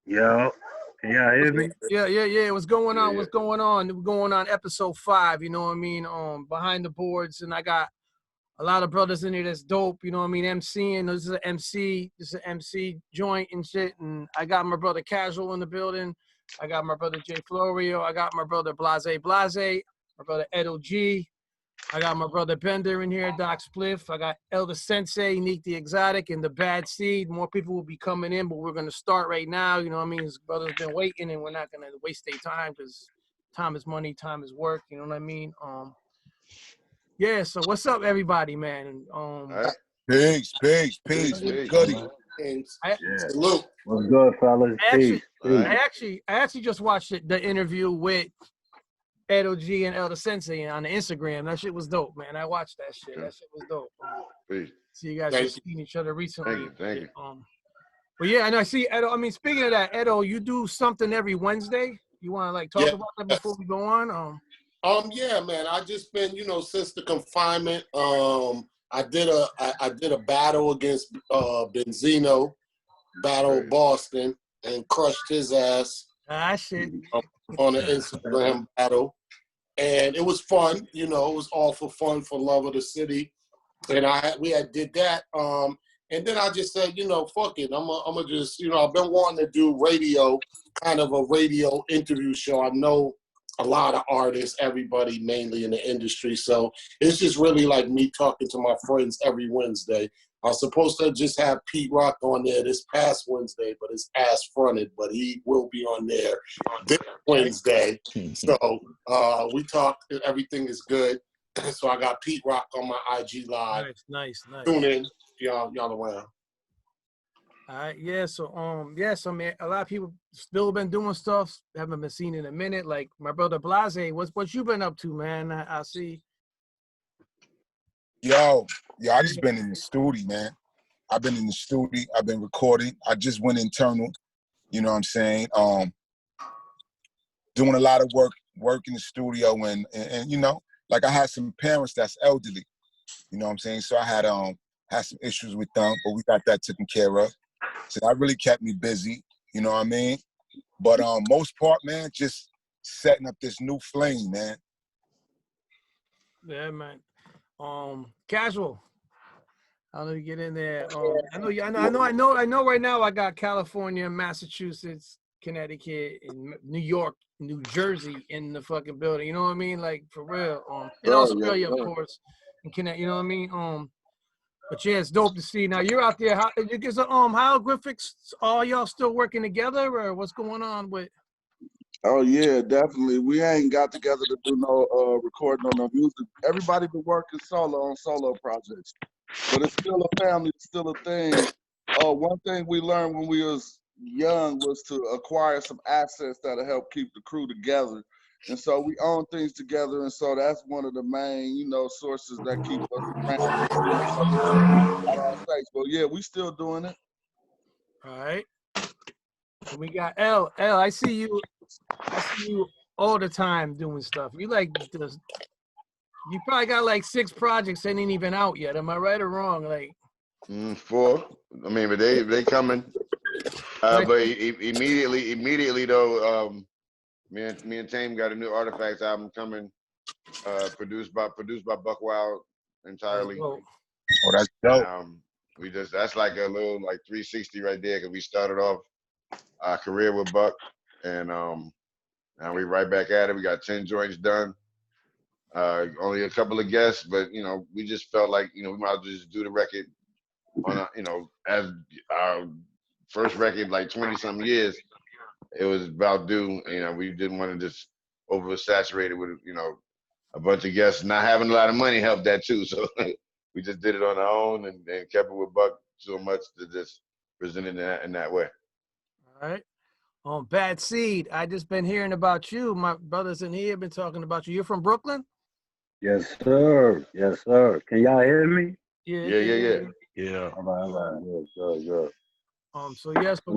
Yo, can y'all hear me? Yeah. What's going on? Yeah. What's going on? We're going on episode 5, you know what I mean? Behind the boards, and I got a lot of brothers in here that's dope, you know what I mean? Emceeing, this is an MC joint and shit. And I got my brother Casual in the building. I got my brother Jay Florio. I got my brother Blahzay, my brother Edo G. I got my brother Bender in here, Doc Spliph. I got Elder Sensei, Neek the Exotic, and the Bad Seed. More people will be coming in, but we're going to start right now. You know what I mean? His brother's been waiting, and we're not going to waste their time because time is money, time is work. You know what I mean? Yeah, so what's up, everybody, man? Peace. Goody. Salute. What's good, fellas? Peace. I actually just watched the interview with Edo G and Elder Sensei on the Instagram. That shit was dope, man. I watched that shit. That shit was dope. Peace. See, you guys have seen each other recently. Thank you. But yeah, and I see Edo. I mean, speaking of that, Edo, you do something every Wednesday. You want to like talk about that before we go on? Yeah, man. I just been, since the confinement. I did a battle against Benzino, battled Boston, and crushed his ass. Ah, shit. On an Instagram battle, and it was fun. It was all for fun, for love of the city, and we did that. And then I just said, fuck it. I'm just, I've been wanting to do radio, kind of a radio interview show. I know a lot of artists, everybody mainly in the industry, so it's just really like me talking to my friends every Wednesday. I was supposed to just have Pete Rock on there this past Wednesday, but his ass fronted, but he will be on there this Wednesday. So we talked, everything is good. So I got Pete Rock on my IG Live. Nice. Tune in, y'all around. All right, yeah, so man, a lot of people still been doing stuff, haven't been seen in a minute. Like my brother Blahzay, what you been up to, man? I see. Yo, I just been in the studio, man. I've been in the studio. I've been recording. I just went internal. You know what I'm saying? Doing a lot of work in the studio, and like I had some parents that's elderly. You know what I'm saying? So I had some issues with them, but we got that taken care of. So that really kept me busy. You know what I mean? But most part, man, just setting up this new flame, man. Yeah, man. Casual. How do you get in there? I know. Right now, I got California, Massachusetts, Connecticut, and New York, New Jersey in the fucking building. You know what I mean? Like for real. In Australia, of course, and Connecticut. You know what I mean? But yeah, it's dope to see. Now you're out there. Hieroglyphics. Are y'all still working together, or what's going on with? Oh yeah, definitely. We ain't got together to do no recording on no music. Everybody been working on solo projects, but it's still a family, it's still a thing. One thing we learned when we was young was to acquire some assets that'll help keep the crew together, and so we own things together, and so that's one of the main, sources that keep us around. Well, yeah, we still doing it. All right. And we got L. I see you all the time doing stuff. You probably got like 6 projects that ain't even out yet. Am I right or wrong? Like 4. I mean, but they coming. But immediately though, me and Tame got a new Artifacts album coming, produced by Buck Wild entirely. Oh, that's dope. That's like a little like 360 right there, because we started off our career with Buck, and now we right back at it. We got 10 joints done. Only a couple of guests, but we just felt like we might as well just do the record on as our first record, like 20-something years. It was about due. We didn't want to just oversaturate it with a bunch of guests. Not having a lot of money helped that too. So we just did it on our own and kept it with Buck so much to just present it in that way. All right. Bad Seed, I just been hearing about you. My brothers in here have been talking about you. You're from Brooklyn? Yes, sir. Can y'all hear me? Yeah. All right. Good. So yes, but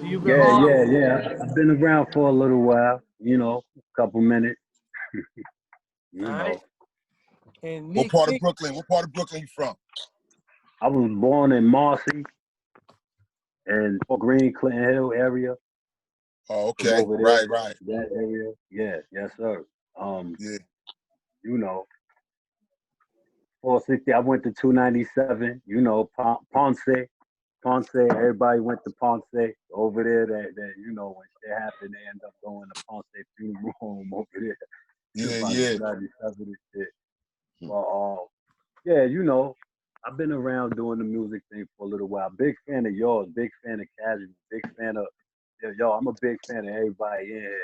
Yeah. I've been around for a little while, a couple minutes. All right. And What part of Brooklyn you from? I was born in Marcy. in Green, Clinton Hill area. Oh, From okay. over there, Right. that area. Yeah, yes, sir. Yeah. You know, 460. I went to 297. You know, Ponce. Everybody went to Ponce over there. That you know, when shit happened, they end up going to Ponce funeral home over there. By the Yeah. 297 and shit. Well, yeah, you know, I've been around doing the music thing for a little while. Big fan of yours. Big fan of Casual. Big fan of yo. I'm a big fan of everybody in here.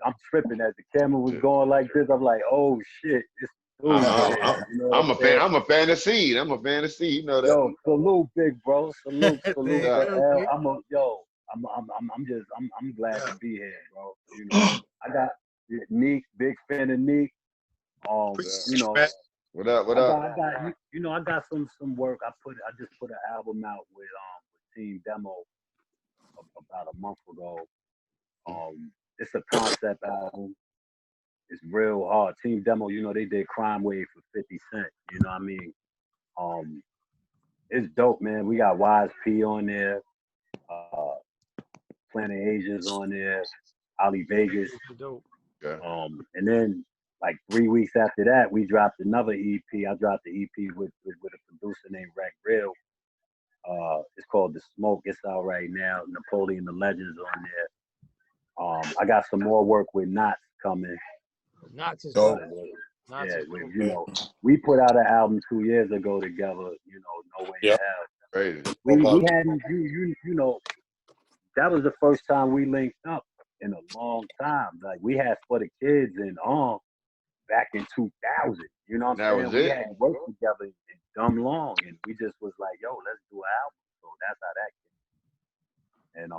I'm tripping as the camera was going like this. I'm like, oh shit, it's dude. You know what I'm a fan. I'm a fan of Seed. I'm a fan of Seed. You know that. Yo, salute, big bro. Salute to L. I'm glad to be here, bro. You know, I got Neek, big fan of Neek. You know, what up? I got you know, I got some work. I just put an album out with Team Demo about a month ago. It's a concept album. It's real hard. Team Demo, you know, they did Crime Wave for 50 Cent. You know what I mean? It's dope, man. We got Wise P on there, Planet Asia's on there, Ali Vegas. Dope. And then like 3 weeks after that, we dropped another EP. I dropped the EP with a producer named Rack Real. It's called The Smoke. It's out right now. Napoleon the Legend's on there. I got some more work with Knots coming. Knots is dope. Yeah, you know, we put out an album 2 years ago together. You know, No Way in Hell. Crazy. We hadn't, you know, that was the first time we linked up in a long time. Like we had For the Kids and back in 2000. You know what I'm saying? We had worked together in dumb long, and we just was like, yo, let's do an album. So that's how that came. And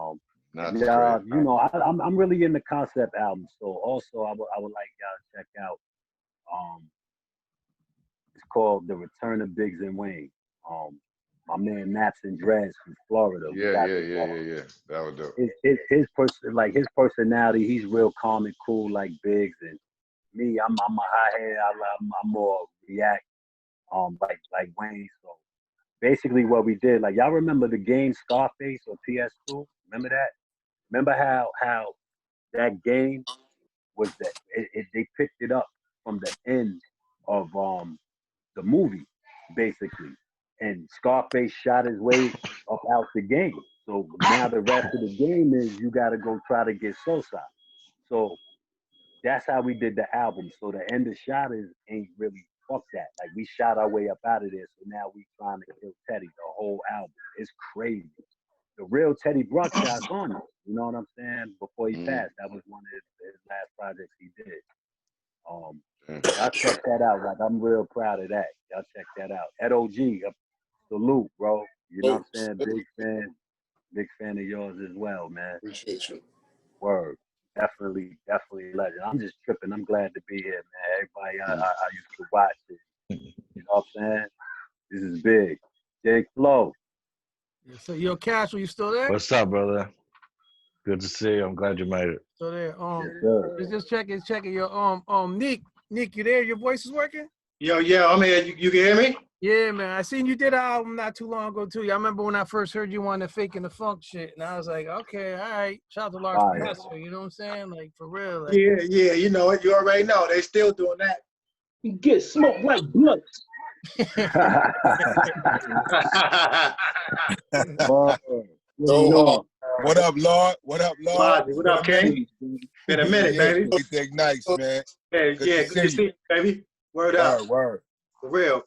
you know, I'm really into concept albums. So also I would like y'all to check out. It's called The Return of Biggs and Wayne. My man Naps and Dreads from Florida. Yeah. That was dope. His personality, he's real calm and cool like Biggs, and me, I'm a high head. I'm more react, like Wayne. So basically, what we did, like y'all remember the game Scarface or PS2? Remember that? Remember how that game was that they picked it up from the end of the movie, basically. And Scarface shot his way up out the game. So now the rest of the game is you got to go try to get Sosa. So that's how we did the album. So the end of Shotters ain't really fuck that. Like we shot our way up out of there. So now we trying to kill Teddy, the whole album. It's crazy. The real Teddy Buckshot's on it. You know what I'm saying? Before he passed, that was one of his last projects he did. Y'all check that out. Like I'm real proud of that. Y'all check that out. At OG, salute, bro. You know what I'm saying? Big fan of yours as well, man. Appreciate you. Word. Definitely a legend. I'm just tripping. I'm glad to be here, man. Everybody I used to watch it. You know what I'm saying? This is big. Jake Flo. So yo, Cash, are you still there? What's up, brother? Good to see you. I'm glad you made it. So there. Yes, just checking your Neek, you there? Your voice is working? Yo, I'm here. You can hear me? Yeah, man. I seen you did an album not too long ago too. I remember when I first heard you on the Fake and the Funk shit, and I was like, okay, all right. Shout out to Lars Professor. You know what I'm saying? Like for real. Like, Yeah. You know it. You already know. They still doing that. You get smoked like blunts. What up, Lord? What up, Lord? What up, King? Been a minute, baby. Everything nice, man. Good to see you, baby. Word up. Word. For real.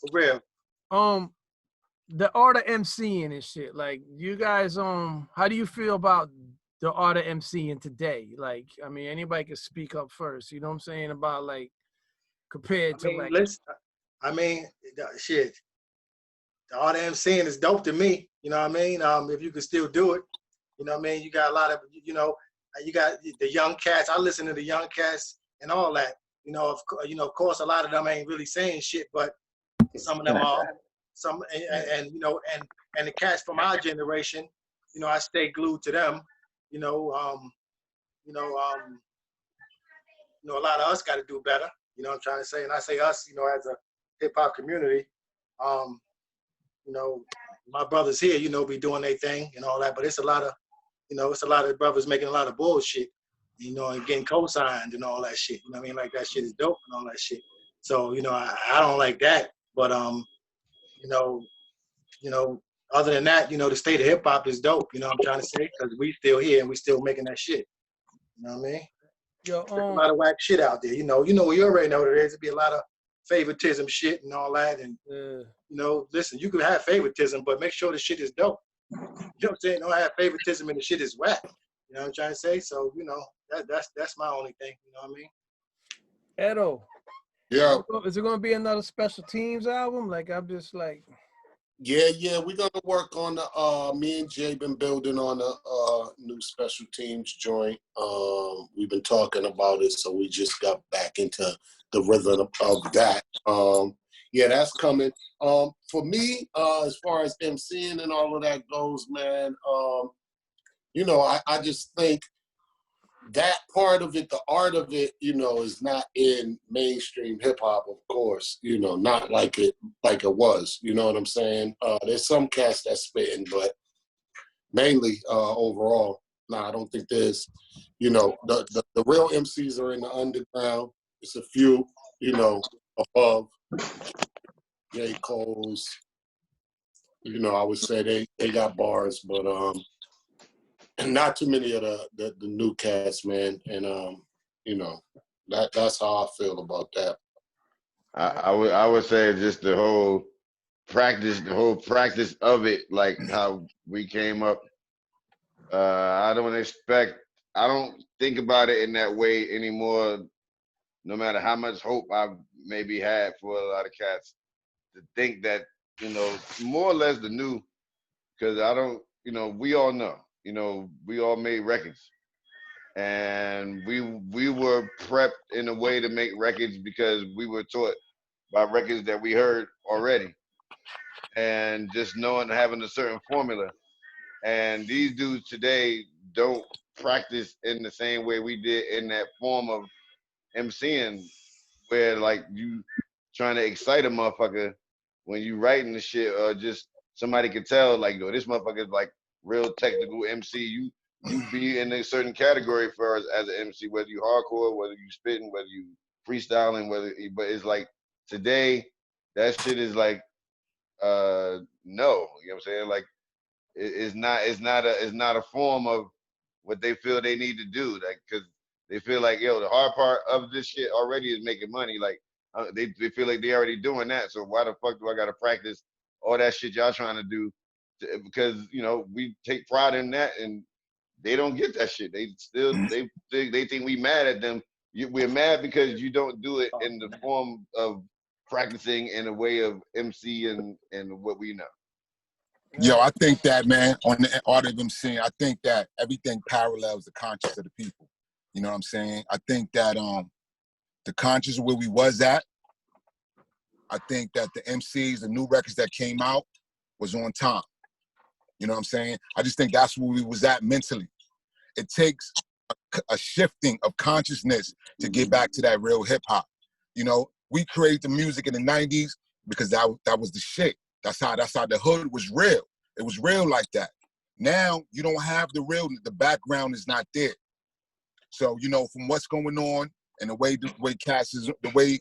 The art of Emceeing and shit. Like, you guys, how do you feel about the art of Emceeing today? Like, I mean, anybody can speak up first. You know what I'm saying? About like compared to like. Shit. The art of Emceeing is dope to me. You know what I mean? If you can still do it, you know what I mean. You got a lot of, you got the young cats. I listen to the young cats and all that. Of course, a lot of them ain't really saying shit, but some of them are. And the cats from our generation, I stay glued to them. A lot of us got to do better. You know what I'm trying to say? And I say us, as a hip hop community. my brothers here, you know, be doing their thing and all that. But it's a lot of, you know, it's a lot of brothers making a lot of bullshit, you know, and getting co-signed and all that shit. You know what I mean? Like that shit is dope and all that shit. So, you know, I don't like that. But you know, other than that, you know, the state of hip hop is dope. You know what I'm trying to say? Because we still here and we still making that shit. You know what I mean? Yo, There's a lot of whack shit out there. You know, you already know there is. It'd be a lot of favoritism shit and all that. And you know, listen, you can have favoritism, but make sure the shit is dope. You know what I'm saying? Don't have favoritism and the shit is whack. You know what I'm trying to say? So, you know, that's my only thing. You know what I mean? Edo. Yeah. Is it gonna be another Special Teams album? Like I'm just like. Yeah, we're gonna work on the me and Jay been building on a new Special Teams joint. We've been talking about it, so we just got back into the rhythm of that. Yeah, that's coming. For me, as far as Emceein and all of that goes, man, you know, I just think that part of it, the art of it, you know, is not in mainstream hip hop, of course, you know, not like it was, you know what I'm saying? There's some cats that's spitting, but mainly overall, I don't think there's, you know, the real MCs are in the underground. It's a few, you know, above J. Cole's, you know, I would say they got bars, but not too many of the new cats, man. And you know, that's how I feel about that. I would say just the whole practice of it, like how we came up. I don't think about it in that way anymore. No matter how much hope I maybe had for a lot of cats, to think that, you know, more or less the new, because I don't, you know, we all know. You know, we all made records, and we were prepped in a way to make records because we were taught by records that we heard already, and just knowing having a certain formula. And these dudes today don't practice in the same way we did in that form of MCing, where like you trying to excite a motherfucker when you writing the shit, or just somebody could tell like, yo, this motherfucker's like real technical MC. You be in a certain category for us as an MC, whether you hardcore, whether you spitting, whether you freestyling, but it's like today that shit is like no, you know what I'm saying? Like it's not a form of what they feel they need to do, like, because they feel like, yo, the hard part of this shit already is making money. Like they feel like they already doing that, so why the fuck do I gotta practice all that shit y'all trying to do? Because, you know, we take pride in that, and they don't get that shit. They still they think we mad at them. We're mad because you don't do it in the form of practicing in a way of MC and what we know. Yo, I think that, man, on the art of MCing, I think that everything parallels the conscience of the people. You know what I'm saying? I think that the conscience of where we was at, I think that the MCs, the new records that came out, was on time. You know what I'm saying? I just think that's where we was at mentally. It takes a shifting of consciousness to get back to that real hip hop. You know, we created the music in the 90s because that was the shit. That's how the hood was real. It was real like that. Now you don't have the real, the background is not there. So, you know, from what's going on and the way cats is, the way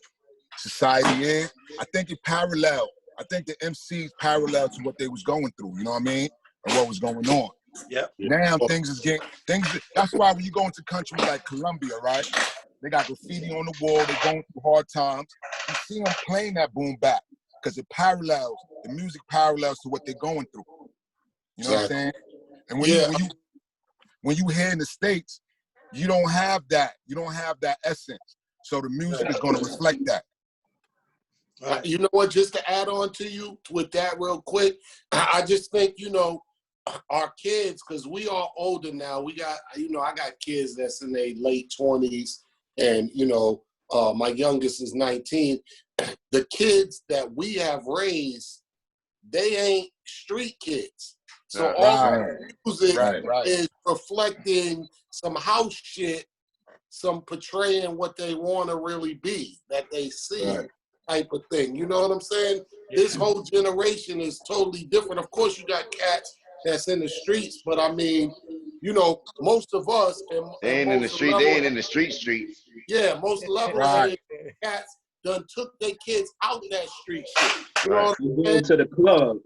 society is, I think it parallel. I think the MCs parallel to what they was going through, you know what I mean? And what was going on. Yep. Now that's why when you go into countries like Colombia, right? They got graffiti on the wall, they're going through hard times. You see them playing that boom bap because it parallels, the music parallels to what they're going through. You know what I'm saying? And when you hear in the States, you don't have that. You don't have that essence. So the music is going to reflect that. You know what, just to add on to you with that real quick, I just think, you know, our kids, because we are older now, we got, you know, I got kids that's in their late 20s, and, you know, my youngest is 19. The kids that we have raised, they ain't street kids. So all the music is reflecting some house shit, some portraying what they want to really be, that they see type of thing. You know what I'm saying? this whole generation is totally different. Of course, you got cats that's in the streets, but I mean, you know, most of us They ain't in the street. They ain't in the streets. Yeah, most level-headed cats done took their kids out that street shit. You know what I'm saying? To the club.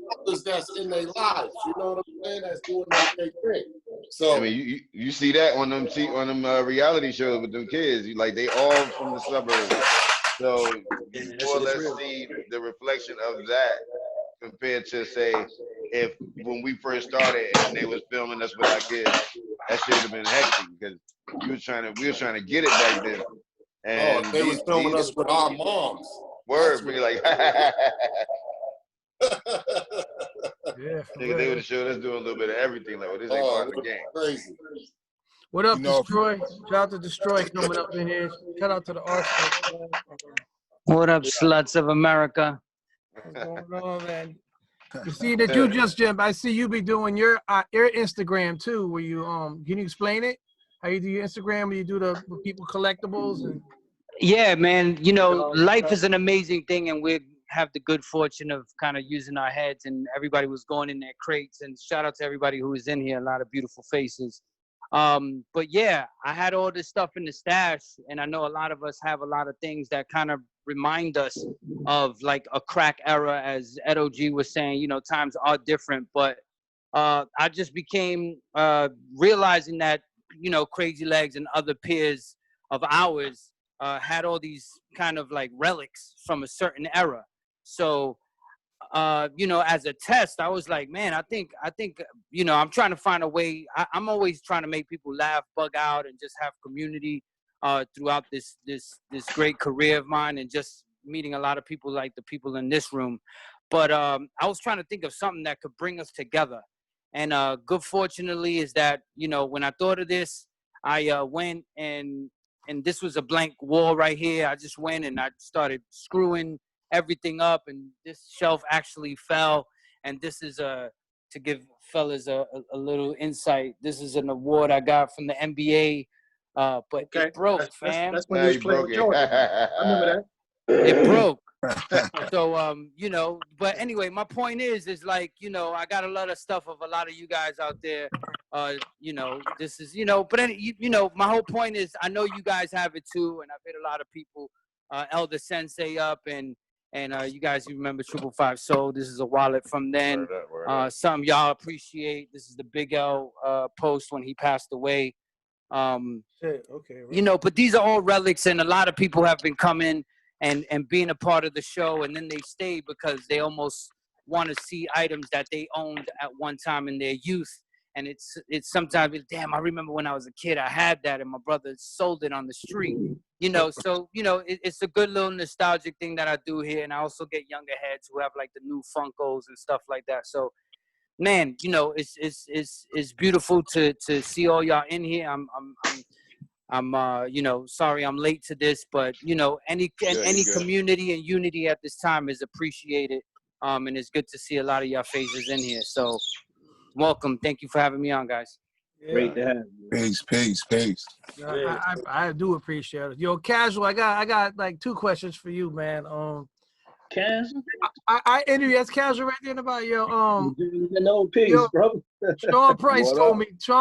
That's in their lives. You know what I'm saying? That's doing their thing. So I mean, you see that on them reality shows with them kids. You like they all from the suburbs, so you more or less see the reflection of that compared to say if when we first started and they was filming us with our kids, that should have been hectic because we was trying to get it back then. And they was filming us with our moms. Words be like, Yeah, they would have showed us doing a little bit of everything. Like, well, this ain't part of the game. Crazy. What up, D-Stroy? Shout out to D-Stroy coming up in here. Shout out to the Arsenal. What up, sluts of America? What's going on, man? You see that you just, Jim, I see you be doing your Instagram too, where you can you explain it? How you do your Instagram where you do the people collectibles and Yeah, man, you know, life is an amazing thing, and we have the good fortune of kind of using our heads, and everybody was going in their crates, and shout out to everybody who was in here, a lot of beautiful faces. But yeah, I had all this stuff in the stash, and I know a lot of us have a lot of things that kind of remind us of like a crack era, as Ed OG was saying, you know, times are different, but I just became realizing that, you know, Crazy Legs and other peers of ours had all these kind of like relics from a certain era. So, you know, as a test, I was like, man, I think, you know, I'm trying to find a way. I'm always trying to make people laugh, bug out, and just have community throughout this great career of mine, and just meeting a lot of people like the people in this room. But I was trying to think of something that could bring us together. And good fortunately is that, you know, when I thought of this, I went and this was a blank wall right here. I just went and I started screwing everything up, and this shelf actually fell. And this is to give fellas a little insight. This is an award I got from the NBA, but it broke, fam. That's when you was playing with Jordan. I remember that. It broke. So you know, but anyway, my point is like, you know, I got a lot of stuff of a lot of you guys out there. You know, this is, you know, but you know, my whole point is I know you guys have it too, and I've hit a lot of people, Elder Sensei up, and you guys, you remember 555 Soul. This is a wallet from then. Something y'all appreciate. This is the Big L post when he passed away. okay, right. You know, but these are all relics, and a lot of people have been coming and being a part of the show, and then they stay because they almost want to see items that they owned at one time in their youth. And it's sometimes, damn, I remember when I was a kid, I had that, and my brother sold it on the street. You know, so, you know, it's a good little nostalgic thing that I do here. And I also get younger heads who have like the new Funkos and stuff like that. So, man, you know, it's beautiful to see all y'all in here. I'm you know, sorry I'm late to this, but you know, any community and unity at this time is appreciated. And it's good to see a lot of y'all faces in here. So welcome. Thank you for having me on, guys. Yeah. Great to have you. Peace. I do appreciate it. Yo, Casual, I got like 2 questions for you, man. Casual? I interviewed, that's Casual right there about yo, no peace, bro. Sean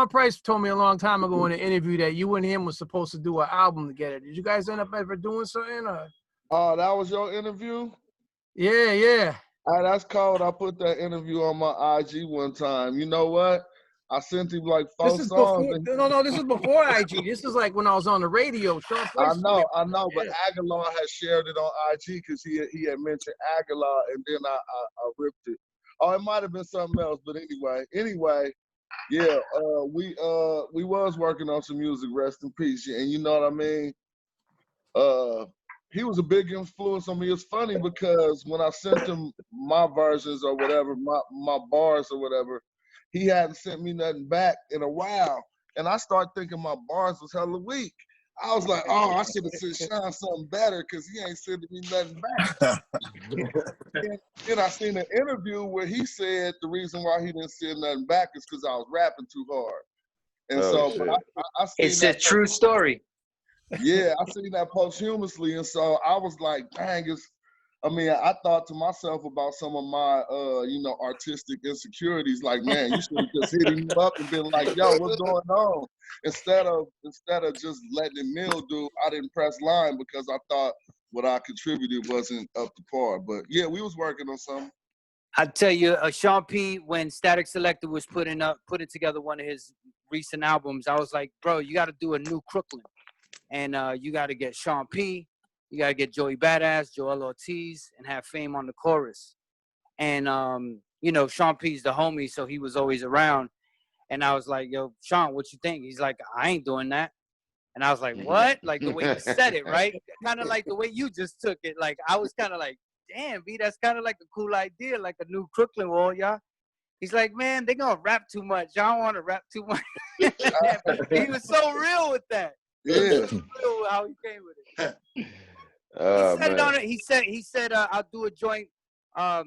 Price told me a long time ago in an interview that you and him was supposed to do an album together. Did you guys end up ever doing something? Or? Oh, that was your interview? Yeah. That's cold. I put that interview on my IG one time. You know what? I sent him like 4 songs. No, this is before IG. This is like when I was on the radio. Sean Price I know, but Aguilar had shared it on IG because he had mentioned Aguilar, and then I ripped it. Oh, it might have been something else, but anyway, yeah, we was working on some music, rest in peace, and you know what I mean? He was a big influence on me. It's funny because when I sent him my versions or whatever, my bars or whatever, he hadn't sent me nothing back in a while. And I started thinking my bars was hella weak. I was like, oh, I should have sent Sean something better because he ain't sending me nothing back. And then I seen an interview where he said the reason why he didn't send nothing back is because I was rapping too hard. And I seen it's a true story. Yeah, I seen that posthumously. And so I was like, dang, I mean, I thought to myself about some of my, you know, artistic insecurities. Like, man, you should have just hit him up and been like, "Yo, what's going on?" Instead of just letting it mildew, I didn't press line because I thought what I contributed wasn't up to par. But yeah, we was working on something. I tell you, Sean P, when Static Selector was putting together one of his recent albums, I was like, bro, you got to do a new Crooklyn, and you got to get Sean P, you got to get Joey Badass, Joel Ortiz, and have Fame on the chorus. And you know, Sean P's the homie, so he was always around. And I was like, yo, Sean, what you think? He's like, I ain't doing that. And I was like, what? Like the way he said it, right? Kind of like the way you just took it. Like I was kind of like, damn, B, that's kind of like a cool idea, like a new Crooklyn wall, y'all. He's like, man, they gonna rap too much. Y'all don't want to rap too much. He was so real with that. Yeah. Real how he came with it. He said Man. it on it. He said, I'll do a joint. I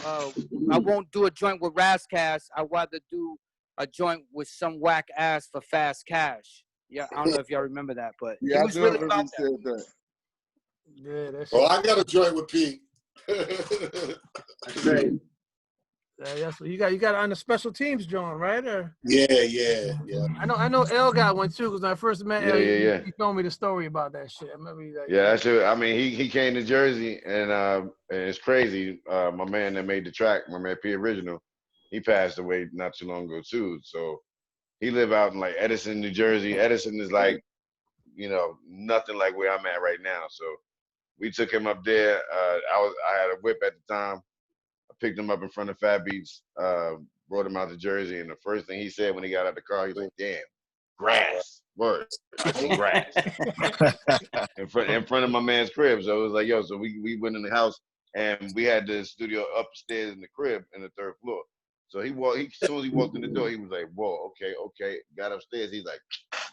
won't do a joint with Razzcast. I'd rather do a joint with some whack ass for fast cash. Yeah, I don't know if y'all remember that, but Yeah, he I was do really remember about he said that. Yeah, that's Well, I got a joint with Pete. great. That's what you got. You got on the special teams, John, right? Or Yeah. I know L got one too, because when I first met L, Yeah. he told me the story about that shit. I remember he like, Yeah, that's it. I mean, he came to Jersey, and it's crazy. My man that made the track, my man P Original, he passed away not too long ago too. So he lived out in like Edison, New Jersey. Edison is like, you know, nothing like where I'm at right now. So we took him up there. I had a whip at the time. I picked him up in front of Fat Beats, brought him out to Jersey, and the first thing he said when he got out the car, he's like, "Damn, grass, word, I see grass." in front of my man's crib. So it was like, yo, so we went in the house and we had the studio upstairs in the crib in the third floor. So as soon as he walked in the door, he was like, whoa, okay. Got upstairs. He's like,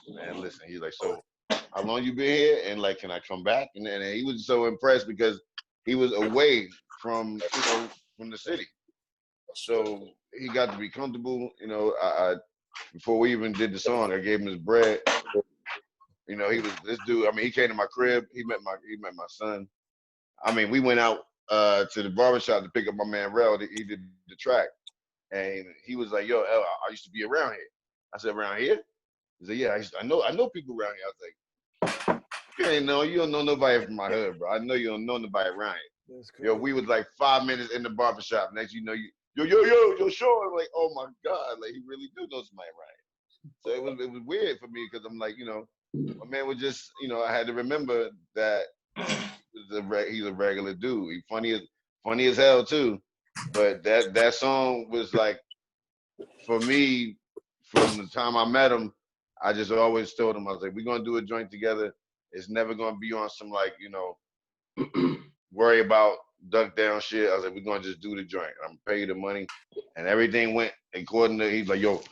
man, listen. He's like, so how long you been here? And like, can I come back? And he was so impressed because he was away from, you know, from the city. So he got to be comfortable. You know, I before we even did the song, I gave him his bread. You know, he was this dude. I mean, he came to my crib. He met my son. I mean, we went out to the barbershop to pick up my man Rel. He did the track, and he was like, "Yo, L, I used to be around here." I said, "Around here?" He said, "Yeah, I know people around here." I was like, you don't know nobody from my hood, bro. I know you don't know nobody around here. Yo, we was like 5 minutes in the barbershop. Next, you know, yo, Sean. I'm like, oh my God, like he really do know somebody around here. So it was weird for me because I'm like, you know. My man was just, you know, I had to remember that he's a regular dude. He's funny as hell too. But that song was like, for me, from the time I met him, I just always told him, I was like, we're gonna do a joint together. It's never gonna be on some like, you know, worry about duck down shit. I was like, we're gonna just do the joint. I'm gonna pay you the money, and everything went according to. He's like, yo.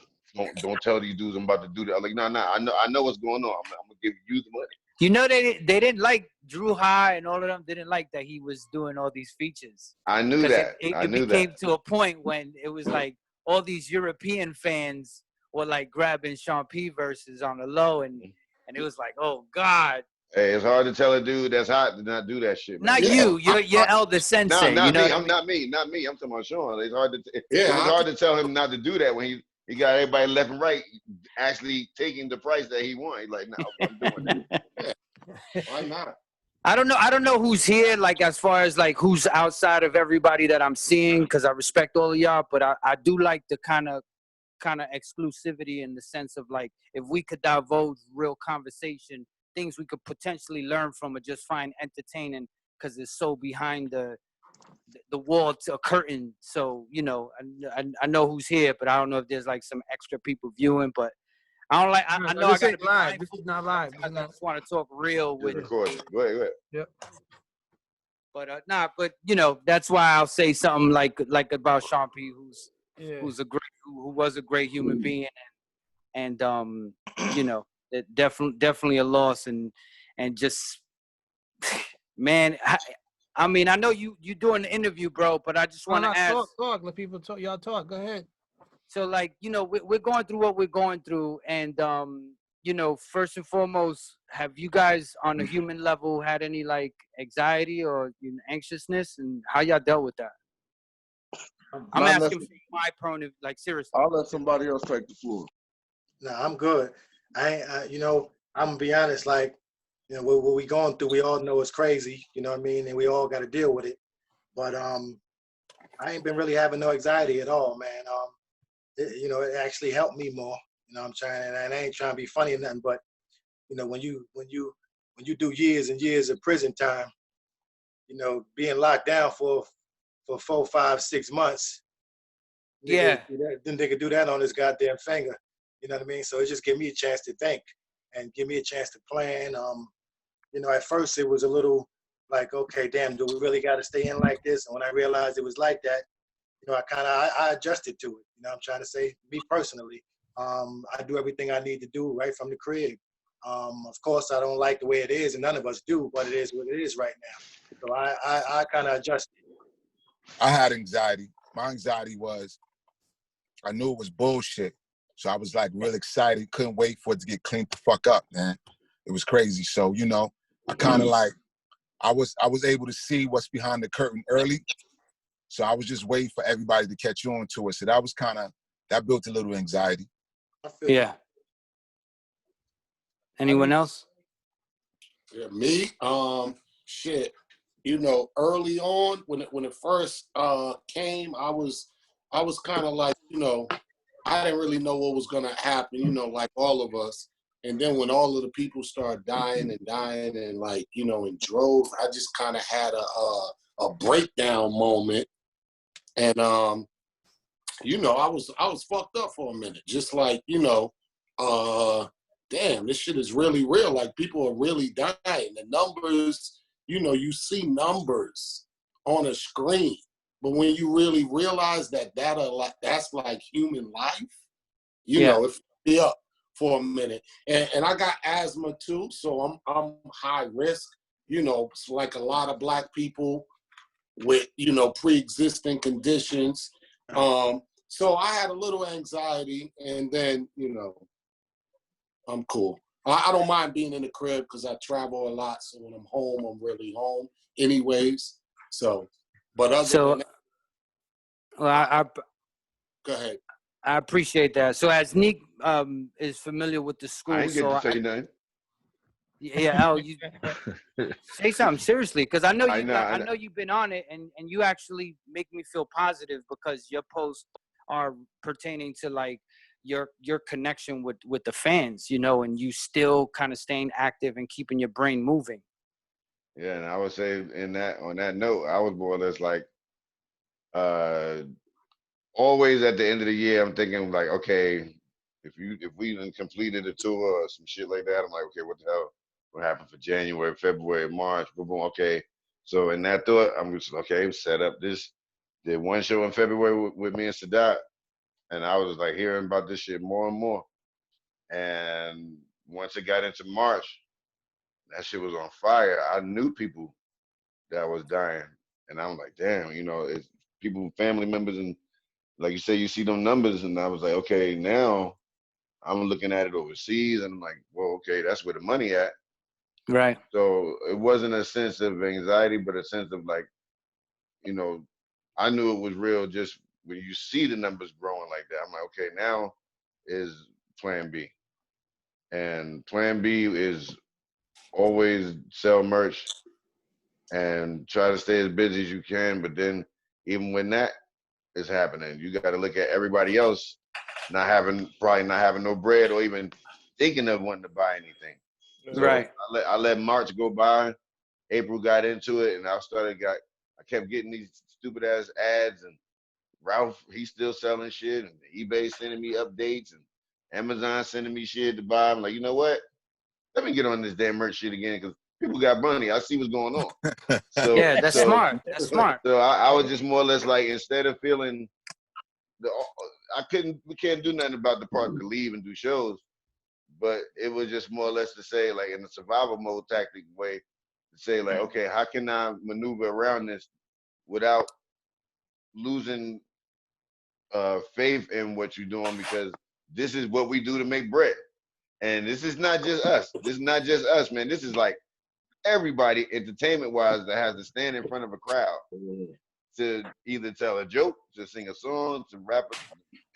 Don't tell these dudes I'm about to do that. I'm like, nah, I know what's going on. I'm gonna give you the money. You know, they didn't like Drew High and all of them didn't like that he was doing all these features. I knew that. It became to a point when it was like all these European fans were like grabbing Sean P verses on the low, and it was like, oh God. Hey, it's hard to tell a dude that's hot to not do that shit, man. Not you. You're elder Sensei. Not me. Not me. I'm talking about Sean. It's hard to. It was hard to tell him not to do that when he got everybody left and right actually taking the price that he wanted. He's like, no, I'm doing that. Why not? I don't know who's here, like as far as like who's outside of everybody that I'm seeing, because I respect all of y'all, but I do like the kind of exclusivity in the sense of like if we could divulge real conversation, things we could potentially learn from or just find entertaining because it's so behind the wall to a curtain. So, you know, I know who's here, but I don't know if there's like some extra people viewing, but I don't like, I know I gotta be live. This is not live. I just want to talk real with it. Go ahead. Yep. But but you know, that's why I'll say something like about Sean P, who was a great human being, and you know, definitely a loss, and just man, I mean, I know you doing the interview, bro, but I just want to ask. Talk. Let people talk. Y'all talk. Go ahead. So, like, you know, we're going through what we're going through, and you know, first and foremost, have you guys on a human level had any like anxiety or anxiousness, and how y'all dealt with that? I'm Not asking necessarily. from my point of, like, seriously. I'll let somebody else take the floor. No, I'm good. You know, I'm gonna be honest. Like, you know, what we going through, we all know it's crazy. You know what I mean? And we all got to deal with it. But I ain't been really having no anxiety at all, man. You know, it actually helped me more. You know what I'm saying? And I ain't trying to be funny or nothing, but you know, when you do years and years of prison time, you know, being locked down for 4, 5, 6 months, Yeah. then they could do that on his goddamn finger. You know what I mean? So it just gave me a chance to think and give me a chance to plan. You know, at first it was a little like, okay, damn, do we really got to stay in like this? And when I realized it was like that, you know, I adjusted to it. You know, I'm trying to say, me personally, I do everything I need to do right from the crib. Of course, I don't like the way it is, and none of us do, but it is what it is right now. So I kind of adjusted. I had anxiety. My anxiety was, I knew it was bullshit. So I was like real excited, couldn't wait for it to get cleaned the fuck up, man. It was crazy. So, you know, I kind of like, I was able to see what's behind the curtain early. So I was just waiting for everybody to catch on to it. So that was that built a little anxiety. Yeah. Anyone else? Yeah, me, shit. You know, early on when it first came, I was kind of like, you know, I didn't really know what was gonna happen, you know, like all of us. And then when all of the people started dying and like, you know, in droves, I just kind of had a breakdown moment. And you know, I was fucked up for a minute, just like, you know, damn, this shit is really real. Like, people are really dying. The numbers, you know, you see numbers on a screen, but when you really realize that that's like human life, you know, it fucked me up for a minute. And I got asthma too, so I'm high risk. You know, it's like a lot of black people with, you know, pre-existing conditions. So I had a little anxiety, and then, you know, I'm cool. I don't mind being in the crib because I travel a lot. So when I'm home, I'm really home anyways. So, but other than that, Well, go ahead. I appreciate that. So as Neek is familiar with the school, I ain't get so to say nothing. Yeah, Al, you say something seriously, because I know I you. know, I know you've been on it, and you actually make me feel positive because your posts are pertaining to like your connection with the fans, you know, and you still kind of staying active and keeping your brain moving. Yeah, and I would say on that note, I was more or less like always at the end of the year, I'm thinking like, okay, if we even completed a tour or some shit like that, I'm like, okay, what the hell? What happened for January, February, March? Boom, boom. Okay, so in that thought, I'm just okay. Set up this. Did one show in February with me and Sadat, and I was like hearing about this shit more and more. And once it got into March, that shit was on fire. I knew people that was dying, and I'm like, damn, you know, it's people, family members, and like you say, you see them numbers, and I was like, okay, now I'm looking at it overseas, and I'm like, well, okay, that's where the money at. Right. So it wasn't a sense of anxiety, but a sense of like, you know, I knew it was real just when you see the numbers growing like that. I'm like, okay, now is plan B. And plan B is always sell merch and try to stay as busy as you can. But then even when that is happening, you got to look at everybody else probably not having no bread or even thinking of wanting to buy anything. So Right. I let March go by. April got into it, and I kept getting these stupid ass ads, and Ralph, he's still selling shit, and eBay sending me updates, and Amazon sending me shit to buy. I'm like, you know what? Let me get on this damn merch shit again, because people got money. I see what's going on. So Yeah, that's smart. That's smart. So I was just more or less like, instead of feeling we can't do nothing about the part to leave and do shows, but it was just more or less to say, like, in a survival mode tactic way, to say like, okay, how can I maneuver around this without losing faith in what you're doing, because this is what we do to make bread. And this is not just us. This is not just us, man. This is like everybody, entertainment-wise, that has to stand in front of a crowd to either tell a joke, to sing a song, to rap,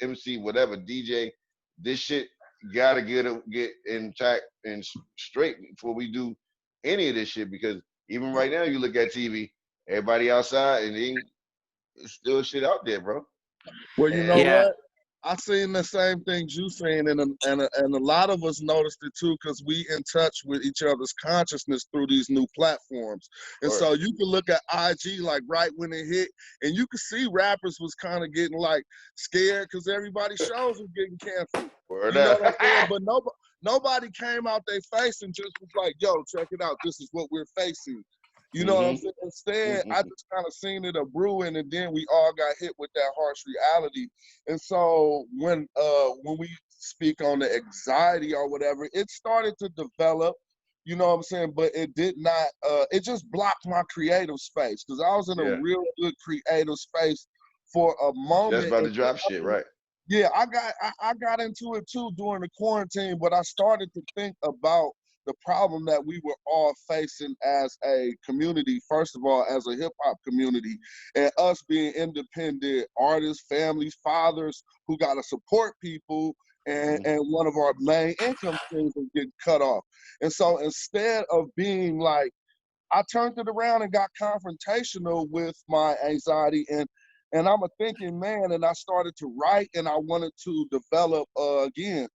MC, whatever, DJ. This shit gotta get intact and straight before we do any of this shit. Because even right now, you look at TV, everybody outside, and it's still shit out there, bro. Well, you know Yeah. what? I seen the same things you seen, and a lot of us noticed it too, because we in touch with each other's consciousness through these new platforms. And Right. so you can look at IG like right when it hit, and you can see rappers was kind of getting like scared because everybody's shows was getting canceled. Word You know up. what I'm saying? But nobody came out their face and just was like, "Yo, check it out. This is what we're facing." You know what I'm saying? Instead, I just kind of seen it a brewing, and then we all got hit with that harsh reality. And so when we speak on the anxiety or whatever, it started to develop, you know what I'm saying? But it did not, it just blocked my creative space, because I was in a Yeah. real good creative space for a moment. Just about to and drop shit, right? yeah, I got into it too during the quarantine, but I started to think about the problem that we were all facing as a community, first of all, as a hip hop community, and us being independent artists, families, fathers who got to support people, and one of our main income streams is getting cut off. And so instead of being like, I turned it around and got confrontational with my anxiety, and I'm a thinking man, and I started to write, and I wanted to develop again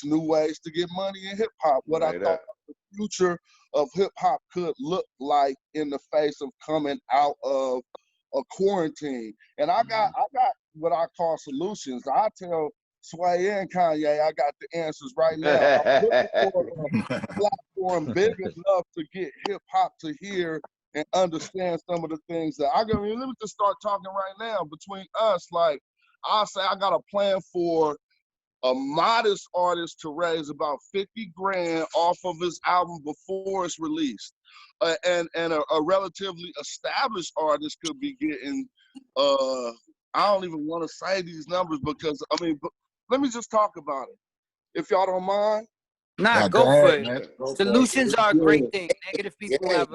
new ways to get money in hip hop. What I thought the future of hip hop could look like in the face of coming out of a quarantine. And I got what I call solutions. I tell Sway and Kanye, I got the answers right now. I'm looking for a platform big enough to get hip hop to hear and understand some of the things that let me just start talking right now between us. Like, I'll say I got a plan for a modest artist to raise about 50 grand off of his album before it's released. And a relatively established artist could be getting, I don't even want to say these numbers because, let me just talk about it, if y'all don't mind. Nah, Go go for ahead, it. man. Solutions are a great thing. Negative people have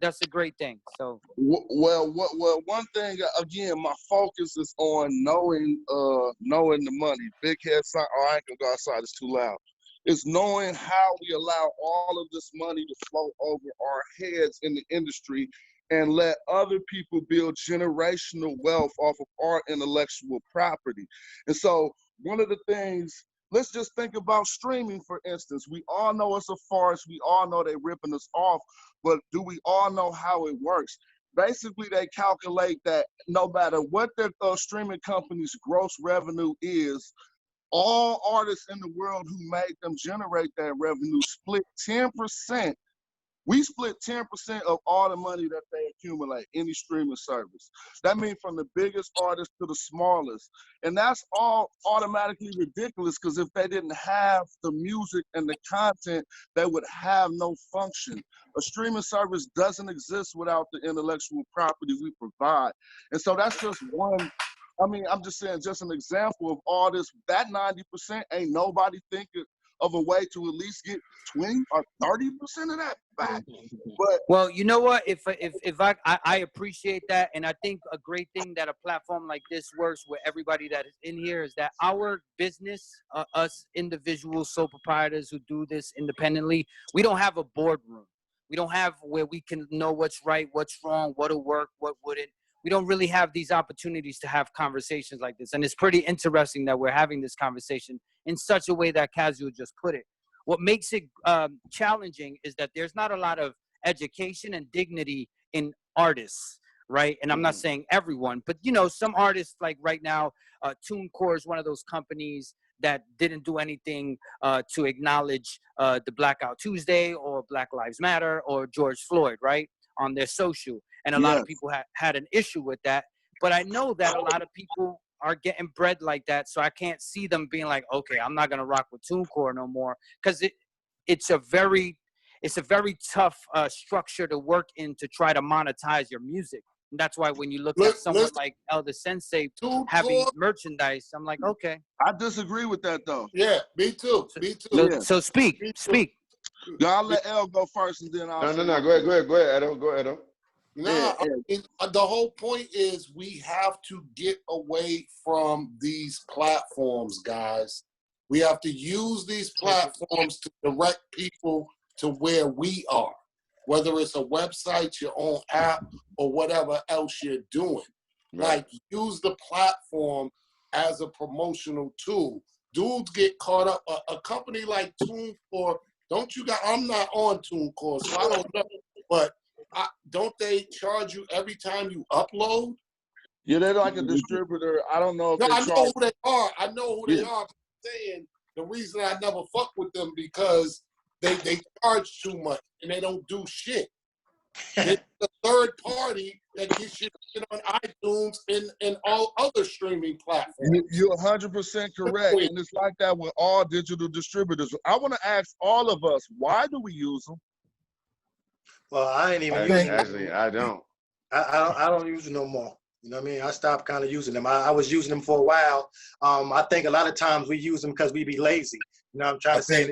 that's a great thing. So well, one thing again, my focus is on knowing the money. Big head sign. Oh, I ain't gonna go outside. It's too loud. It's knowing how we allow all of this money to flow over our heads in the industry and let other people build generational wealth off of our intellectual property. And so one of the things, let's just think about streaming, for instance. We all know it's a farce. We all know they're ripping us off, but do we all know how it works? Basically, they calculate that no matter what their streaming company's gross revenue is, all artists in the world who made them generate that revenue split 10%. We split 10% of all the money that they accumulate, any streaming service. That means from the biggest artist to the smallest. And that's all automatically ridiculous, because if they didn't have the music and the content, they would have no function. A streaming service doesn't exist without the intellectual property we provide. And so that's just one. I'm just saying, just an example of all this. That 90% ain't nobody thinking of a way to at least get 20 or 30% of that back. But well, you know what? If I appreciate that, and I think a great thing that a platform like this works with everybody that is in here is that our business, us individual sole proprietors who do this independently, we don't have a boardroom. We don't have where we can know what's right, what's wrong, what'll work, what wouldn't. We don't really have these opportunities to have conversations like this. And it's pretty interesting that we're having this conversation in such a way that Casual just put it. What makes it challenging is that there's not a lot of education and dignity in artists, right? And I'm not saying everyone, but some artists, like right now, TuneCore is one of those companies that didn't do anything to acknowledge the Blackout Tuesday or Black Lives Matter or George Floyd, right, on their social. And a lot of people had an issue with that. But I know that a lot of people are getting bread like that, so I can't see them being like, okay, I'm not gonna rock with TuneCore no more, because it's a very tough structure to work in to try to monetize your music. That's why when you look at someone like Elder Sensei having merchandise, I'm like, okay. I disagree with that though. Yeah, me too. Me too. So speak. I'll let El go first, and then I'll. No. Go ahead, Adam. Go ahead, Adam. Nah, I mean, the whole point is we have to get away from these platforms, guys. We have to use these platforms to direct people to where we are, whether it's a website, your own app, or whatever else you're doing. Right. Like, use the platform as a promotional tool. Dudes get caught up. A company like TuneCore, I'm not on TuneCore, so I don't know, but don't they charge you every time you upload? Yeah, they're like a distributor. I don't know if I know who they are. I know who they are. I'm saying the reason I never fuck with them because they charge too much and they don't do shit. It's a third party that gets you on iTunes and all other streaming platforms. You're 100% correct, and it's like that with all digital distributors. I want to ask all of us, why do we use them? Well, I ain't even using them. Actually, I don't. I don't use them no more. You know what I mean? I stopped kind of using them. I was using them for a while. I think a lot of times we use them because we be lazy. You know what I'm trying to say?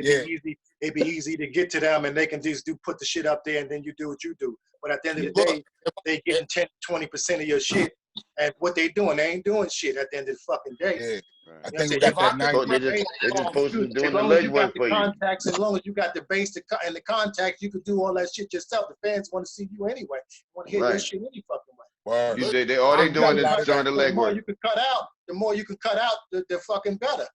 It'd be easy to get to them, and they can just put the shit up there, and then you do what you do. But at the end of the day, they getting 10-20% of your shit. And what they doing, they ain't doing shit at the end of the fucking day. Yeah. Right. I think we got that 90. They just supposed to be doing the legwork for you. As long as you got the base and the contacts, you could do all that shit yourself. The fans want to see you anyway. Want to hear your shit any fucking way. All they doing is doing the legwork. The more you can cut out, the fucking better.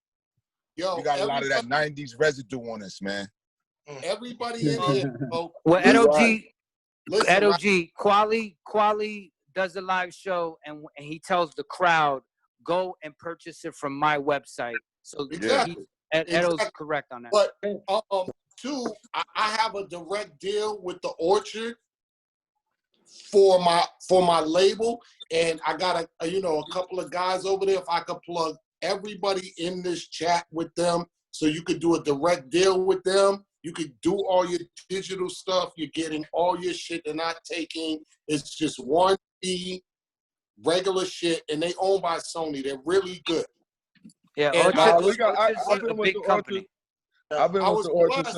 Yo, we got a lot of that 90s residue on us, man. Everybody in here. Well, Ed OG, Quali does a live show and he tells the crowd, go and purchase it from my website. So Edo's correct on that. But two, I have a direct deal with the Orchard for my label, and I got a couple of guys over there. If I could plug everybody in this chat with them, so you could do a direct deal with them. You could do all your digital stuff. You're getting all your shit. They're not taking. It's just one fee, regular shit, and they owned by Sony. They're really good. Yeah, I've been with the Orchard. I've been with the Orchard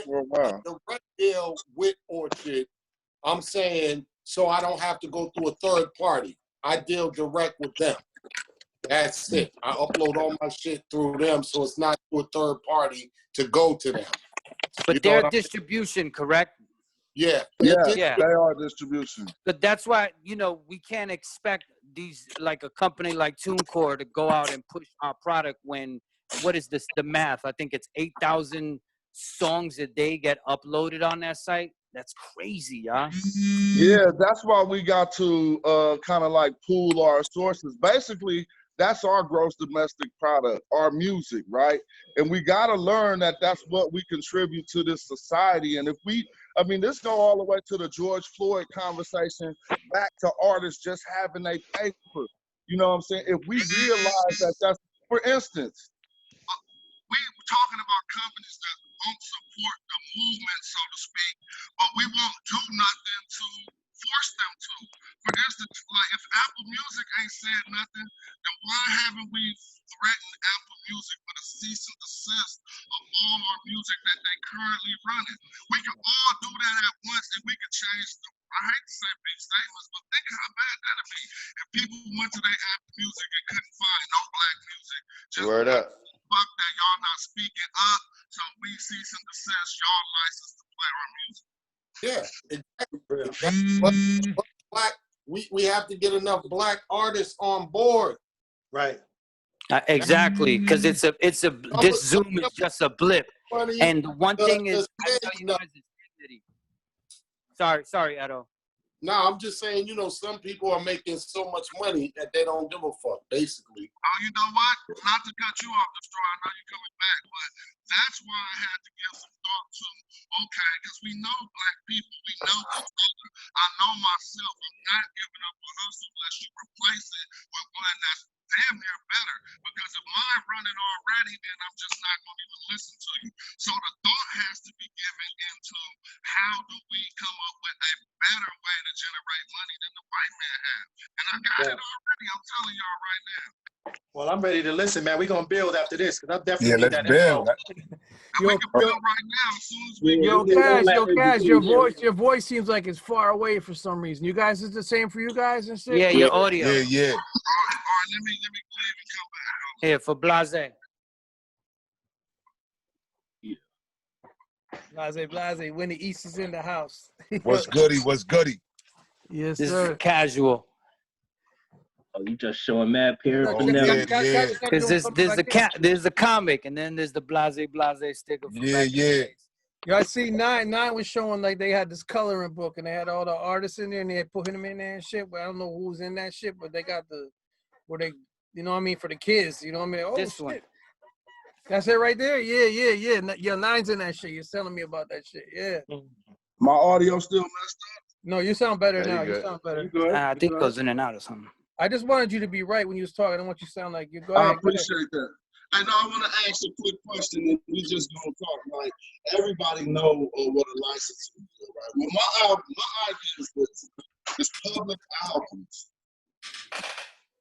for a while. The direct deal with Orchard, I'm saying, so I don't have to go through a third party. I deal direct with them. That's it. I upload all my shit through them, so it's not through a third party to go to them. But their distribution, correct? Yeah. They are distribution. But that's why, we can't expect these, like a company like TuneCore to go out and push our product when, what is this, the math? I think it's 8,000 songs a day get uploaded on that site. That's crazy, y'all. Yeah, that's why we got to kind of like pool our sources. Basically, that's our gross domestic product, our music, right? And we got to learn that that's what we contribute to this society. And if this go all the way to the George Floyd conversation, back to artists just having a paper. You know what I'm saying? If we realize that that's, for instance, we talking about companies that won't support the movement, so to speak, but we won't do nothing to force them to. For instance, like if Apple Music ain't said nothing, then why haven't we threatened Apple Music with a cease and desist of all our music that they currently running? We can all do that at once, and we can change the, I hate to say big statements, but think how bad that'd be if people went to their Apple Music and couldn't find no black music. Just word up. Fuck that, y'all not speaking up, so we cease and desist y'all license to play our music. Yeah, exactly. We have to get enough black artists on board. Right. Exactly, because this Zoom is just a blip. And the one thing is, sorry, Edo. No, I'm just saying, some people are making so much money that they don't give a fuck, basically. Oh, you know what? Not to cut you off, D-Stroy, I know you're coming back, but that's why I had to give some thought to, because we know black people, we know each other. I know myself, I'm not giving up a hustle unless you replace it with one that's damn near better. Because if mine running already, then I'm just not going to even listen to you. So the thought has to be given into how do we come up with a better way to generate money than the white man have. And I got it already. I'm telling y'all right now. Well, I'm ready to listen, man. We're gonna build after this because I definitely Yeah, need let's that build. info. And we can build right now as soon as we Your voice seems like it's far away for some reason. You guys, is the same for you guys and shit? Yeah, your audio. Yeah. All right, let me leave and come back. Here for Blahzay. Blahzay, when the East is in the house. What's goody? What's goody? Yes, This sir. is casual. Oh, you just showing mad parents. Because there's a comic, and then there's the Blahzay sticker. From back in the days. Yo, I see Nine was showing like they had this coloring book and they had all the artists in there and they had put them in there and shit. But I don't know who's in that shit, but they got where they, you know what I mean, for the kids. You know what I mean? Oh, this shit. one. That's it right there. Yeah. Your Nine's in that shit. You're telling me about that shit. Yeah. My audio still messed up? No, you sound better now. You good. sound better. I think it goes in and out or something. I just wanted you to be right when you was talking. I don't want you to sound like you. Go I ahead. appreciate that. I know I want to ask a quick question, and we just gonna talk. Like everybody know what a license is, right? Well, my idea is this: it's public albums,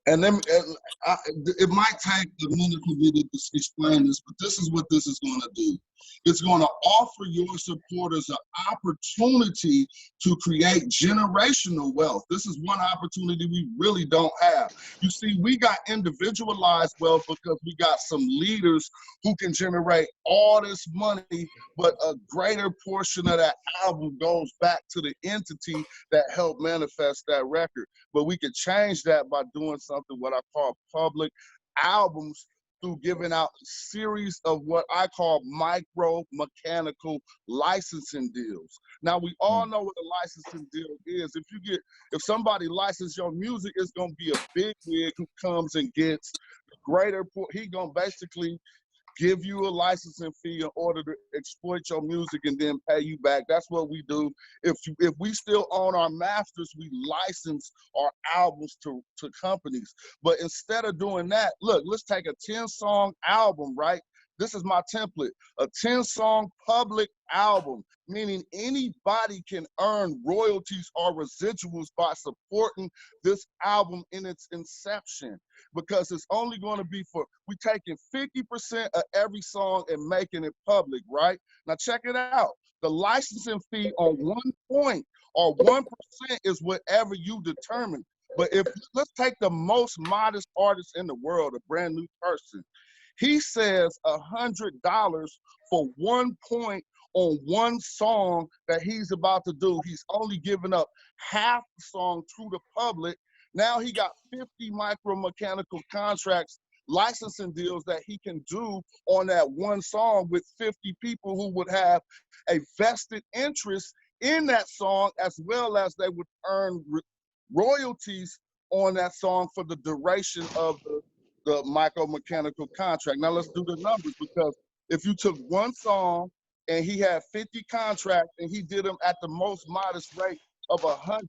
and then it might take a minute for me to explain this, but this is what this is going to do. It's going to offer your supporters an opportunity to create generational wealth. This is one opportunity we really don't have. You see, we got individualized wealth because we got some leaders who can generate all this money, but a greater portion of that album goes back to the entity that helped manifest that record. But we could change that by doing something what I call public albums, through giving out a series of what I call micro-mechanical licensing deals. Now, we all know what a licensing deal is. If somebody licenses your music, it's gonna be a big wig who comes and gets the greater, he gonna basically give you a licensing fee in order to exploit your music and then pay you back. That's what we do. If we still own our masters, we license our albums to companies. But instead of doing that, look, let's take a 10-song album, right? This is my template, a 10-song public album, meaning anybody can earn royalties or residuals by supporting this album in its inception, because it's only going to be we taking 50% of every song and making it public, right? Now check it out. The licensing fee on 1 point or 1% is whatever you determine. But let's take the most modest artist in the world, a brand new person. He says $100 for 1 point on one song that he's about to do. He's only giving up half the song to the public. Now he got 50 micro-mechanical contracts, licensing deals that he can do on that one song with 50 people who would have a vested interest in that song, as well as they would earn royalties on that song for the duration of the micro-mechanical contract. Now let's do the numbers, because if you took one song and he had 50 contracts and he did them at the most modest rate of $100,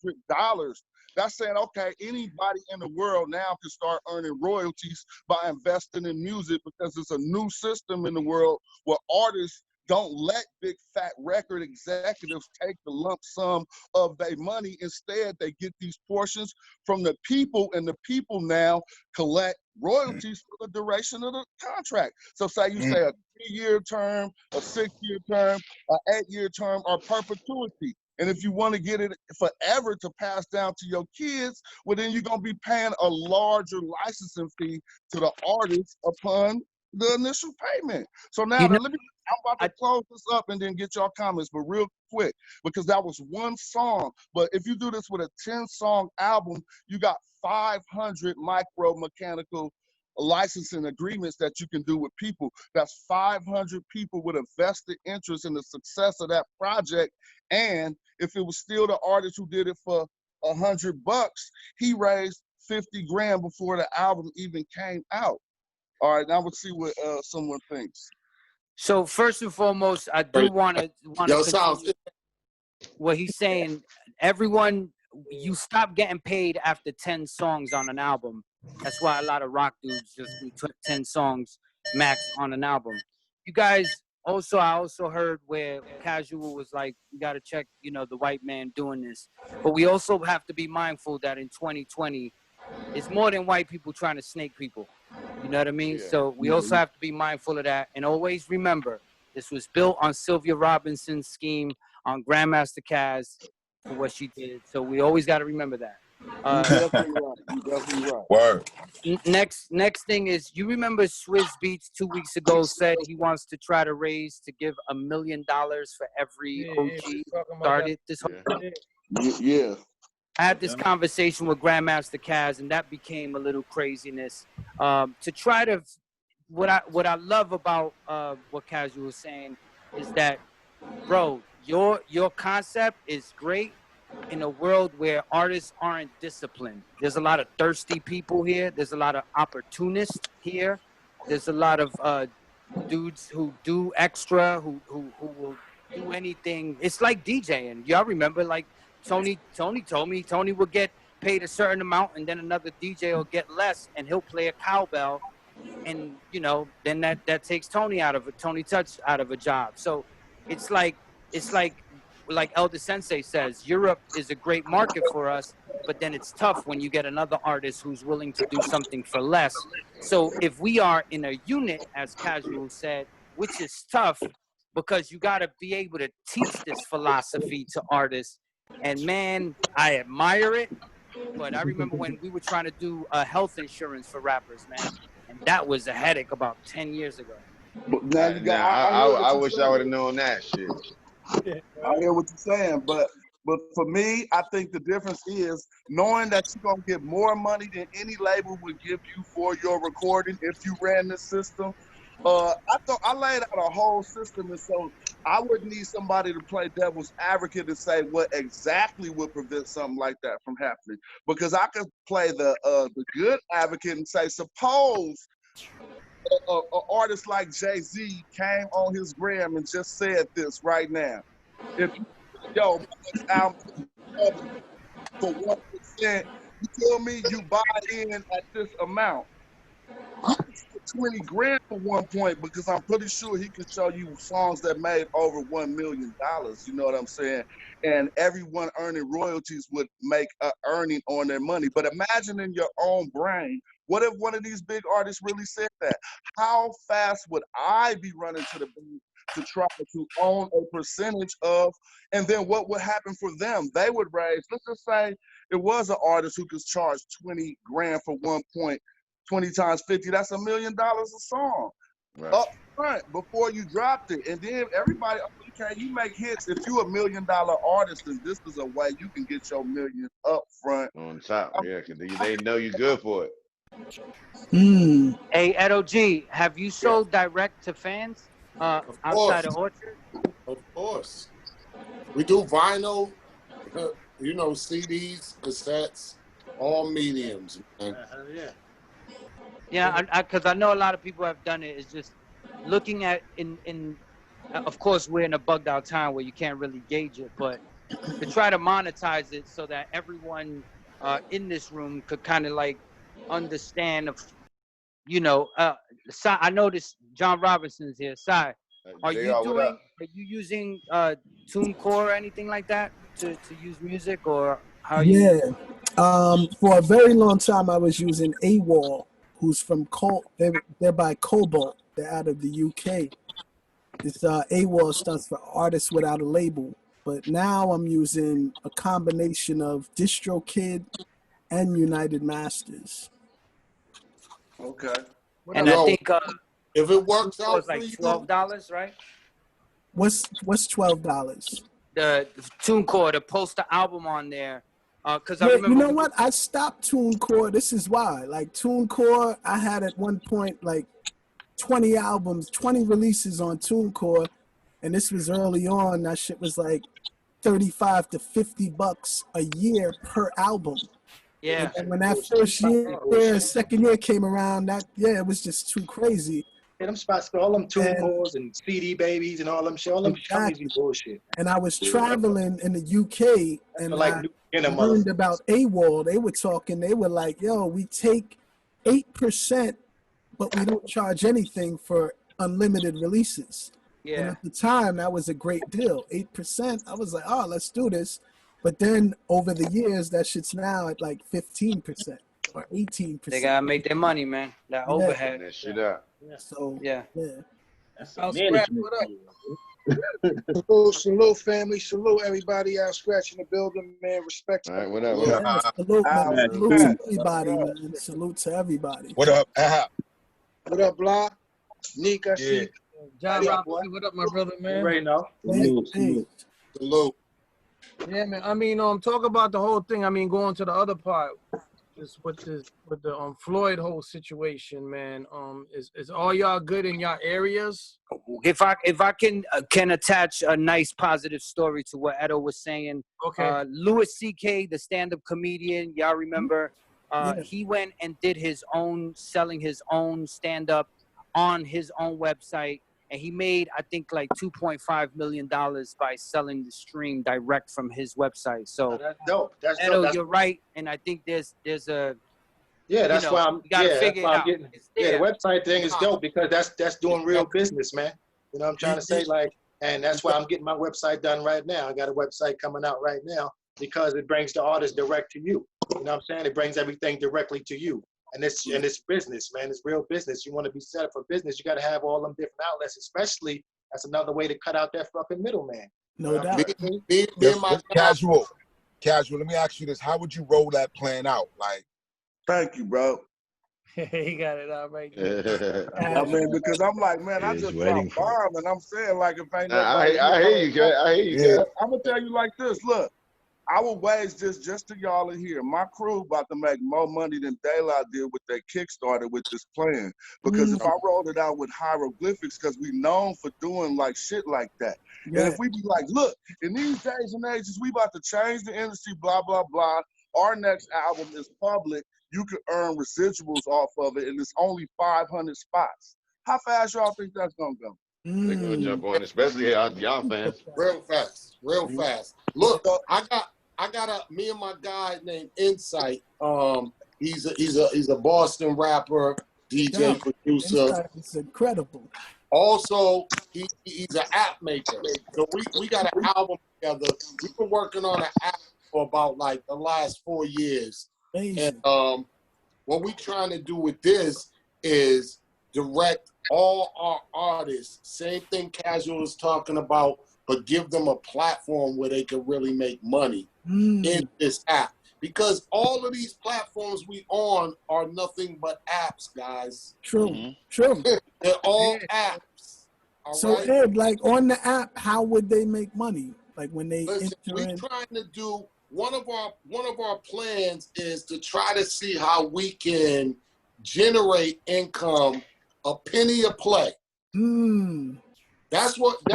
that's saying, okay, anybody in the world now can start earning royalties by investing in music, because it's a new system in the world where artists don't let big fat record executives take the lump sum of their money. Instead, they get these portions from the people, and the people now collect royalties for the duration of the contract. So say you say a 3-year term, a 6-year term, an 8-year term, or perpetuity. And if you want to get it forever to pass down to your kids, well, then you're going to be paying a larger licensing fee to the artist upon the initial payment. So now, I'm about to close this up and then get your comments, but real quick, because that was one song. But if you do this with a 10-song album, you got 500 micro-mechanical licensing agreements that you can do with people. That's 500 people with a vested interest in the success of that project. And if it was still the artist who did it for $100, he raised 50 grand before the album even came out. All right, now we'll see what someone thinks. So first and foremost, I do want to continue what he's saying. Everyone, you stop getting paid after 10 songs on an album. That's why a lot of rock dudes just do 10 songs max on an album. You guys Also, I also heard where Casual was like, you got to check, you know, the white man doing this. But we also have to be mindful that in 2020, it's more than white people trying to snake people. You know what I mean? Yeah. So we also have to be mindful of that. And always remember, this was built on Sylvia Robinson's scheme on Grandmaster Kaz for what she did. So we always got to remember that. You definitely right. You definitely right. Word. Next thing is, you remember Swizz Beats 2 weeks ago said he wants to try to raise to give $1 million for every OG started this whole thing? Yeah. I had this conversation with Grandmaster Kaz, and that became a little craziness. To try to, what I love about what Kaz was saying is that, bro, your concept is great in a world where artists aren't disciplined. There's a lot of thirsty people here. There's a lot of opportunists here. There's a lot of dudes who do extra, who will do anything. It's like DJing. Y'all remember, like Tony told me Tony would get paid a certain amount, and then another DJ will get less, and he'll play a cowbell, and you know, then that takes Tony Touch out of a job. So it's like Elder Sensei says, Europe is a great market for us, but then it's tough when you get another artist who's willing to do something for less. So if we are in a unit, as Casual said, which is tough, because you got to be able to teach this philosophy to artists. And man, I admire it. But I remember when we were trying to do health insurance for rappers, man, and that was a headache about 10 years ago. But now you got. I wish I would have known that shit. I hear what you're saying, but for me, I think the difference is knowing that you're gonna get more money than any label would give you for your recording if you ran this system. I laid out a whole system, and so I would need somebody to play devil's advocate and say what exactly would prevent something like that from happening. Because I could play the good advocate and say, suppose an artist like Jay-Z came on his gram and just said this right now. If you, yo, my next album for 1%, you tell me you buy in at this amount. You can get 20 grand for 1 point, because I'm pretty sure he can show you songs that made over $1 million. You know what I'm saying? And everyone earning royalties would make an earning on their money. But imagine in your own brain, what if one of these big artists really said that? How fast would I be running to the bank to try to own a percentage of, and then what would happen for them? They would raise, let's just say it was an artist who could charge 20 grand for 1 point, 20 times 50, that's $1 million a song. Right. Up front before you dropped it. And then everybody, okay, you make hits. If you $1 million artist, then this is a way you can get your million up front. On top, yeah, because they know you're good for it. Hey, Edo G, have you sold direct to fans outside of Orchard? Of course. We do vinyl, you know, CDs, cassettes, all mediums, man. Yeah, because I know a lot of people have done it. It's just looking at of course, we're in a bugged out time where you can't really gauge it, but to try to monetize it so that everyone in this room could kind of like understand of, you know, I noticed John Robinson's here. Sai, are you using TuneCore or anything like that to use music, or how are you? For a very long time I was using AWOL, who's from they're by Cobalt. They're out of the UK. This AWOL stands for Artists Without a Label. But now I'm using a combination of DistroKid and United Masters. Okay. And I think if it works out, it's like $12, right? What's $12? The TuneCore, to post the album on there. Because I Yeah, remember, you know what? I stopped TuneCore. This is why. Like TuneCore, I had at one point like 20 albums, 20 releases on TuneCore, and this was early on. That shit was like $35 to $50 a year per album. Yeah. And when that first year, second year came around, it was just too crazy. Yeah, them spots, all them TuneCores and CD babies and all them shit, all them companies be bullshit. And I was traveling in the UK, and like I learned about AWOL. They were talking, they were like, yo, we take 8%, but we don't charge anything for unlimited releases. And at the time, that was a great deal. 8%. I was like, oh, let's do this. But then over the years, that shit's now at like 15% or 18%. They gotta make their money, man. That overhead. That shit up. So yeah. That's I'll a management. Salute, family. Salute, everybody out Skratch in the building, man. Respect. All right, what up? What up? Yeah, salute, man. Salute to everybody, man. Salute to everybody. What up? What up, Blah? Neek, I see. John Robinson, what up, my brother, man? Right now. Salute. Yeah, man. I mean, talk about the whole thing. I mean, going to the other part, just with the Floyd whole situation, man. Is all y'all good in y'all areas? If I can attach a nice positive story to what Edo was saying. Okay. Louis C.K., the stand-up comedian, y'all remember? He went and did selling his own stand-up on his own website. And he made, I think, like $2.5 million by selling the stream direct from his website. So that's dope. That's Edo, dope. you're right, and I think there's a that's why I'm. You gotta figure it out. The website thing is dope because that's doing real business, man. You know what I'm trying to say, like, and that's why I'm getting my website done right now. I got a website coming out right now because it brings the artist direct to you. You know what I'm saying? It brings everything directly to you. And it's business, man. It's real business. You want to be set up for business, you got to have all them different outlets, especially that's another way to cut out that fucking middleman. No doubt. Casual. Let me ask you this. How would you roll that plan out? Like, thank you, bro. He got it out right there. I mean, because I'm like, man, I just dropped bomb, and I'm saying, like, if ain't nobody. I hear you, guys. I hear you, guys. I'm gonna tell you like this. Look, I will waste this just to y'all in here. My crew about to make more money than Daylight did with their Kickstarter with this plan. Because if I rolled it out with hieroglyphics, because we known for doing like shit like that. And if we be like, look, in these days and ages, we about to change the industry, blah, blah, blah. Our next album is public. You can earn residuals off of it, and it's only 500 spots. How fast y'all think that's gonna go? They're gonna jump on, especially y'all fans. Real fast. Look, I got me and my guy named Insight. He's a Boston rapper, DJ, producer. It's incredible. Also, he's an app maker. So we got an album together. We've been working on an app for about like the last 4 years. Amazing. And what we trying to do with this is direct all our artists, same thing Casual is talking about, but give them a platform where they can really make money in this app. Because all of these platforms we on are nothing but apps, guys. True. They're all apps. So right? Ed, like on the app, how would they make money? Like when they we're trying to do one of our plans is to try to see how we can generate income a penny a play. That's one of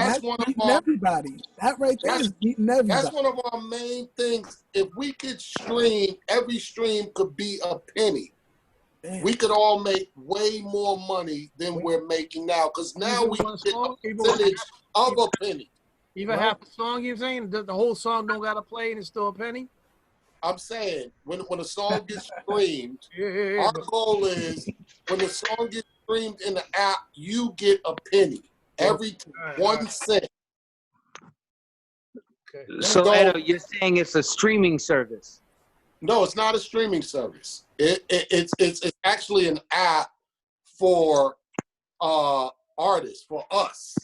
our everybody. That right there is beating everybody. That's one of our main things. If we could stream, every stream could be a penny. Damn. We could all make way more money than we're making now. Because now we get a percentage of a penny. Even half the song, you're saying? The whole song don't got to play and it's still a penny? I'm saying, when a song gets streamed, our goal is when the song gets streamed in the app, you get a penny. Every 1 cent. Okay. So Edo, you're saying it's a streaming service? No, it's not a streaming service. It's actually an app for artists, for us,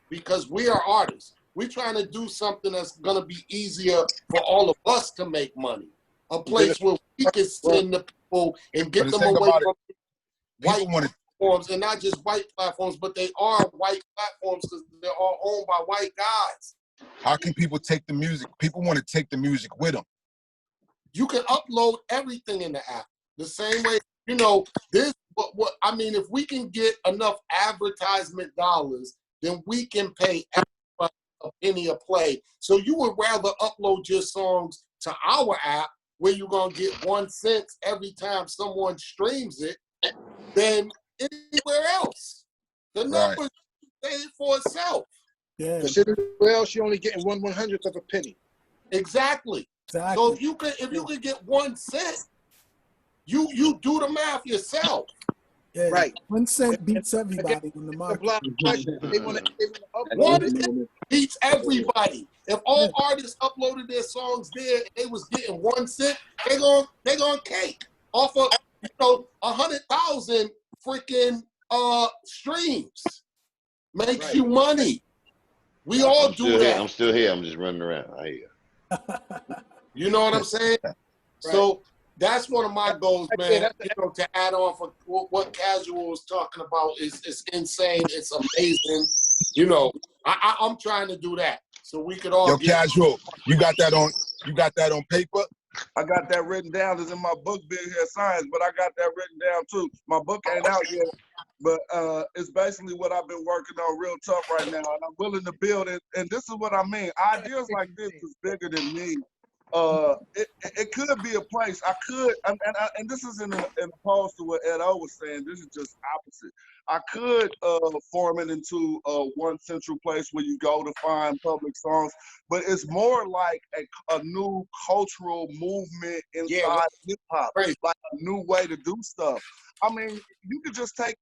because we are artists. We're trying to do something that's going to be easier for all of us to make money. A place where we can send the people and get them away from white platforms, and not just white platforms, but they are white platforms because they're all owned by white guys. How can people take the music? People want to take the music with them. You can upload everything in the app. The same way, you know, this, what I mean, if we can get enough advertisement dollars, then we can pay a penny a play. So you would rather upload your songs to our app where you're going to get 1 cent every time someone streams it than anywhere else. The numbers say for itself. Yeah. Because anywhere else, you're only getting 1/100th of a penny. Exactly. So if you could get 1 cent, you do the math yourself. Yeah, Right. 1 cent And beats again, everybody in the the market. block question, they want to upload 1 it. cent beats everybody. If all artists uploaded their songs there and they was getting 1 cent, they gonna cake off of 100,000 freaking streams. Makes Right. you money. We all I'm do still here. that. I'm still here. I'm just running around. I hear you. You know what I'm saying? So that's one of my goals, man. To add on for what Casual was talking about is insane. It's amazing. I'm trying to do that so we could all Yo, get. Casual, you got that on paper? I got that written down. It's in my book, Big Head Science, but I got that written down too. My book ain't out yet, but it's basically what I've been working on real tough right now, and I'm willing to build it. And this is what I mean. Ideas like this is bigger than me. It could be a place. I could, and this is in opposed to what Ed O was saying. This is just opposite. I could form it into one central place where you go to find public songs, but it's more like a new cultural movement inside hip hop, like a new way to do stuff. I mean, you could just take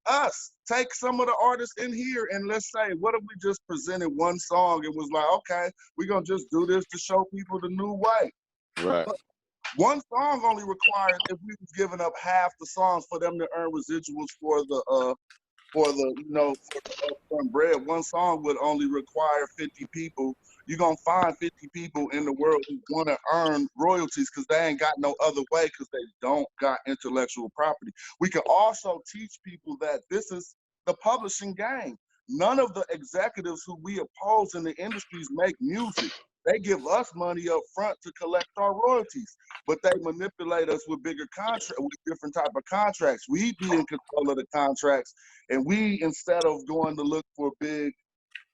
some of the artists in here, and let's say, what if we just presented one song and was like, okay, we're gonna just do this to show people the new way. Right. But one song only requires, if we was giving up half the songs for them to earn residuals for the upfront bread, one song would only require 50 people. You're gonna find 50 people in the world who want to earn royalties because they ain't got no other way because they don't got intellectual property. We can also teach people that this is the publishing game. None of the executives who we oppose in the industries make music. They give us money up front to collect our royalties, but they manipulate us with bigger contracts, with different type of contracts. We be in control of the contracts, and we, instead of going to look for big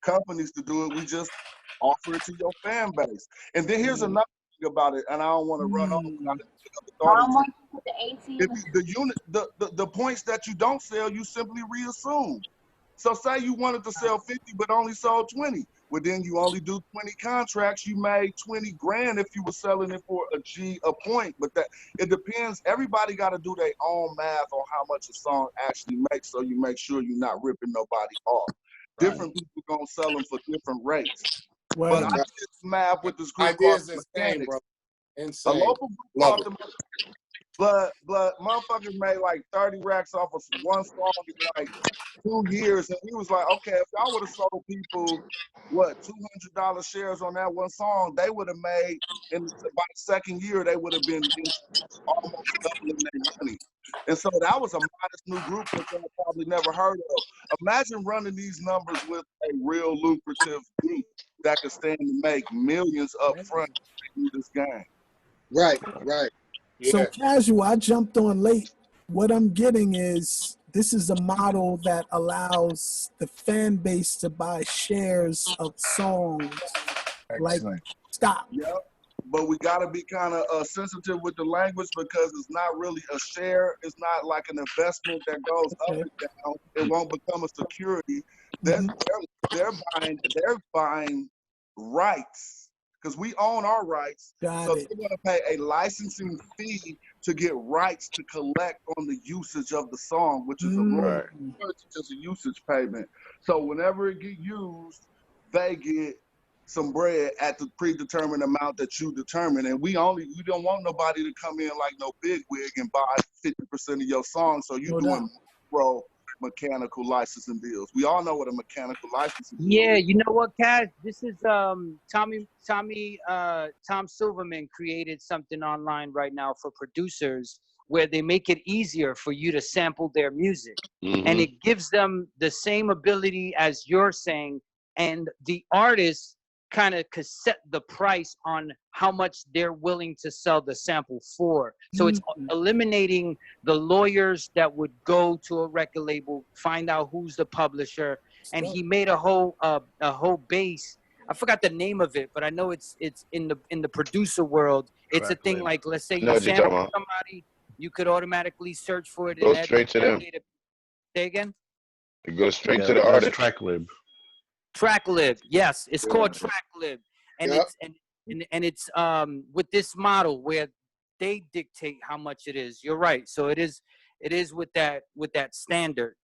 companies to do it, we just offer it to your fan base. And then here's another thing about it, and I don't want to run off. If the points that you don't sell, you simply reassume. So say you wanted to sell 50, but only sold 20. Well, then you only do 20 contracts. You made 20 grand if you were selling it for a G a point. But that it depends. Everybody got to do their own math on how much a song actually makes, so you make sure you're not ripping nobody off. Right. Different people gonna sell them for different rates. Well, but I did math with this group called Mechanics. Bro. Insane. A local group called the Blood motherfuckers made like 30 racks off of one song in like 2 years, and we was like, okay, if y'all would have sold people $200 shares on that one song, they would have made by the second year they would have been almost doubling their money. And so that was a modest new group that y'all probably never heard of. Imagine running these numbers with a real lucrative group that could stand to make millions up front in this game. Right. So Casual, I jumped on late. What I'm getting is this is a model that allows the fan base to buy shares of songs. Excellent. Like stop. Yep. But we got to be kind of sensitive with the language because it's not really a share. It's not like an investment that goes up and down. It won't become a security. They're buying rights because we own our rights. They're going to pay a licensing fee to get rights to collect on the usage of the song, which is a royalty. It's just a usage payment. So whenever it get used, they get some bread at the predetermined amount that you determine. And we don't want nobody to come in like no big wig and buy 50% of your song. So you're doing mechanical licensing deals. We all know what a mechanical licensing deal is. You know what, Kaz? This is Tom Silverman created something online right now for producers where they make it easier for you to sample their music. And it gives them the same ability as you're saying, and the artists kind of could set the price on how much they're willing to sell the sample for. So it's eliminating the lawyers that would go to a record label, find out who's the publisher, and he made a whole base. I forgot the name of it, but I know it's in the producer world. It's a thing like, let's say you sample somebody, you could automatically search for it. Go straight to them. Say again? It goes straight to the artist. TrackLib, yes, it's called TrackLib, and it's with this model where they dictate how much it is. You're right, so it is it is with that standard.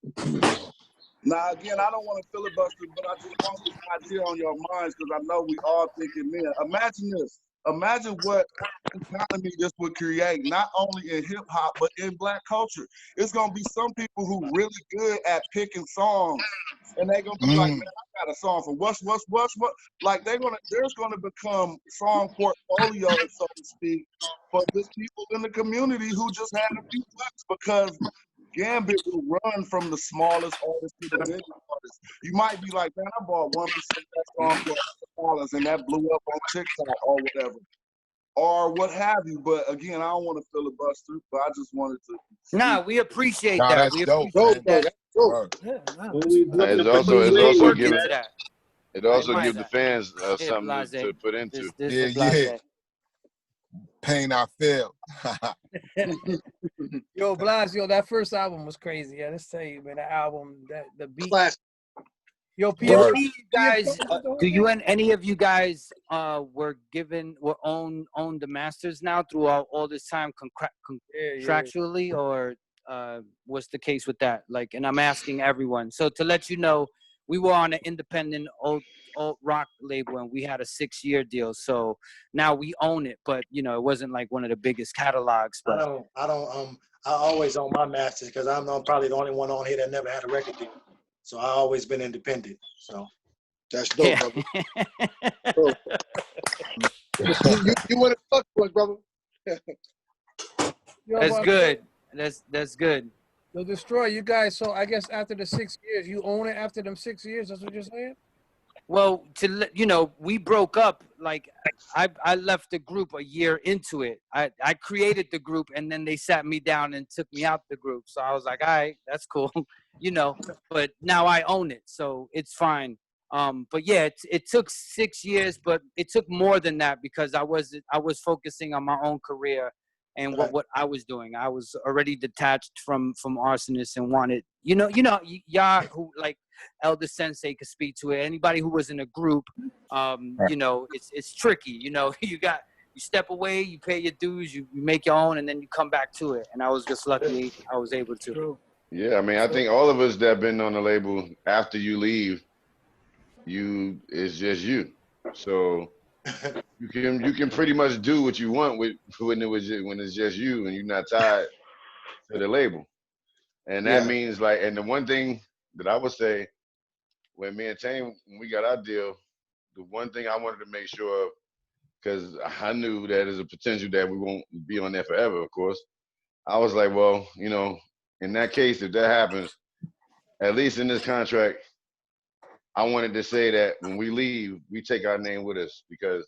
Now, again, I don't want to filibuster, but I just want this idea on your minds because I know we all thinking, man, imagine this. Imagine what economy this would create, not only in hip hop, but in Black culture. It's going to be some people who really good at picking songs. And they're going to be like, man, I got a song for what? Like, there's going to become song portfolios, so to speak, for just people in the community who just had a few bucks because Gambit will run from the smallest artist to the biggest artist. You might be like, man, I bought 1% of that song for $100 and that blew up on TikTok or whatever. Or what have you. But again, I don't want to filibuster, but I just wanted to. Nah, we appreciate Nah, that. that's We dope, appreciate man. that. It's also Work give into that. it also Right. give the fans Here, something Blahzay. to put into. This Yeah, for Blahzay. Pain I feel. Yo, Blahzay, that first album was crazy. Yeah, let's tell you, man, the album, the beat. Yo, Do PFP, any of you guys, any of you guys were owned the masters now throughout all this time contractually, or what's the case with that? Like, and I'm asking everyone. So to let you know, we were on an independent old rock label and we had a 6-year deal. So now we own it, but you know, it wasn't like one of the biggest catalogs. But I always own my masters because I'm probably the only one on here that never had a record deal. So I always been independent. So that's dope, brother. Dope. you want to fuck with us, brother. That's good. That's good. So D-Stroy, you guys. So I guess after the 6 years, you own it. After them 6 years, that's what you're saying. Well, we broke up. Like I left the group a year into it. I created the group and then they sat me down and took me out the group. So I was like, all right, that's cool, But now I own it, so it's fine. But yeah, it took 6 years, but it took more than that because I was focusing on my own career and what I was doing. I was already detached from Arsonist and wanted, y'all who like Elder Sensei could speak to it. Anybody who was in a group, it's tricky. You step away, you pay your dues, you make your own, and then you come back to it. And I was just lucky I was able to. Yeah, I mean, I think all of us that been on the label after you leave, it's just you. So you can pretty much do what you want when it's just you and you're not tied to the label. And that means and the one thing that I would say when me and Tame, when we got our deal, the one thing I wanted to make sure of, because I knew that there's a potential that we won't be on there forever, of course. I was like, well, in that case, if that happens, at least in this contract, I wanted to say that when we leave, we take our name with us because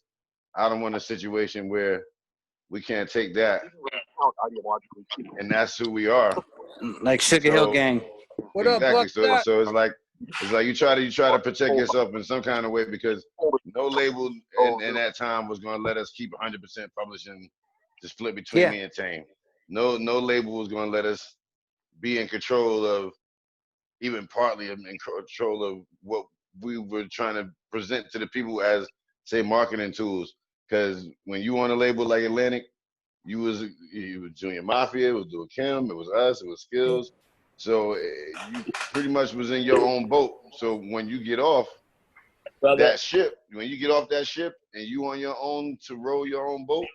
I don't want a situation where we can't take that. And that's who we are. Like Sugar Hill Gang. What up, Buckshot? So it's like you try to protect yourself in some kind of way because no label in that time was going to let us keep 100% publishing to split between me and Tame. No label was going to let us be in control of, even partly in control of what we were trying to present to the people as, say, marketing tools. Because when you on a label like Atlantic, you was Junior Mafia, it was Lil Kim, it was us, it was Skills. So you pretty much was in your own boat. So when you get off that ship, and you on your own to row your own boat,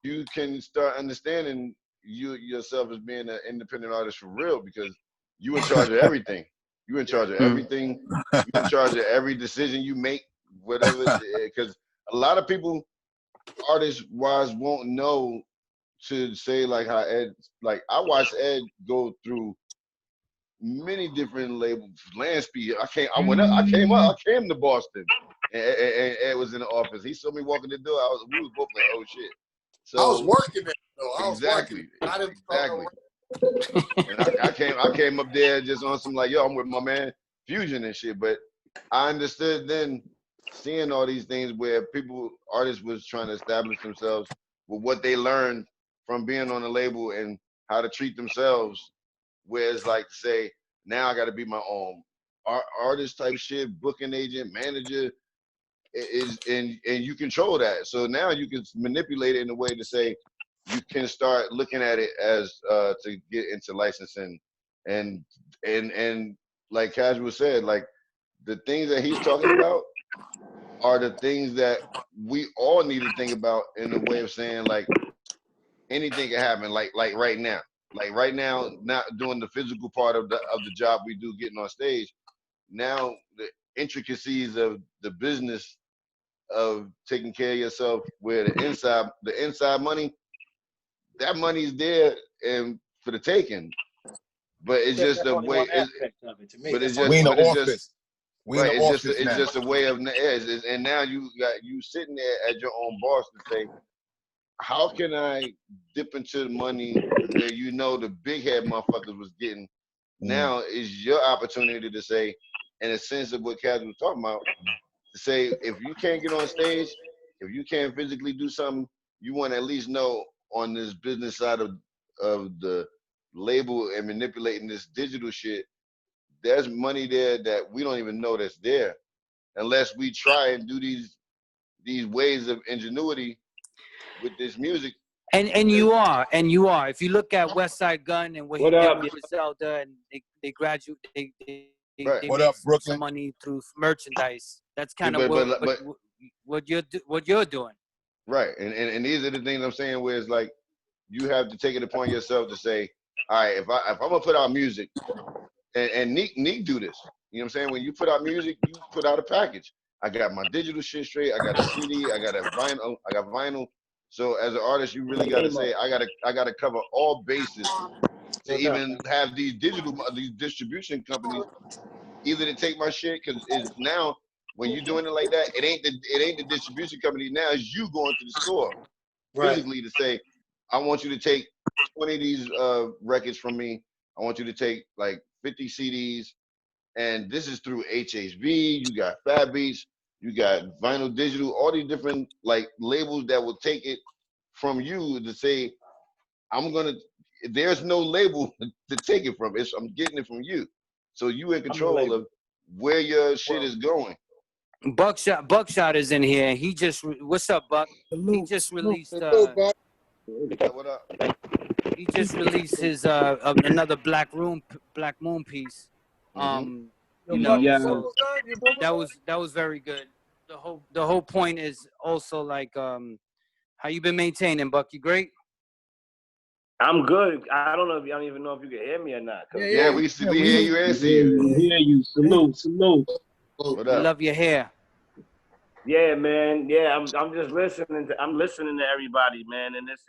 you can start understanding you yourself as being an independent artist for real because you in charge of everything. You in charge of everything. You in charge of every decision you make, whatever. Because a lot of people, artist-wise, won't know to say like how Ed, like I watched Ed go through many different labels. Landspeed. I came to Boston, and Ed was in the office. He saw me walking the door. We was both like, oh shit. So I was working there though. Exactly. And I I came up there just on some like, yo, I'm with my man Fusion and shit. But I understood then seeing all these things where artists was trying to establish themselves with what they learned from being on the label and how to treat themselves. Where it's like to say, now I got to be my own artist type shit, booking agent, manager, and you control that. So now you can manipulate it in a way to say, you can start looking at it as to get into licensing, and like Casual said, like the things that he's talking about are the things that we all need to think about in the way of saying like anything can happen. Like right now, not doing the physical part of the job we do, getting on stage. Now the intricacies of the business of taking care of yourself, where the inside money, that money's there and for the taking. But it's just a way. But it's just. We in the But it's office. just. We in Right. the It's office now. just a way of. And now you sitting there as your own boss to say, how can I dip into the money where you know the big head motherfuckers was getting? Now is your opportunity to say, in a sense of what Kaz was talking about, to say if you can't get on stage, if you can't physically do something, you want to at least know on this business side of the label and manipulating this digital shit, there's money there that we don't even know that's there unless we try and do these ways of ingenuity with this music. And you are. If you look at West Side Gun and what he did with Griselda, and they graduate, they Right. they What made up, some Brooklyn? money through merchandise. That's kind Yeah, of but what you're doing. right, and these are the things I'm saying where it's like you have to take it upon yourself to say, all right, if I'm gonna put out music, and Neek do this. You know what I'm saying? When you put out music, you put out a package. I got my digital shit straight. I got a CD. I got a vinyl. I got vinyl. So as an artist, you really got to say, I gotta cover all bases to even have these distribution companies either to take my shit, because it's now when you're doing it like that, it ain't the distribution company. Now it's you going to the store physically to say, I want you to take 20 of these records from me. I want you to take like 50 CDs, and this is through HHV. You got Fat Beats, you got Vinyl Digital, all these different like labels that will take it from you to say, there's no label to take it from. I'm getting it from you. So you in control of where your shit is going. Buckshot is in here. He just what's up, Buck? He just released What up? he just released his another Black Moon piece. You know, so that was very good. The whole point is also like how you been maintaining, Buck? You great? I'm good. I don't even know if you can hear me or not. Yeah, we hear you and see you. We hear you. Salute. What We up? love your hair. Yeah, man. Yeah, I'm just listening to everybody, man, and it's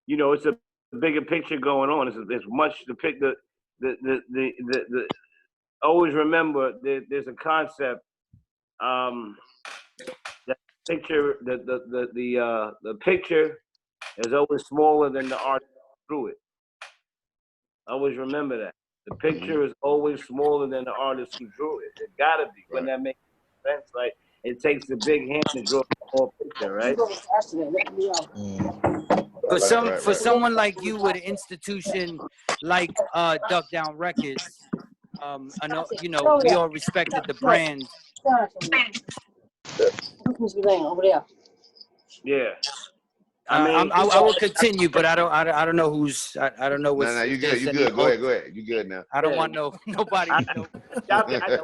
you know, it's a bigger picture going on. It's much to pick the always remember there's a concept that picture the picture is always smaller than the art through it. Always remember that. The picture is always smaller than the artist who drew it. It gotta be. When that makes sense, like it takes a big hand to draw the whole picture, right? For someone like you with an institution like Duck Down Records, I know, you know, we all respected the brand. Yeah. I mean, I will continue, but I don't know who's I don't know what's No, you if good. there's You any good. Go ahead. You good now. I don't want nobody no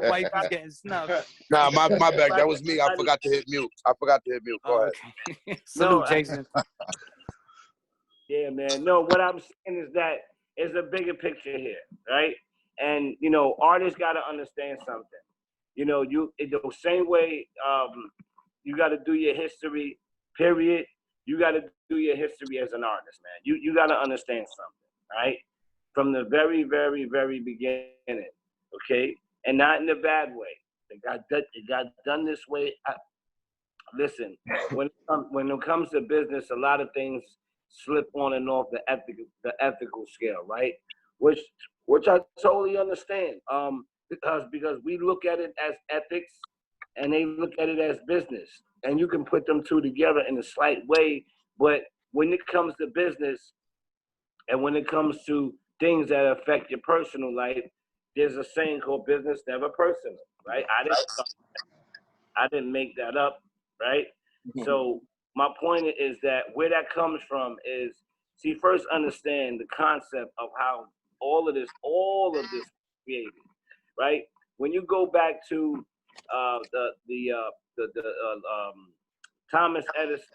wife is getting snubbed. Nah, my bad. That was me. I forgot to hit mute. Go ahead. Okay. Salute, Jaysaun. Yeah, man. No, what I'm saying is that it's a bigger picture here, right? And you know, artists got to understand something. You know, the same way you got to do your history. Period. You got to do your history as an artist, man. You got to understand something, right? From the very, very, very beginning, okay? And not in a bad way. It got done this way. Listen, when it comes to business, a lot of things slip on and off the ethical scale, right? Which I totally understand. Because we look at it as ethics and they look at it as business. And you can put them two together in a slight way, but when it comes to business and when it comes to things that affect your personal life, there's a saying called business never personal, right? I didn't make that up, right? So my point is that where that comes from is, see, first understand the concept of how all of this is created, right? When you go back to Thomas Edison,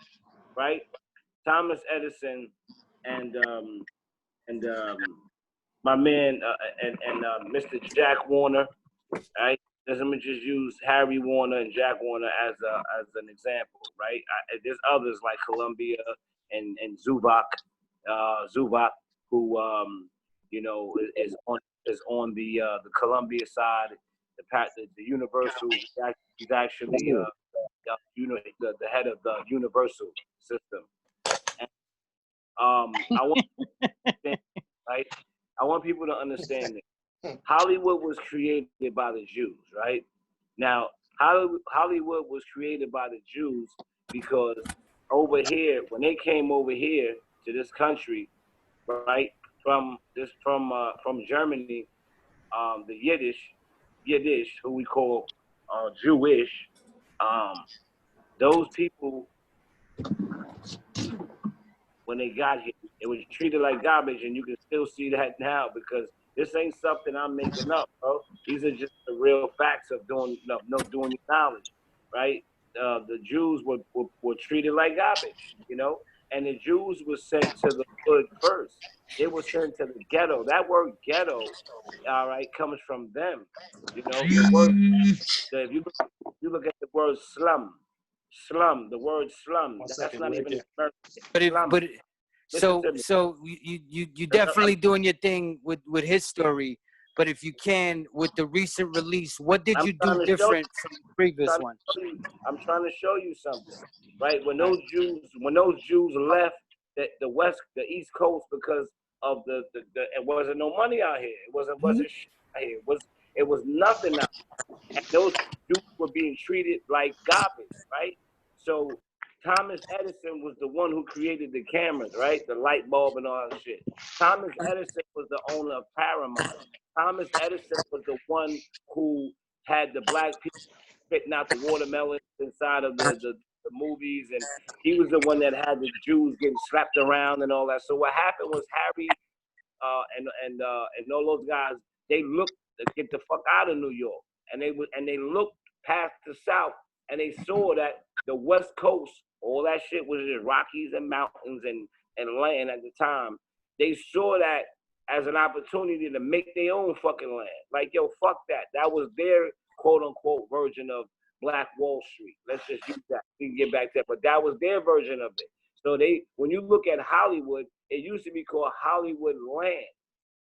right? Thomas Edison and my man and Mr. Jack Warner, right? Let me just use Harry Warner and Jack Warner as an example, right? There's others like Columbia and Zubak, who you know is on the Columbia side. The Universal, he's actually the head of the Universal system. And, I want right. I want people to understand that Hollywood was created by the Jews, right? Now, Hollywood was created by the Jews because over here, when they came over here to this country, right, from Germany, the Yiddish, who we call Jewish, those people, when they got here, it was treated like garbage, and you can still see that now because this ain't something I'm making up, bro. These are just the real facts of doing your knowledge, right? The Jews were treated like garbage, you know, and the Jews were sent to the hood first. They were sent to the ghetto. That word ghetto, all right, comes from them. You know, the word. If you look at the word slum, the word slum. That's not even American. So you definitely doing your thing with his story, but if you can, with the recent release, what did you do different from the previous one? I'm trying to show you something, right? When those Jews left the East Coast because of the it wasn't no money out here. It wasn't shit out here. It was nothing out here. And those Jews were being treated like garbage, right? So Thomas Edison was the one who created the cameras, right? The light bulb and all that shit. Thomas Edison was the owner of Paramount. Thomas Edison was the one who had the black people spitting out the watermelons inside of the movies, and he was the one that had the Jews getting slapped around and all that. So what happened was Harry and all those guys, they looked to get the fuck out of New York, and they looked past the South, and they saw that the West Coast, all that shit was just Rockies and mountains and land at the time. They saw that as an opportunity to make their own fucking land. Like, yo, fuck that. That was their quote unquote version of Black Wall Street. Let's just use that. We can get back to that. But that was their version of it. So when you look at Hollywood, it used to be called Hollywood Land.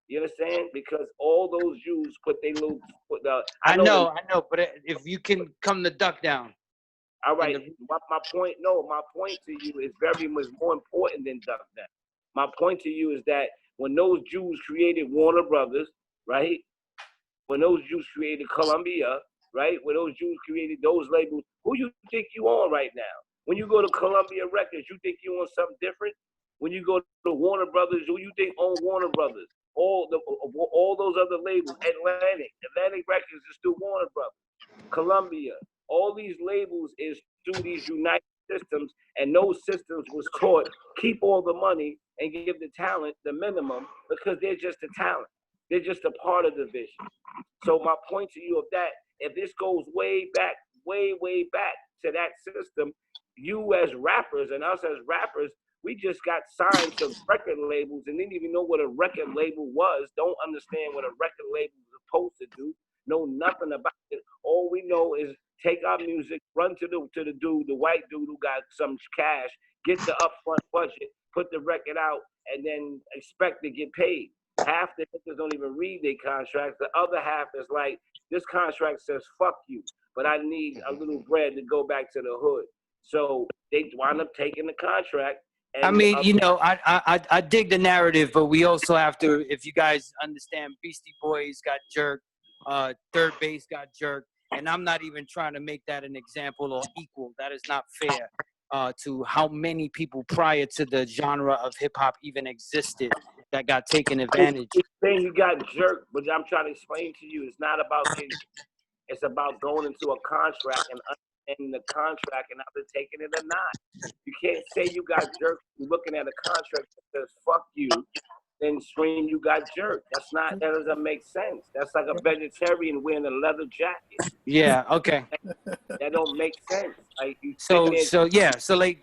You understand? Because all those Jews put their little. I know, but if you can come the duck down. All right. My point to you is very much more important than duck down. My point to you is that when those Jews created Warner Brothers, right? When those Jews created Columbia, right? When those Jews created those labels, who you think you on right now? When you go to Columbia Records, you think you on something different? When you go to Warner Brothers, who you think own Warner Brothers? All those other labels, Atlantic Records is still Warner Brothers. Columbia, all these labels is through these United Systems, and those systems was taught keep all the money and give the talent the minimum because they're just a talent. They're just a part of the vision. So my point to you of that, if this goes way back to that system, you as rappers and us as rappers, we just got signed to record labels and didn't even know what a record label was, don't understand what a record label is supposed to do, know nothing about it. All we know is take our music, run to the dude, the white dude who got some cash, get the upfront budget, put the record out, and then expect to get paid. Half the niggas don't even read their contracts. The other half is like, this contract says fuck you, but I need a little bread to go back to the hood. So they wind up taking the contract. And I mean, you know, I dig the narrative, but we also have to, if you guys understand, Beastie Boys got jerked, Third Base got jerked, and I'm not even trying to make that an example or equal. That is not fair to how many people prior to the genre of hip hop even existed that got taken advantage. Saying you got jerked, but I'm trying to explain to you, it's not about getting, it's about going into a contract and in the contract and either taking it or not. You can't say you got jerked looking at a contract that says "fuck you," then scream you got jerked. That doesn't make sense. That's like a vegetarian wearing a leather jacket. Yeah. Okay. That don't make sense. Like you. So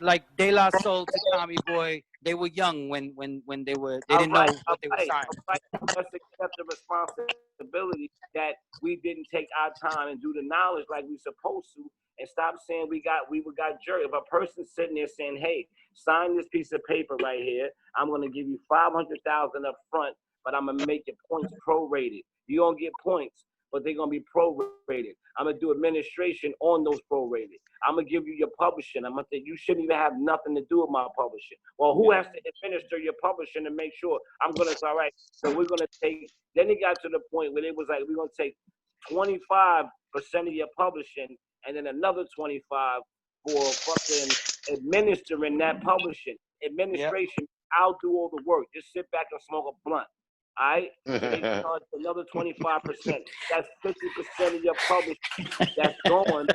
like De La Soul to Tommy Boy, they were young when they didn't know what they were signing. Let's accept the responsibility that we didn't take our time and do the knowledge like we supposed to, and stop saying we got jerked. If a person's sitting there saying, "Hey, sign this piece of paper right here. I'm gonna give you $500,000 up front, but I'm gonna make your points prorated. You don't get points, but they're gonna be prorated. I'm gonna do administration on those prorated. I'm gonna give you your publishing. I'm gonna say you shouldn't even have nothing to do with my publishing. Well, who has to administer your publishing and make sure I'm gonna say, all right, so we're gonna take, then it got to the point where it was like, we're gonna take 25% of your publishing and then another 25 for fucking administering that publishing. Administration, I'll do all the work. Just sit back and smoke a blunt. All right, so they charge another 25%. That's 50% of your publishing that's going.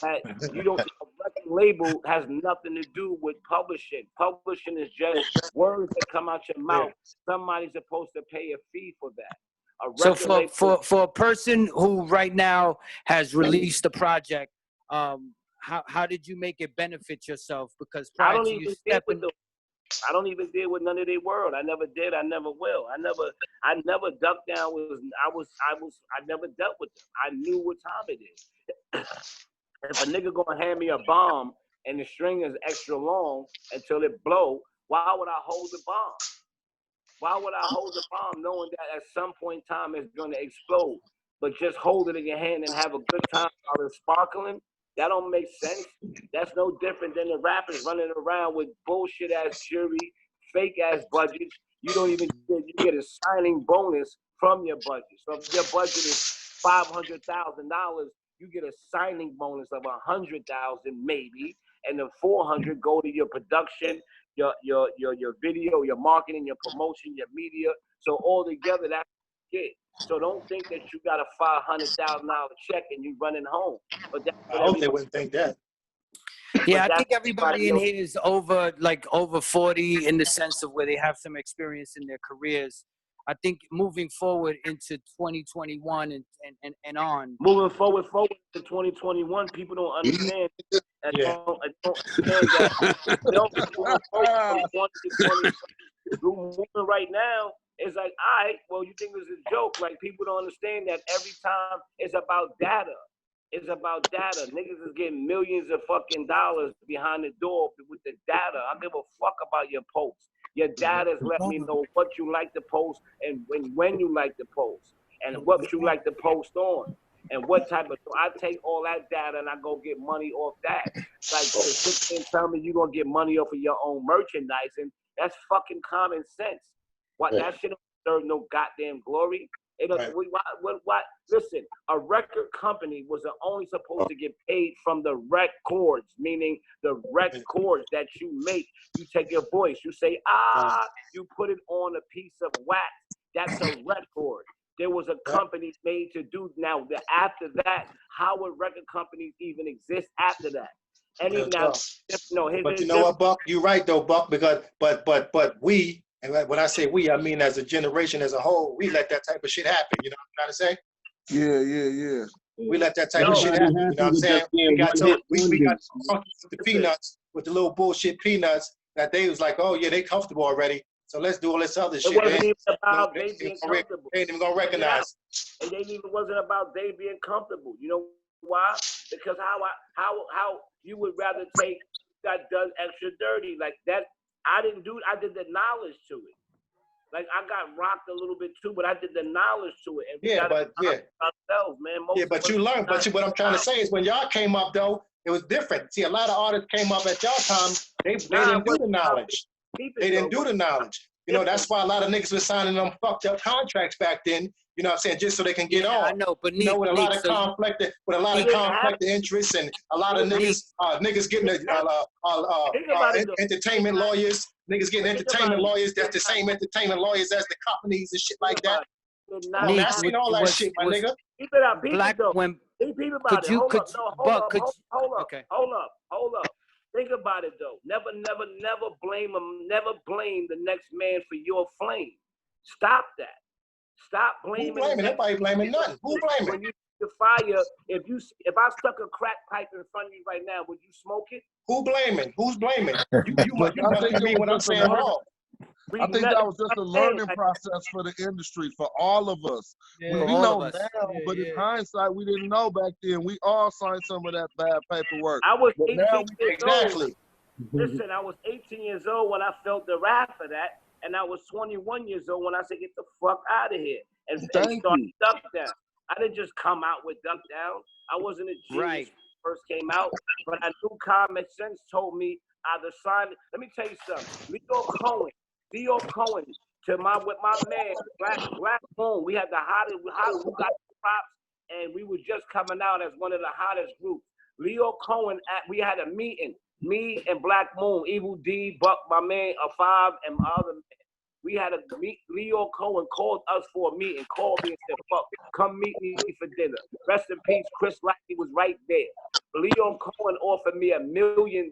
That you don't. A record label has nothing to do with publishing. Publishing is just words that come out your mouth. Somebody's supposed to pay a fee for that. So for a person who right now has released a project, how did you make it benefit yourself? Because prior to you stepping. I don't even deal with none of their world. I never did. I never will. I never ducked down with. I never dealt with them. I knew what time it is. If a nigga gonna hand me a bomb and the string is extra long until it blow, why would I hold the bomb? Why would I hold the bomb knowing that at some point in time it's gonna explode? But just hold it in your hand and have a good time while it's sparkling. That don't make sense. That's no different than the rappers running around with bullshit ass jury, fake ass budgets. You don't even get a signing bonus from your budget. So if your budget is $500,000, you get a signing bonus of $100,000 maybe, and the $400 go to your production, your video, your marketing, your promotion, your media. So all together that's it. So don't think that you got a $500,000 check and you running home. But that's I hope they wouldn't think that. Yeah, I think everybody in here is over 40 in the sense of where they have some experience in their careers. I think moving forward into 2021 and on. Moving forward to 2021, people don't understand. Don't understand that. They don't moving forward to 2020. Right now. It's like, all right, well, you think this is a joke. Like, people don't understand that every time it's about data. It's about data. Niggas is getting millions of fucking dollars behind the door with the data. I give a fuck about your posts. Your data's let me know what you like to post and when you like to post and what you like to post on and what type of. So I take all that data and I go get money off that. Like, to tell me you're going to get money off of your own merchandise, and that's fucking common sense. That shit don't deserve no goddamn glory. Listen, a record company was only supposed to get paid from the records, meaning the records that you make. You take your voice, you say, you put it on a piece of wax. That's a record. There was a company made to do now. After that, how would record companies even exist after that? But you know what, Buck? You're right though, Buck. Because but we. And when I say we, I mean as a generation as a whole, we let that type of shit happen. You know what I'm trying to say? Yeah. We let that type of shit happen. You know what I'm saying? We got with the peanuts, with the little bullshit peanuts that they was like, oh yeah, they comfortable already. So let's do all this other shit. It wasn't even about they being comfortable. They ain't even gonna recognize. And they even wasn't about they being comfortable. You know why? Because how you would rather take that done extra dirty like that. I did the knowledge to it. Like I got rocked a little bit too, but I did the knowledge to it. And ourselves, man. But you learned. But what I'm trying to say is when y'all came up though, it was different. See, a lot of artists came up at y'all time. They didn't do the knowledge. They didn't do the knowledge. You know, that's why a lot of niggas were signing them fucked up contracts back then. You know what I'm saying? Just so they can get on. I know, but Neek, with a lot of conflict of interests and a lot of niggas getting entertainment lawyers. Niggas getting entertainment lawyers. That's the same entertainment lawyers as the companies and shit like that. I've seen all that shit, my nigga. Black, Think about it. Hold up. No, hold up. Okay. Hold up. Think about it though. Never blame them. Never blame the next man for your flame. Stop that. Stop blaming. Who blaming? Nobody blaming nothing. Who blaming? When you the fire, if I stuck a crack pipe in front of you right now, would you smoke it? Who blaming? Who's blaming? You But I must think be it reading what I'm was just a saying learning. wrong. I think that was just a learning process for the industry, for all of us. Yeah, we all know of us. now, but in hindsight, we didn't know back then. We all signed some of that bad paperwork. I was But 18 now years Exactly. old. Listen, I was 18 years old when I felt the wrath of that, and I was 21 years old when I said, get the fuck out of here, and start Duck Down. I didn't just come out with Duck Down. I wasn't a genius when it first came out, but I knew common sense told me either sign it. Let me tell you something. Leo Cohen, with my man, Black Moon, we had the hottest, who got the props, and we were just coming out as one of the hottest groups. Leo Cohen, we had a meeting, me and Black Moon, Evil D, Buck, my man, Five, and my other man. We had a meet. Leo Cohen called us for a meeting, called me and said, fuck, come meet me for dinner. Rest in peace, Chris Lightly was right there. Leo Cohen offered me $1 million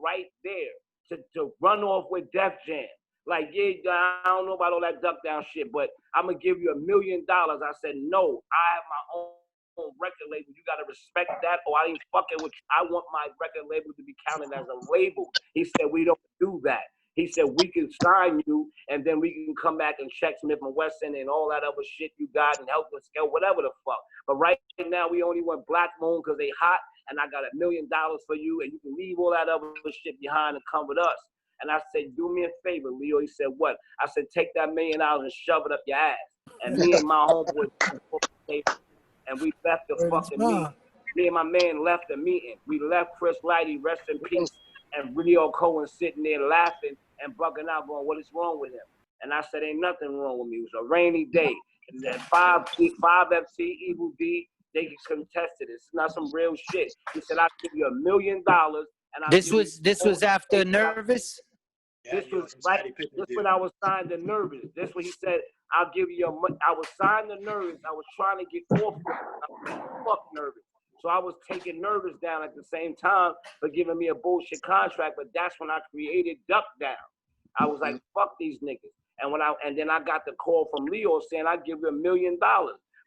right there to run off with Def Jam. Like, yeah, I don't know about all that duck down shit, but I'm going to give you $1 million. I said, no, I have my own record label. You got to respect that, or I ain't fucking with you. I want my record label to be counted as a label. He said, we don't do that. He said, we can sign you, and then we can come back and check Smith & Wesson and all that other shit you got and help us scale, whatever the fuck. But right now, we only want Black Moon because they hot, and I got $1 million for you, and you can leave all that other shit behind and come with us. And I said, do me a favor, Leo. He said, what? I said, take that $1 million and shove it up your ass. And me and my homeboy, and we left the fucking meeting. Me and my man left the meeting. We left Chris Lighty, rest in peace, and Leo Cohen sitting there laughing and bugging out, going, what is wrong with him? And I said, ain't nothing wrong with me. It was a rainy day. And then five MC, Evil D, they contested it. It's not some real shit. He said, I'll give you $1 million. And this was after Nervous? This was right. This when I was signed to Nervous. This when he said, I'll give you your money. I was signed to Nervous. I was trying to get off fuck Nervous. So I was taking Nervous down at the same time for giving me a bullshit contract. But that's when I created Duck Down. I was like, fuck these niggas. And then I got the call from Leo saying, I'll give you $1 million.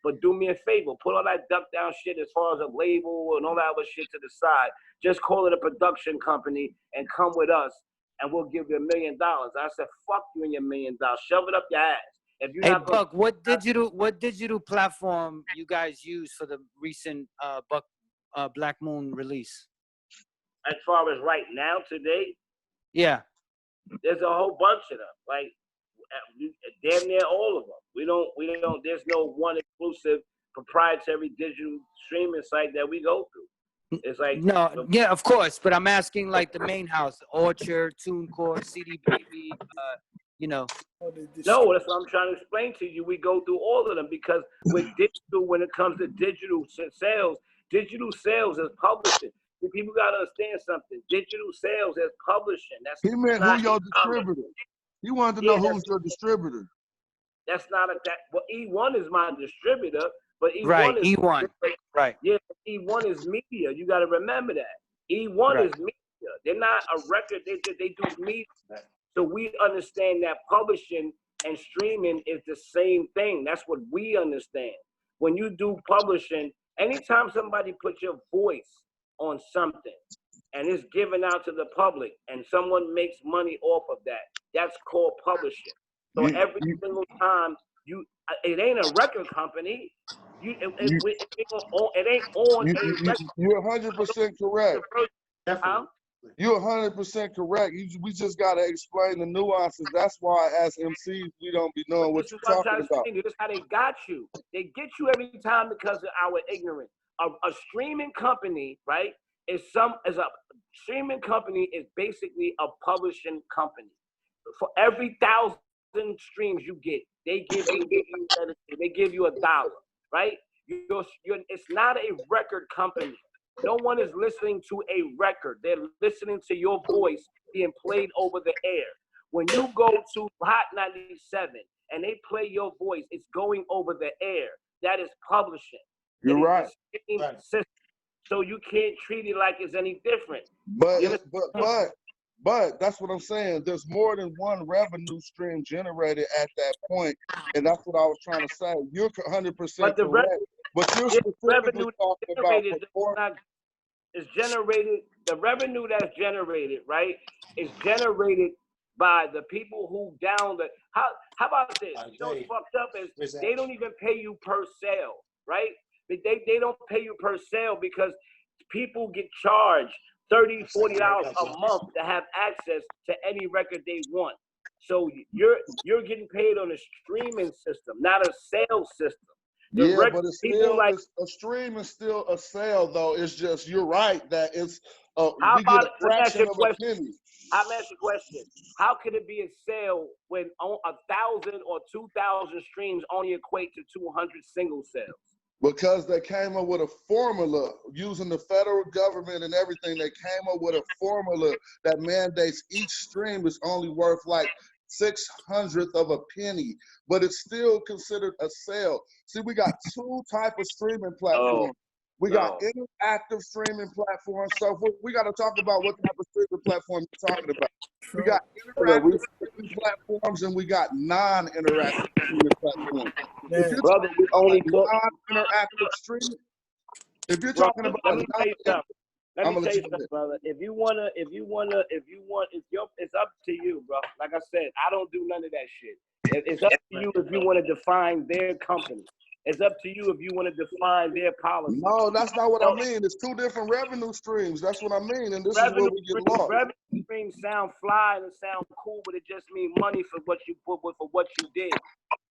But do me a favor, put all that Duck Down shit as far as a label and all that other shit to the side. Just call it a production company and come with us, and we'll give you $1 million. I said, fuck you and your $1 million. Shove it up your ass. If you're not Buck, what digital platform you guys use for the recent Black Moon release? As far as right now, today? Yeah. There's a whole bunch of them. Like, damn near all of them. We don't, there's no one exclusive proprietary digital streaming site that we go through. It's like yeah, of course, but I'm asking like the main house, Orchard, TuneCore, CD Baby, you know. No, that's what I'm trying to explain to you. We go through all of them because with digital, when it comes to digital sales is publishing. People gotta understand something. Digital sales is publishing. That's he meant who your distributor. You wanted to know who's your distributor. That's not well, E1 is my distributor, but E1 right, is E1. Right. Yeah, E1 is media. You got to remember that. E1 is media. They're not a record. They do media. So we understand that publishing and streaming is the same thing. That's what we understand. When you do publishing, anytime somebody puts your voice on something and it's given out to the public and someone makes money off of that, that's called publishing. So every single time it ain't a record company. It ain't on. You're 100% correct. You're 100% correct. We just gotta explain the nuances. That's why, as MCs, we don't be knowing what you're talking about. This is how they got you. They get you every time because of our ignorance. A streaming company, right? Streaming company is basically a publishing company. For every 1,000 streams you get, they give you $1, right? It's not a record company. No one is listening to a record. They're listening to your voice being played over the air. When you go to Hot 97 and they play your voice, it's going over the air. That is publishing. You're It is right. the same system. So you can't treat it like it's any different. But that's what I'm saying. There's more than one revenue stream generated at that point, and that's what I was trying to say. You're 100% correct, but you're specifically talking about performance. Is generated, the revenue that's generated, right, is generated by the people who down the, how about this? You know what's fucked up is they don't even pay you per sale, right? They don't pay you per sale because people get charged $30, $40 a month to have access to any record they want. So you're getting paid on a streaming system, not a sales system. Yeah, but it's still like a stream is still a sale, though. It's just you're right that it's we get a fraction of a penny. I'll ask you a question. How could it be a sale when 1,000 or 2,000 streams only equate to 200 single sales? Because they came up with a formula using the federal government and everything. They came up with a formula that mandates each stream is only worth like 6/100th of a penny, but it's still considered a sale. See, we got two types of streaming platforms. We got interactive streaming platforms. So we got to talk about what type of streaming platform you're talking about. We got interactive streaming platforms and we got non-interactive streaming platforms. If you're brother, we only non-interactive streaming, if you're talking about, let me tell you something. Let me tell you something, brother. It's up to you, bro. Like I said, I don't do none of that shit. It's up to you if you want to define their company. It's up to you if you want to define their policy. No, that's not what I mean. It's two different revenue streams. That's what I mean, and this is where we get lost. Revenue streams sound fly and it sound cool, but it just means money for what you put for what you did.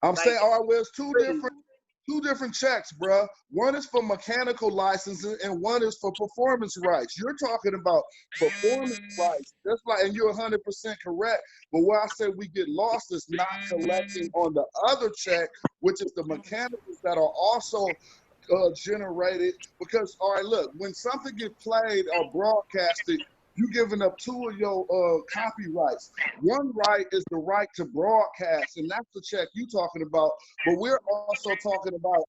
I'm saying, all right, well, it's two different checks, bruh. One is for mechanical licensing and one is for performance rights. You're talking about performance rights. That's like, and you're 100% correct. But where I say we get lost is not collecting on the other check, which is the mechanicals that are also generated. Because, all right, look, when something gets played or broadcasted, you're giving up two of your copyrights. One right is the right to broadcast, and that's the check you're talking about. But we're also talking about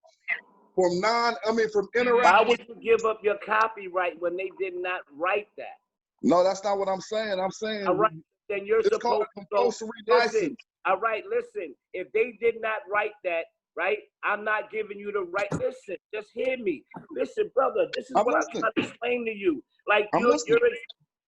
from interactive. Why would you give up your copyright when they did not write that? No, that's not what I'm saying. I'm saying all right, then you're supposed to compulsory license. All right, listen. If they did not write that, right, I'm not giving you the right. Listen, just hear me. Listen, brother, this is what I'm trying to explain to you. Like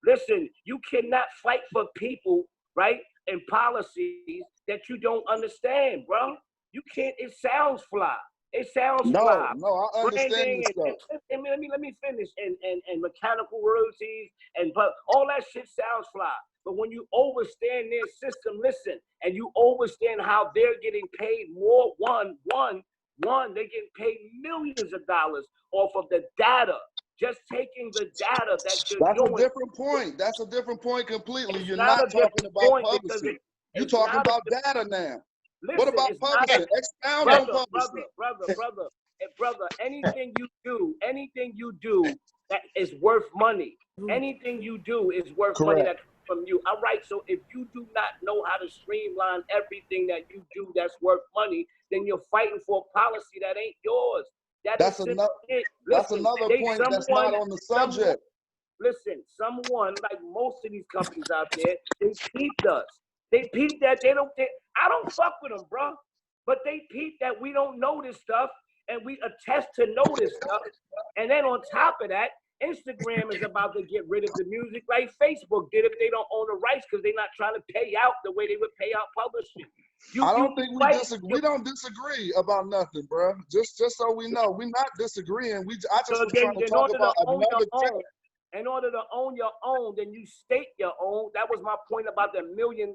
listen, you cannot fight for people, right, and policies that you don't understand, bro. You can't. It sounds fly. It sounds fly. No, I understand this stuff. Let me finish. And mechanical royalties but all that shit sounds fly. But when you understand their system, listen, and you understand how they're getting paid more, they're getting paid millions of dollars off of the data. Just taking the data that you're doing. That's a different point. That's a different point completely. You're not talking about publishing. You're talking about data now. Listen, what about publishing? Expound on publishing. Brother, anything you do that is worth money. Anything you do is worth money that comes from you. All right, so if you do not know how to streamline everything that you do that's worth money, then you're fighting for a policy that ain't yours. That's another point that's not on the subject. Someone like most of these companies out there, they peeped us. They peeped that I don't fuck with them, bro. But they peeped that we don't know this stuff and we attest to know this stuff. And then on top of that, Instagram is about to get rid of the music like Facebook did if they don't own the rights because they're not trying to pay out the way they would pay out publishing. I don't think we disagree. We don't disagree about nothing, bro. Just so we know, we're not disagreeing. I just was trying to talk about another check. In order to own your own, then you state your own. That was my point about the $1 million.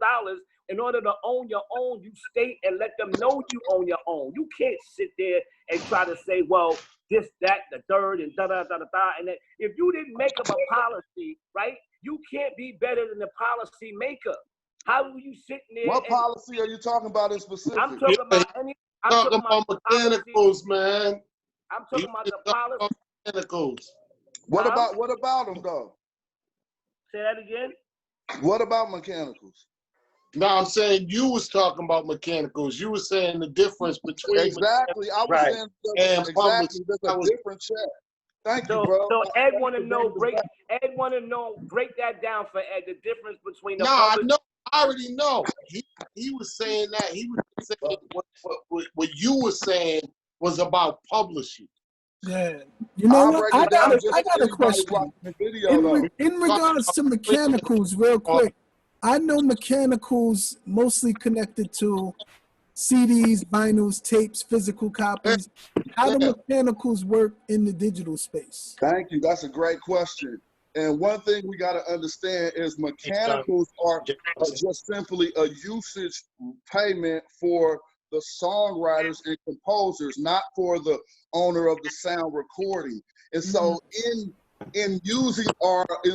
In order to own your own, you state and let them know you own your own. You can't sit there and try to say, well, this, that, the third, and da-da-da-da-da. And then if you didn't make up a policy, right, you can't be better than the policy maker. How are you sitting there? What policy are you talking about in specific? I'm talking about mechanicals, man. I'm talking about the policy. Mechanicals. What about them though? Say that again. What about mechanicals? No, I'm saying you was talking about mechanicals. You were saying the difference between Exactly. I was right saying and exactly. There's a different check. Thank you, bro. So Ed want to know, break that down for Ed, the difference between the I public. know. I already know. He was saying that. He was saying what you were saying was about publishing. Yeah. You know what? I got a question. In regards to mechanicals, real quick, I know mechanicals mostly connected to CDs, vinyls, tapes, physical copies. How do mechanicals work in the digital space? Thank you. That's a great question. And one thing we got to understand is mechanicals are just simply a usage payment for the songwriters and composers, not for the owner of the sound recording. And so in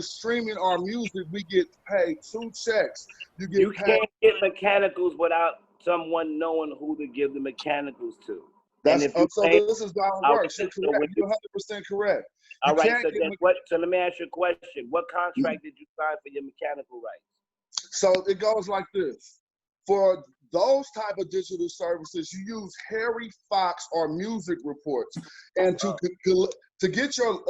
streaming our music, we get paid 2 checks. You can't get mechanicals without someone knowing who to give the mechanicals to. This is how it works. You're correct. You're 100% correct. All right, so let me ask you a question. What contract did you sign for your mechanical rights? So it goes like this. For those type of digital services, you use Harry Fox or music reports. And to get your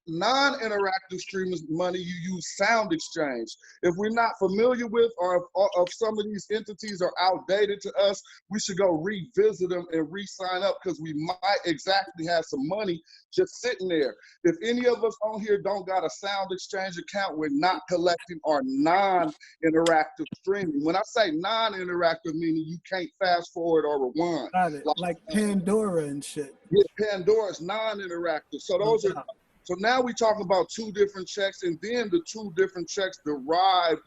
non-interactive streamers money, you use Sound Exchange. If we're not familiar with or if some of these entities are outdated to us, we should go revisit them and re-sign up because we might exactly have some money just sitting there. If any of us on here don't got a Sound Exchange account, we're not collecting our non-interactive streaming. When I say non-interactive, meaning you can't fast forward or rewind. Got it. Like Pandora and shit. Yeah, Pandora is non-interactive. So those are. So now we talk about 2 different checks, and then the 2 different checks derived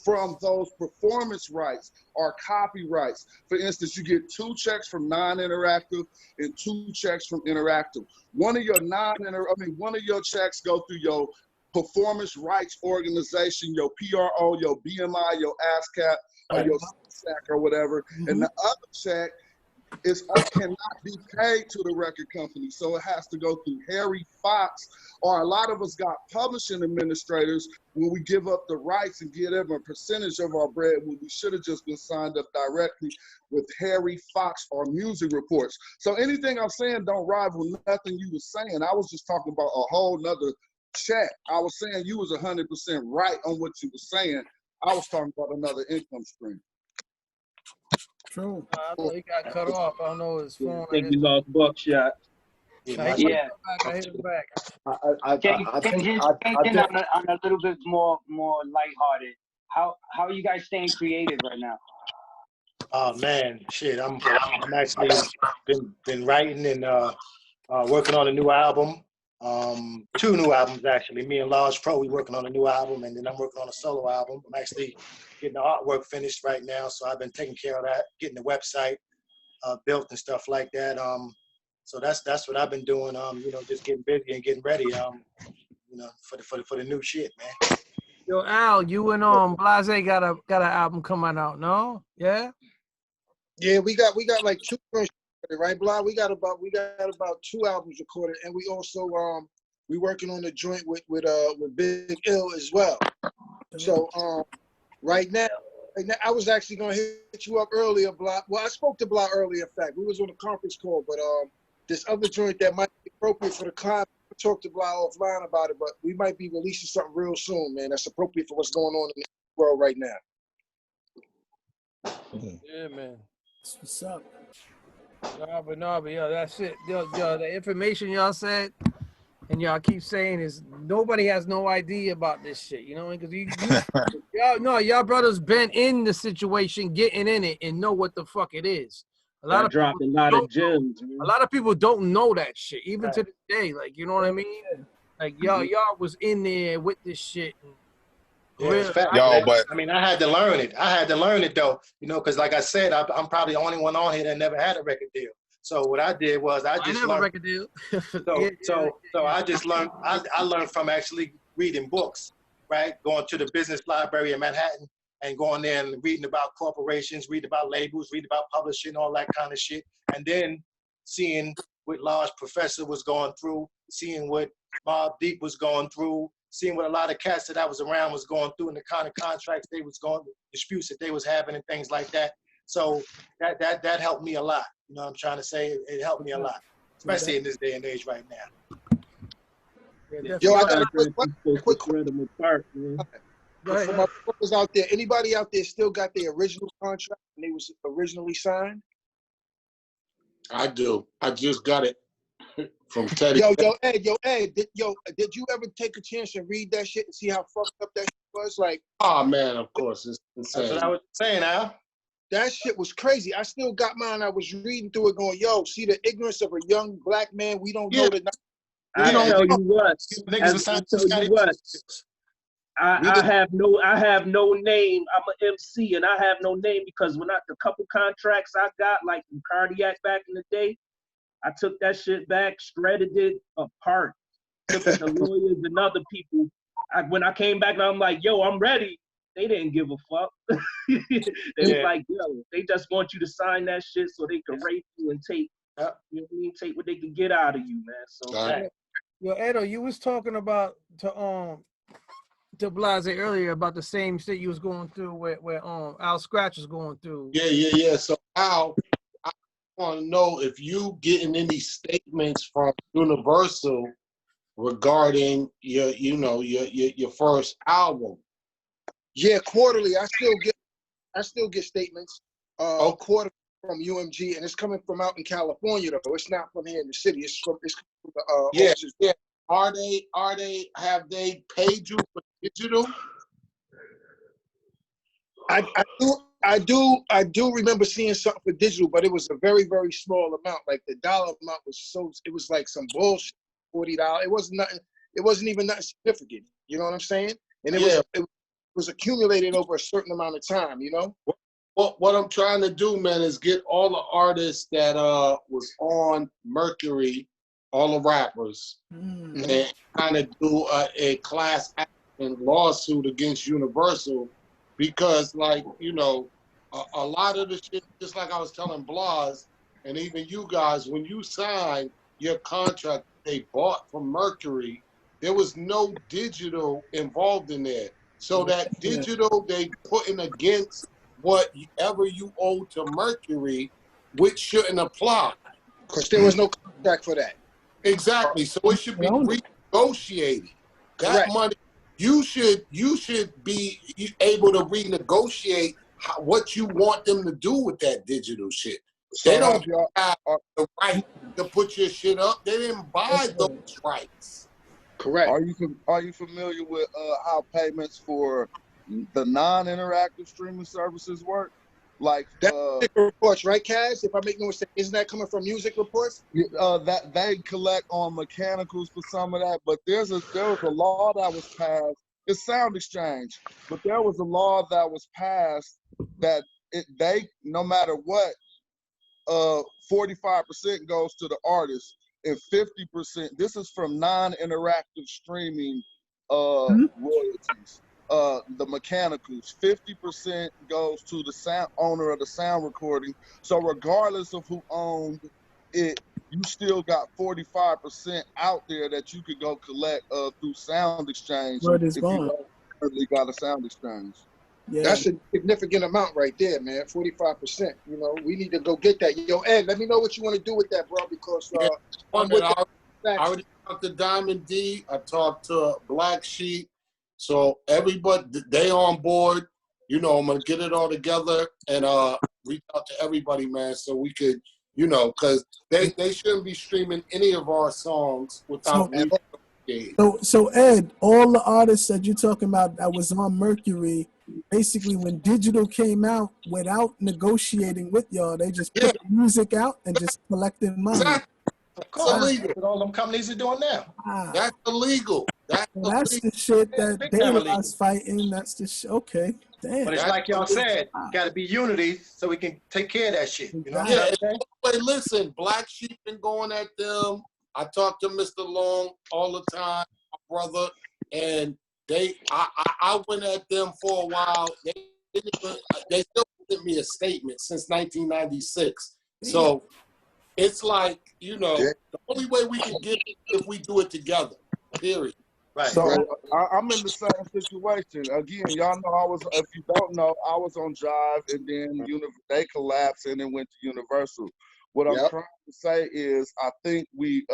from those performance rights or copyrights. For instance, you get 2 checks from non-interactive and 2 checks from interactive. One of your checks go through your performance rights organization, your PRO, your BMI, your ASCAP, or your SAC or whatever, and the other check cannot be paid to the record company. So it has to go through Harry Fox, or a lot of us got publishing administrators when we give up the rights and give them a percentage of our bread when we should have just been signed up directly with Harry Fox or music reports. So anything I'm saying don't rival nothing you were saying. I was just talking about a whole nother check. I was saying you was 100% right on what you were saying. I was talking about another income stream. True. I thought he got cut off. I don't know his phone. I think we lost Buckshot. I hit him back. Changing on a little bit more lighthearted. How are you guys staying creative right now? Oh man, shit! I'm actually been writing and working on a new album. 2 new albums actually. Me and Large Pro, we working on a new album, and then I'm working on a solo album. I'm actually getting the artwork finished right now, so I've been taking care of that, getting the website built and stuff like that. So that's what I've been doing. Just getting busy and getting ready. For the new shit, man. Yo, Al, you and Blahzay got an album coming out, no? Yeah. Yeah, we got like 2 right, Blah? We got about 2 albums recorded, and we also we working on a joint with Big Ill as well. So right now I was actually gonna hit you up earlier, Blah. Well, I spoke to Blah earlier. In fact, we was on a conference call, but this other joint that might be appropriate for the client. I talked to Blah offline about it, but we might be releasing something real soon, man. That's appropriate for what's going on in the world right now. Yeah, man. That's what's up. No, but yo, that's it. Yo, the information y'all said and y'all keep saying is nobody has no idea about this shit. You know, because y'all brothers been in the situation, getting in it, and know what the fuck it is. A lot of dropped a lot of gems. A lot of people don't know that shit, even to this day. Like, you know what I mean? Like y'all was in there with this shit. Yeah, I mean, I had to learn it. I had to learn it though, because like I said, I'm probably the only one on here that never had a record deal. So what I did was I just learned. A record deal. So I just learned. I learned from actually reading books, right? Going to the business library in Manhattan and going there and reading about corporations, reading about labels, reading about publishing, all that kind of shit, and then seeing what Large Professor was going through, seeing what Mobb Deep was going through, seeing what a lot of cats that I was around was going through and the kind of contracts they was going, disputes that they was having and things like that. So that helped me a lot. You know what I'm trying to say? It helped me a lot, especially in this day and age right now. Yeah, Yo, I got a Contract, quick you supposed quick to thread them apart, man. Go ahead. for my brothers out there. Anybody out there still got the original contract when they was originally signed? I do. I just got it from Teddy. Yo, Ed, did you ever take a chance and read that shit and see how fucked up that shit was? Like, Oh man, of course, it's insane. That's what I was saying, Al. that shit was crazy. I still got mine. I was reading through it going, yo, see the ignorance of a young black man. We don't know the. I tell you what, Niggas was I signing tell you what, I have no name. I'm an MC and I have no name because when the couple contracts I got, like from Cardiac back in the day, I took that shit back, shredded it apart, took it to lawyers and other people. When I came back and I'm like, yo, I'm ready. They didn't give a fuck. They was like, yo, they just want you to sign that shit so they can rape you and take, you know what I mean, take what they can get out of you, man. So Yo, Edo, you was talking about to Blahzay earlier about the same shit you was going through where Al Skratch was going through. Yeah. So Al, I want to know if you getting any statements from Universal regarding your first album. Yeah, quarterly. I still get statements. Quarterly from UMG, and it's coming from out in California though. It's not from here in the city. It's from the Yeah. Have they paid you for digital? I do remember seeing something for digital, but it was a very, very small amount. Like the dollar amount it was like some bullshit, $40. It wasn't nothing. It wasn't even nothing significant. You know what I'm saying? And it was accumulated over a certain amount of time. You know. What I'm trying to do, man, is get all the artists that was on Mercury, all the rappers, and kind of do a class action lawsuit against Universal, because, like, a lot of the shit, just like I was telling Blahz, and even you guys, when you signed your contract they bought from Mercury, there was no digital involved in there. So that digital they putting against whatever you owe to Mercury, which shouldn't apply. Because there was no contract for that. Exactly. So it should be renegotiated. That money, you should be able to renegotiate what you want them to do with that digital shit. They don't have the right to put your shit up. They didn't buy those rights. Correct. Are you familiar with how payments for the non-interactive streaming services work? Like music reports, right, Kaz? If I make no mistake, isn't that coming from music reports? That they collect on mechanicals for some of that, but there was a law that was passed. It's Sound Exchange, but there was a law that was passed that they no matter what, 45% goes to the artist and 50%. This is from non-interactive streaming royalties. The mechanicals, 50% goes to the owner of the sound recording. So regardless of who owned it, you still got 45% out there that you could go collect through Sound Exchange. Word is if gone. you currently got a Sound Exchange. Yeah. That's a significant amount right there, man. 45%. You know, we need to go get that. Yo, Ed, let me know what you want to do with that, bro, because I'm with I already talked to Diamond D. I talked to Black Sheep. So everybody, they on board. I'm gonna get it all together and reach out to everybody, man, so we could, because they shouldn't be streaming any of our songs without So Ed, all the artists that you're talking about that was on Mercury, basically when digital came out, without negotiating with y'all, they just put the music out and just collected money. Exactly. Of course, that's what all them companies are doing now. That's illegal. That's the shit that they was fighting. That's the shit. Okay, damn. But it's like y'all said, got to be unity so we can take care of that shit. You know what I'm saying? Wait, listen, Black Sheep been going at them. I talk to Mr. Long all the time, my brother, and I went at them for a while. They still sent me a statement since 1996. So it's like, the only way we can get it if we do it together, period. Right. So I'm in the same situation. Again, y'all know if you don't know, I was on Jive and then they collapsed and then went to Universal. What I'm trying to say is I think we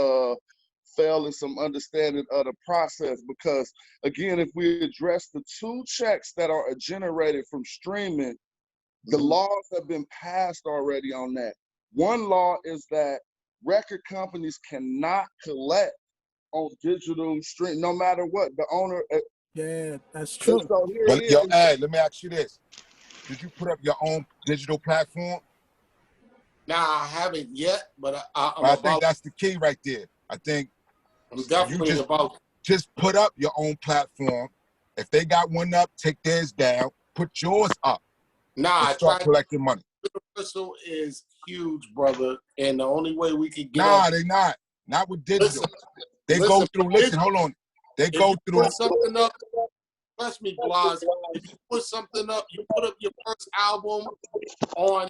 fail in some understanding of the process because, again, if we address the 2 checks that are generated from streaming, the laws have been passed already on that. One law is that record companies cannot collect on digital stream, no matter what. The owner. Yeah, that's true. So here But it yo, is. hey, let me ask you this: did you put up your own digital platform? Nah, I haven't yet, but I'm I about. think that's the key right there. I think I'm definitely you about. just put up your own platform. If they got one up, take theirs down. Put yours up. Nah, and I start tried. collecting money. Universal is huge, brother, and the only way we could get. Nah, they not. Not with digital. They go through. Listen, hold on. They go through. Put something up. Trust me, Blahzay. If you put something up, you put up your first album on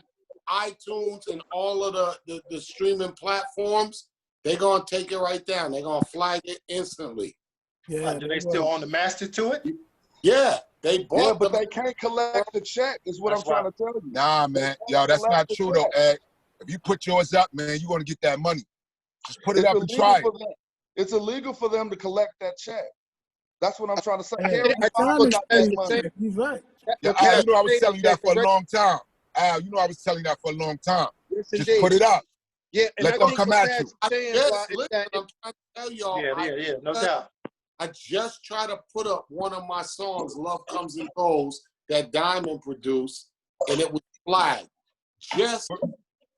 iTunes and all of the streaming platforms, they're gonna take it right down. They're gonna flag it instantly. Yeah. Do they still own the master to it? Yeah, they bought. Yeah, but they can't collect the check. Is what I'm trying to tell you. Nah, man. Yo, that's not true though, Ed. If you put yours up, man, you're gonna get that money. Just put it up and try it. It's illegal for them to collect that check. That's what I'm trying to say. Hey, Harry that's Fox honest, got that money. he's right. Yeah, Al, you know I was telling you that for a long time. Al, you know I was telling you that for a long time. Just put it up. Yeah, and let them come at you. I'm trying to tell y'all. Yeah, no doubt. I just tried to put up one of my songs, Love Comes and Goes, that Diamond produced, and it was flagged just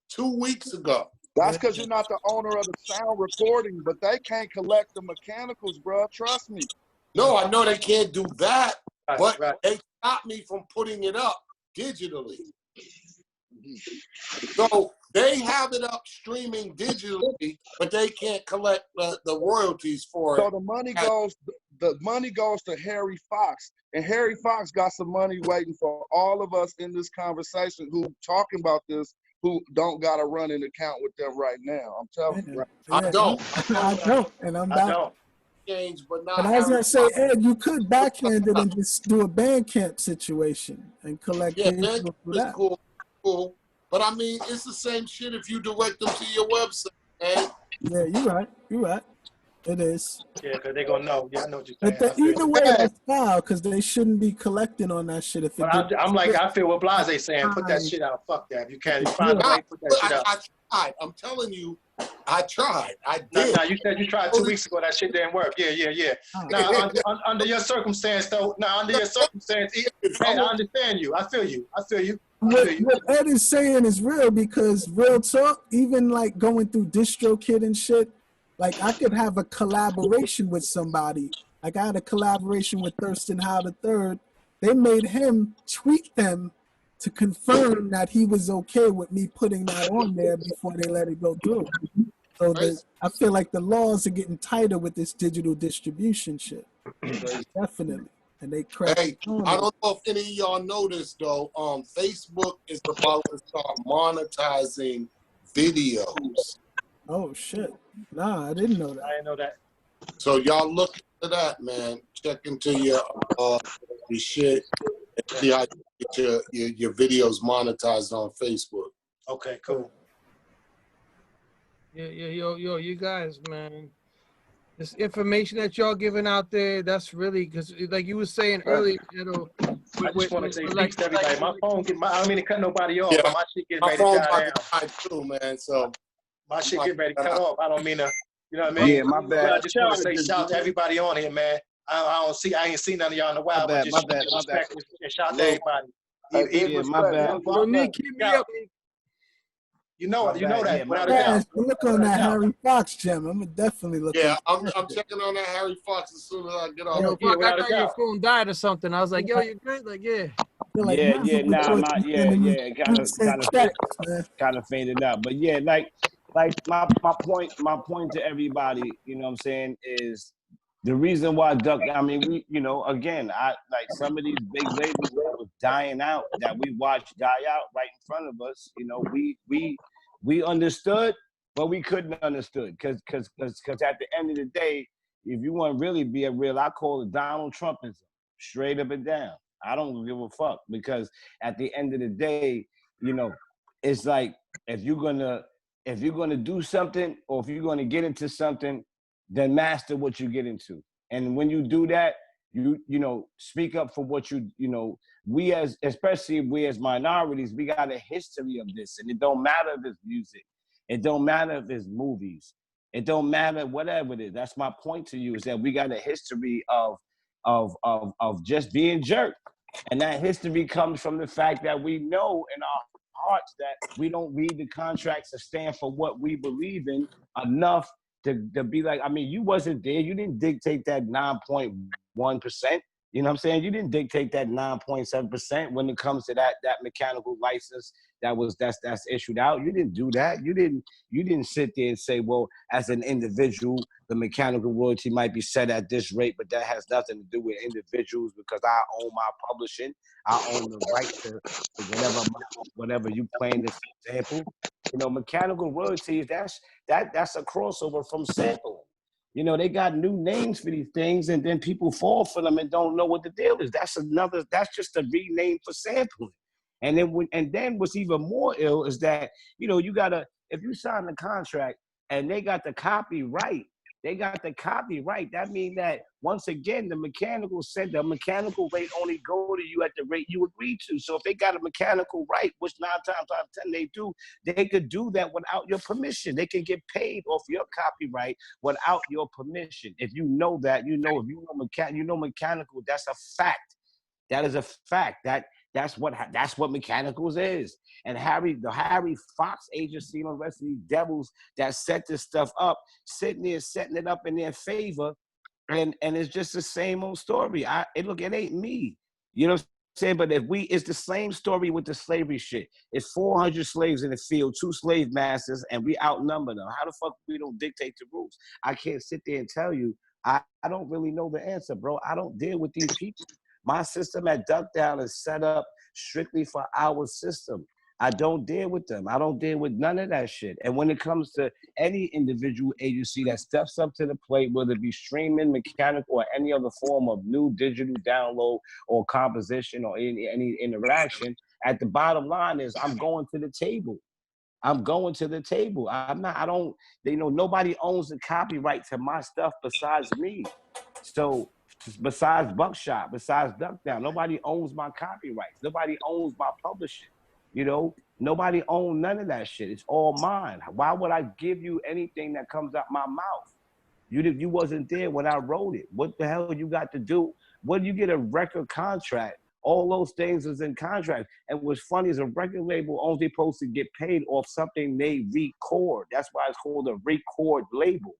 2 weeks ago. That's because you're not the owner of the sound recording, but they can't collect the mechanicals, bro. Trust me. No, I know they can't do that, but they stopped me from putting it up digitally. So they have it up streaming digitally, but they can't collect the royalties for it. So the money goes to Harry Fox, and Harry Fox got some money waiting for all of us in this conversation who talking about this, who don't got a running account with them right now. I'm telling you. I don't. I don't, and I'm about. But I was gonna say, Ed, you could backhand it and just do a Bandcamp situation and collect digital through that. Cool. But I mean, it's the same shit if you direct them to your website, man. Yeah, you're right. It is. Yeah, because they're going to know. Yeah, I know what you're saying. But either way, that's foul because they shouldn't be collecting on that shit. If I feel what Blahzay saying. Put that shit out. Fuck that. If you can't find a way, put that shit out. I tried. I'm telling you, I tried. I did. No, you said you tried 2 weeks ago. That shit didn't work. Yeah. Now, under your circumstance, though, I understand you. I feel you. What Ed is saying is real because real talk, even like going through DistroKid and shit, like I could have a collaboration with somebody. Like I had a collaboration with Thurston Howe III. They made him tweet them to confirm that he was okay with me putting that on there before they let it go through. So I feel like the laws are getting tighter with this digital distribution shit. Definitely. And they Hey, I don't know if any of y'all know this though. Facebook is about to start monetizing videos. Oh shit! Nah, I didn't know that. I didn't know that. So y'all look into that, man. Check into your shit and see how you get your videos monetized on Facebook. Okay, cool. Yeah, yo, you guys, man. This information that y'all giving out there, that's really, because like you were saying earlier, I just want to say thanks to everybody. My phone, I don't mean to cut nobody off, but my shit getting My ready to phone's die about to die too, man. So my shit getting ready to cut off. I don't mean to, you know what I mean? Yeah, my bad. I just want to say shout out to everybody on here, man. I ain't seen none of y'all in a while, but just respect and shout out to everybody. Yeah, my bad. Yo, Neek, keep me up. You know that. Yeah, without a doubt. Look on that Harry Fox gem. I'm gonna definitely look. Yeah, I'm checking on that Harry Fox as soon as I get off. Yo, fuck, I thought your phone died or something. I was like, yo, you good? Like, yeah. Like, kind of faded out. But yeah, like my point to everybody, you know what I'm saying, is the reason why Duck, I mean, we, you know, again, I like some of these big labels that was dying out, that we watched die out right in front of us. You know, we understood, but we couldn't understood because at the end of the day, if you want to really be a real, I call it Donald Trumpism, straight up and down. I don't give a fuck, because at the end of the day, you know, it's like if you're gonna do something, or if you're gonna get into something, then master what you get into. And when you do that, you know, speak up for what you know. Especially we as minorities, we got a history of this, and it don't matter if it's music, it don't matter if it's movies, it don't matter whatever it is. That's my point to you, is that we got a history of just being jerked. And that history comes from the fact that we know in our hearts that we don't read the contracts to stand for what we believe in enough to be like, I mean, you wasn't there. You didn't dictate that 9.1%. You know what I'm saying? You didn't dictate that 9.7% when it comes to that mechanical license that's issued out. You didn't do that. You didn't sit there and say, well, as an individual, the mechanical royalty might be set at this rate, but that has nothing to do with individuals, because I own my publishing. I own the right to whatever you playing this sample. You know, mechanical royalties, that's a crossover from sampling. You know, they got new names for these things, and then people fall for them and don't know what the deal is. That's just a rename for sampling. And then what's even more ill is that, you know, if you sign the contract and they got the copyright, that means that, once again, the mechanical rate only go to you at the rate you agreed to. So if they got a mechanical right, which 9 times out of 10 they do, they could do that without your permission. They can get paid off your copyright without your permission. If you know that, you know, if you know mechanical, that's a fact. That is a fact. That's what mechanicals is. And the Harry Fox agency and the rest of these devils that set this stuff up, sitting there setting it up in their favor, and it's just the same old story. It ain't me. You know what I'm saying? But it's the same story with the slavery shit. It's 400 slaves in the field, 2 slave masters, and we outnumber them. How the fuck we don't dictate the rules? I can't sit there and tell you. I don't really know the answer, bro. I don't deal with these people. My system at Duckdown is set up strictly for our system. I don't deal with them. I don't deal with none of that shit. And when it comes to any individual agency that steps up to the plate, whether it be streaming, mechanical, or any other form of new digital download or composition or any interaction, at the bottom line is I'm going to the table. Nobody owns the copyright to my stuff besides me. So besides Buckshot, besides Duckdown, nobody owns my copyrights. Nobody owns my publishing. You know, nobody owns none of that shit. It's all mine. Why would I give you anything that comes out my mouth? You wasn't there when I wrote it. What the hell you got to do? When you get a record contract, all those things is in contract. And what's funny is a record label only supposed to get paid off something they record. That's why it's called a record label.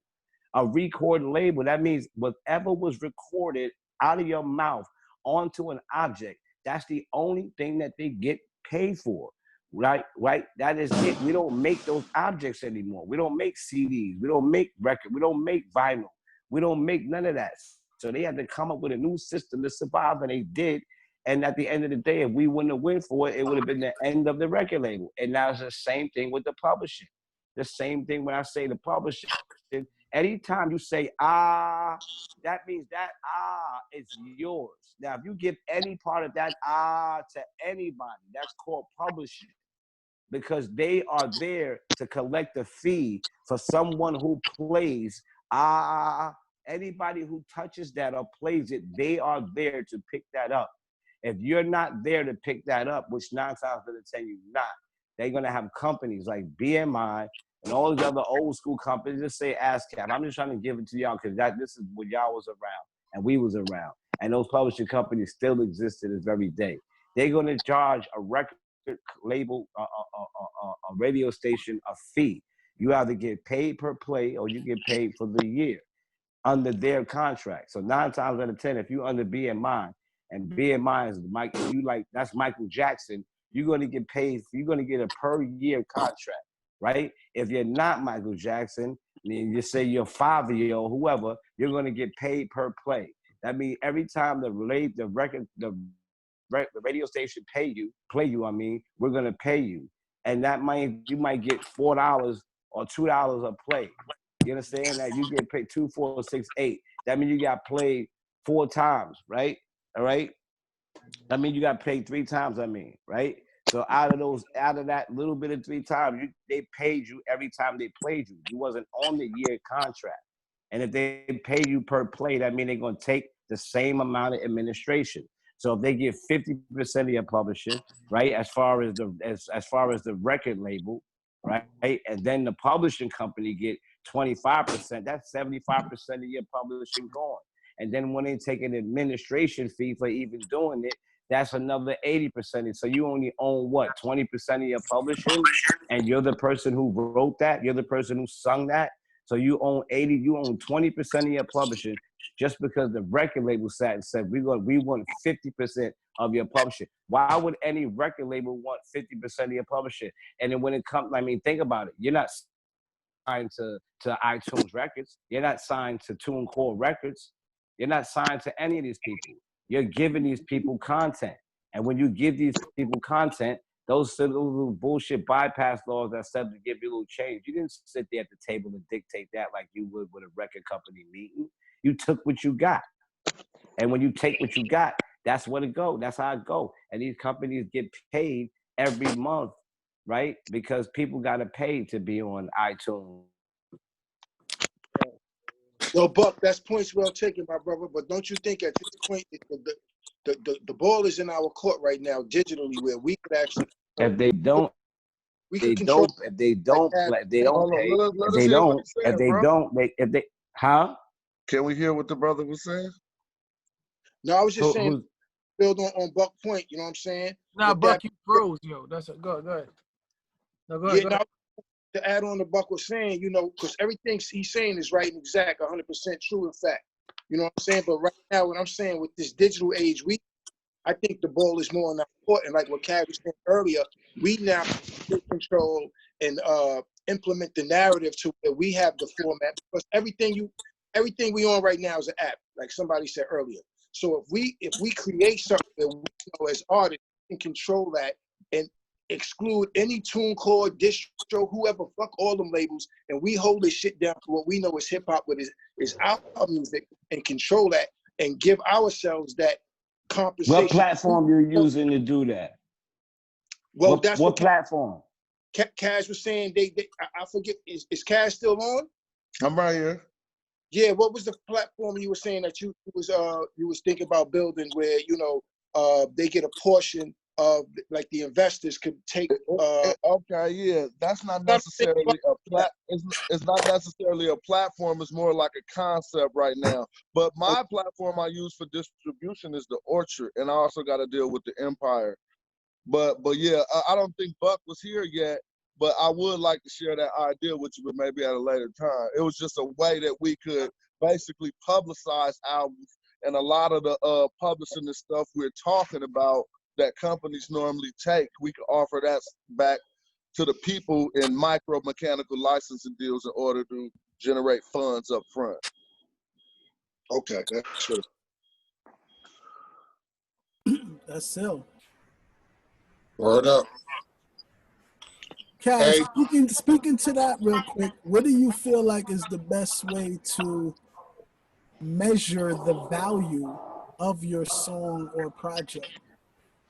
A record label, that means whatever was recorded out of your mouth onto an object, that's the only thing that they get paid for, right? That is it. We don't make those objects anymore. We don't make CDs. We don't make record. We don't make vinyl. We don't make none of that. So they had to come up with a new system to survive, and they did. And at the end of the day, if we wouldn't have went for it, it would have been the end of the record label. And now it's the same thing with the publishing. The same thing when I say the publishing. Anytime you say, that means that is yours. Now, if you give any part of that to anybody, that's called publishing, because they are there to collect a fee for someone who plays anybody who touches that or plays it, they are there to pick that up. If you're not there to pick that up, which 9 times out of 10 you're not, they're going to have companies like BMI and all these other old school companies just say ASCAP. I'm just trying to give it to y'all because this is when y'all was around and we was around. And those publishing companies still exist to this very day. They're going to charge a record label, a radio station, a fee. You either get paid per play or you get paid for the year under their contract. So 9 times out of 10, if you under BMI and BMI is that's Michael Jackson, you're going to get paid. You're going to get a per year contract. Right? If you're not Michael Jackson, you say you're 5-year-old, whoever, you're going to get paid per play. That means every time the radio station play you, we're going to pay you. And that you might get $4 or $2 a play. You understand that? You get paid 2, 4, 6, 8. That means you got played 4 times, right? All right. I mean, you got paid 3 times. I mean, right? So out of that little bit of 3 times, they paid you every time they played you. You wasn't on the year contract, and if they pay you per play, that means they're gonna take the same amount of administration. So if they get 50% of your publishing, right, as far as the record label, right, and then the publishing company get 25%, that's 75% of your publishing gone. And then when they take an administration fee for even doing it, that's another 80%. So you only own what, 20% of your publishing, and you're the person who wrote that, you're the person who sung that. So you own 20% of your publishing just because the record label sat and said we want 50% of your publishing. Why would any record label want 50% of your publishing? And then when it comes, I mean, think about it. You're not signed to iTunes Records. You're not signed to TuneCore Records. You're not signed to any of these people. You're giving these people content. And when you give these people content, those little bullshit bypass laws that said to give you a little change, you didn't sit there at the table and dictate that like you would with a record company meeting. You took what you got. And when you take what you got, that's what it go. That's how it go. And these companies get paid every month, right? Because people got to pay to be on iTunes. Yo, Buck, that's points well taken, my brother. But don't you think at this point the ball is in our court right now, digitally, where we could actually If they don't, we could control. If they don't pay, Let us hear what he's saying, bro. Huh? Can we hear what the brother was saying? No, I was just saying, build on Buck point. You know what I'm saying? Nah, Buck, you froze, yo. That's it. Go ahead. No, go ahead. Yeah, to add on to Buck was saying, you know, because everything he's saying is right and exact, 100% true in fact. You know what I'm saying? But right now, what I'm saying with this digital age, I think the ball is more on our court. And like what Cad was saying earlier, we now control and implement the narrative to where we have the format, because everything we on right now is an app, like somebody said earlier. So if we create something that we know as artists, we can control that and exclude any TuneCore, Distro, whoever, fuck all them labels, and we hold this shit down to what we know is hip hop, what is our music, and control that and give ourselves that compensation. What platform you're using to do that? Well, that's what platform? Cash was saying. I forget. Is Cash still on? I'm right here. Yeah. What was the platform you were saying that you was thinking about building, where they get a portion of, like, the investors could take? Okay, yeah, that's not necessarily it's not necessarily a platform. It's more like a concept right now. But my platform I use for distribution is the Orchard, and I also got to deal with the Empire. But yeah, I don't think Buck was here yet. But I would like to share that idea with you, but maybe at a later time. It was just a way that we could basically publicize albums, and a lot of the publishing and stuff we're talking about that companies normally take, we can offer that back to the people in micro mechanical licensing deals in order to generate funds up front. Okay, that's true. That's still. Word up. Cash, speaking to that real quick, what do you feel like is the best way to measure the value of your song or project?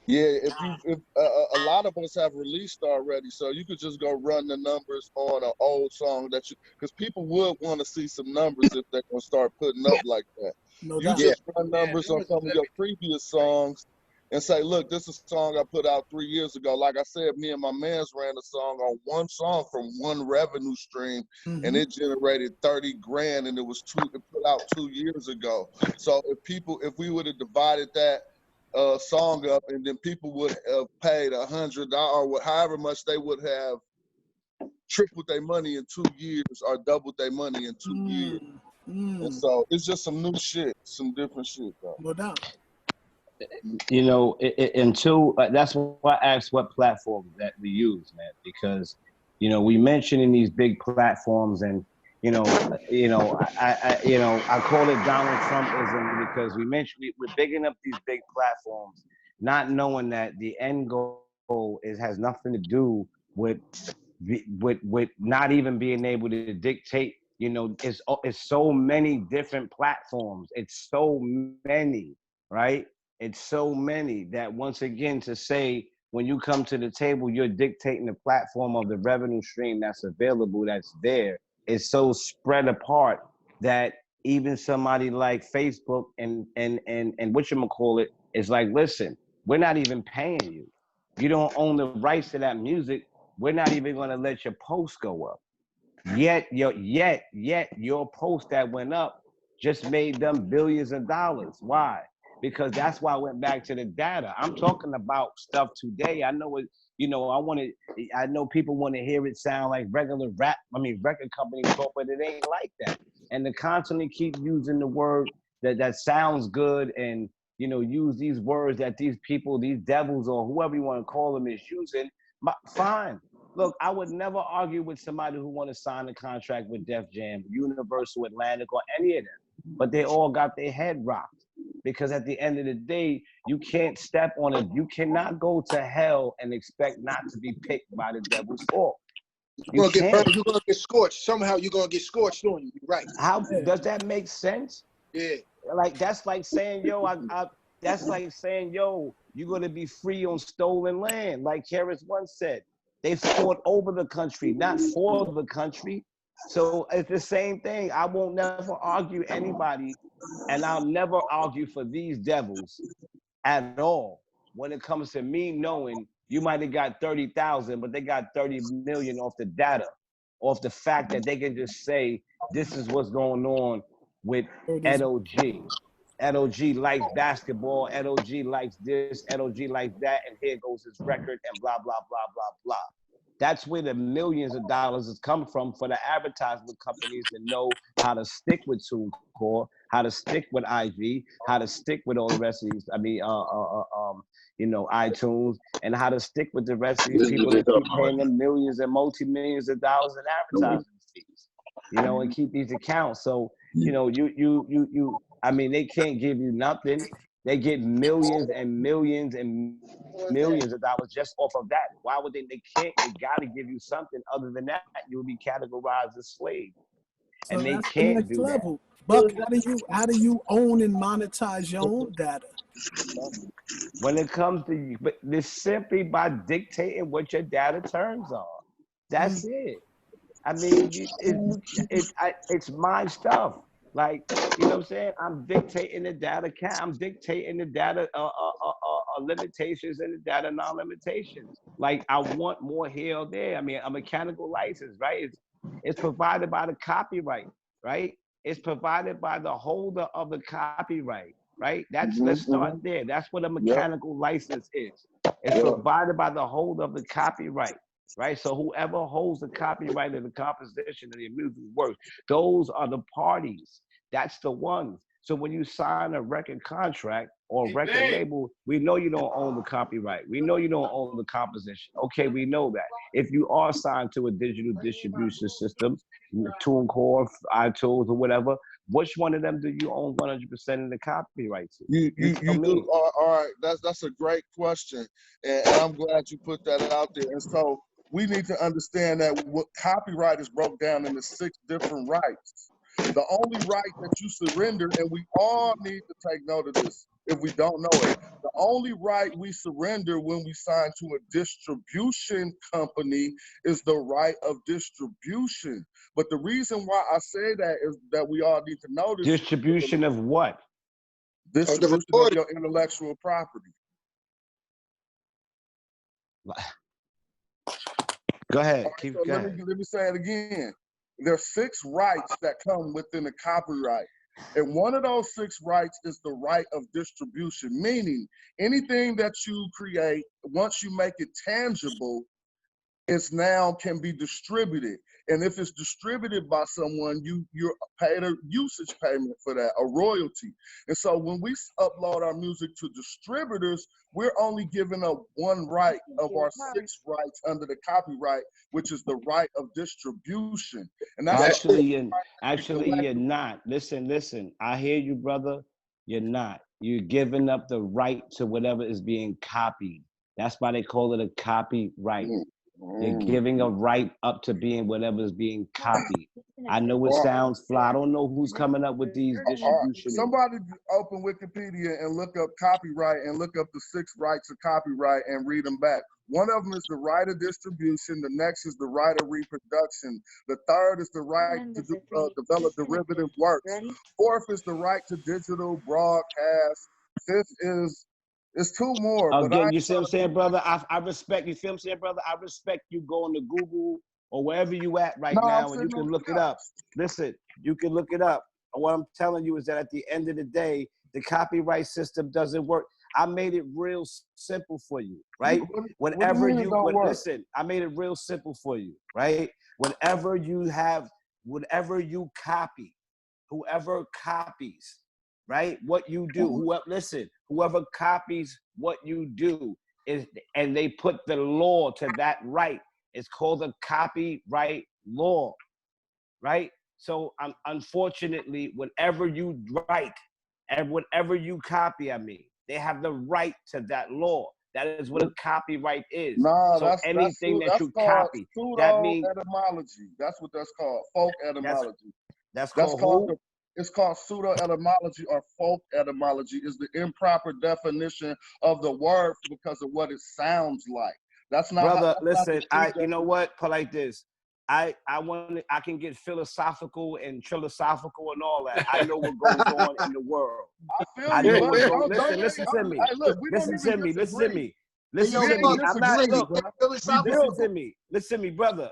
Yeah, if a lot of us have released already, so you could just go run the numbers on an old song because people would want to see some numbers if they're gonna start putting up like that. No you doubt. just run numbers on some of your previous songs and say, look, this is a song I put out 3 years ago. Like I said, me and my mans ran a song on one song from one revenue stream, and it generated 30 grand, and it put out 2 years ago. So if we would have divided that song up, and then people would have paid $100 or however much, they would have tripled their money in 2 years or doubled their money in 2 years. And so it's just some new shit, some different shit, though. No doubt. You know, until that's why I asked what platform that we use, man, because we mentioning these big platforms, and I call it Donald Trumpism, because we're bigging up these big platforms, not knowing that the end goal has nothing to do with not even being able to dictate You know, it's so many different platforms. It's so many, right? It's so many that once again to say when you come to the table, you're dictating the platform of the revenue stream that's available, that's there. It's so spread apart that even somebody like Facebook and whatchamacallit is like, listen, we're not even paying you. You don't own the rights to that music. We're not even gonna let your post go up. Yet your post that went up just made them billions of dollars. Why? Because that's why I went back to the data. I'm talking about stuff today. I know it, you know, I know people want to hear it sound like regular record company talk, but it ain't like that. And to constantly keep using the word that sounds good and, you know, use these words that these people, these devils or whoever you want to call them is using, fine. Look, I would never argue with somebody who want to sign a contract with Def Jam, Universal, Atlantic, or any of them. But they all got their head rocked. Because at the end of the day, you can't step on it. You cannot go to hell and expect not to be picked by the devil's fork. You're gonna get burned. You're gonna get scorched. Somehow you're gonna get scorched on you. You're right. How does that make sense? Yeah. Like that's like saying, yo, that's like saying, yo, you're gonna be free on stolen land. Like Harris once said, they fought over the country, not for the country. So it's the same thing. I won't never argue anybody, and I'll never argue for these devils at all when it comes to me knowing you might have got 30,000, but they got 30 million off the data, off the fact that they can just say, this is what's going on with LOG. LOG likes basketball, LOG likes this, LOG likes that, and here goes his record, and blah, blah, blah, blah, blah. That's where the millions of dollars has come from for the advertisement companies to know how to stick with TuneCore, how to stick with IV, how to stick with all the rest of these, you know, iTunes, and how to stick with the rest of these people that keep paying them millions and multi-millions of dollars in advertising fees, you know, and keep these accounts. So, you know, I mean, they can't give you nothing. They get millions and millions and millions of dollars just off of that. Why would they can't, they gotta give you something other than that. You would be categorized as slave. So and they that's can't the next do level. Buck, how do you own and monetize your own data? When it comes to you, but it's simply by dictating what your data terms are. That's it. I mean, it's my stuff. Like, you know what I'm saying? I'm dictating the data cap. I'm dictating the data limitations and the data non-limitations. Like, I want more here or there. I mean, a mechanical license, right? It's provided by the copyright, right? It's provided by the holder of the copyright, right? Let's start there. That's what a mechanical license is. It's provided by the holder of the copyright, right? So whoever holds the copyright of the composition of the music works, those are the parties. That's the ones. So when you sign a record contract or record label, we know you don't own the copyright. We know you don't own the composition. Okay, we know that. If you are signed to a digital distribution system, TuneCore, iTunes, or whatever, which one of them do you own 100% of the copyright to? You do. All right, that's a great question, and I'm glad you put that out there. And so we need to understand that what copyright is broke down into 6 different rights. The only right that you surrender, and we all need to take note of this if we don't know it, the only right we surrender when we sign to a distribution company is the right of distribution. But the reason why I say that is that we all need to know this. Distribution of what? Distribution of your intellectual property. Go ahead. Right, so let me say it again. There's 6 rights that come within the copyright. And one of those 6 rights is the right of distribution, meaning anything that you create, once you make it tangible, it's now can be distributed. And if it's distributed by someone, you're paid a usage payment for that, a royalty. And so when we upload our music to distributors, we're only giving up one right of our 6 rights under the copyright, which is the right of distribution. And that's actually you're not. Listen. I hear you, brother. You're not. You're giving up the right to whatever is being copied. That's why they call it a copyright. You're giving a right up to being whatever's being copied. I know it sounds fly. I don't know who's coming up with these distribution. Somebody open Wikipedia and look up copyright and look up the 6 rights of copyright and read them back. One of them is the right of distribution. The next is the right of reproduction. The third is the right to develop derivative works. Fourth is the right to digital broadcast. Fifth is, it's 2 more. Again, you see what I'm saying, brother? I respect, you feel what I'm saying, brother? I respect you going to Google or wherever you at right now and you can look it up. Listen, you can look it up. What I'm telling you is that at the end of the day, the copyright system doesn't work. I made it real simple for you, right? Whenever you listen, I made it real simple for you, right? Whenever you copy, whoever copies, right? What you do, whoever copies what you do is, and they put the law to that right. It's called a copyright law, right? So unfortunately, whenever you write and whenever you copy, they have the right to that law. That is what a copyright is. So anything that you copy, that means etymology. That's what that's called. Folk etymology. That's called it's called pseudo-etymology or folk etymology. Is the improper definition of the word because of what it sounds like. That's not. Brother, listen. You know what? Put like this. I can get philosophical and philosophical and all that. I know what goes on in the world. I know what goes. Listen to me. Listen to me. Listen to me. Listen to me. I'm not. Look. Listen to me. Listen to me, brother.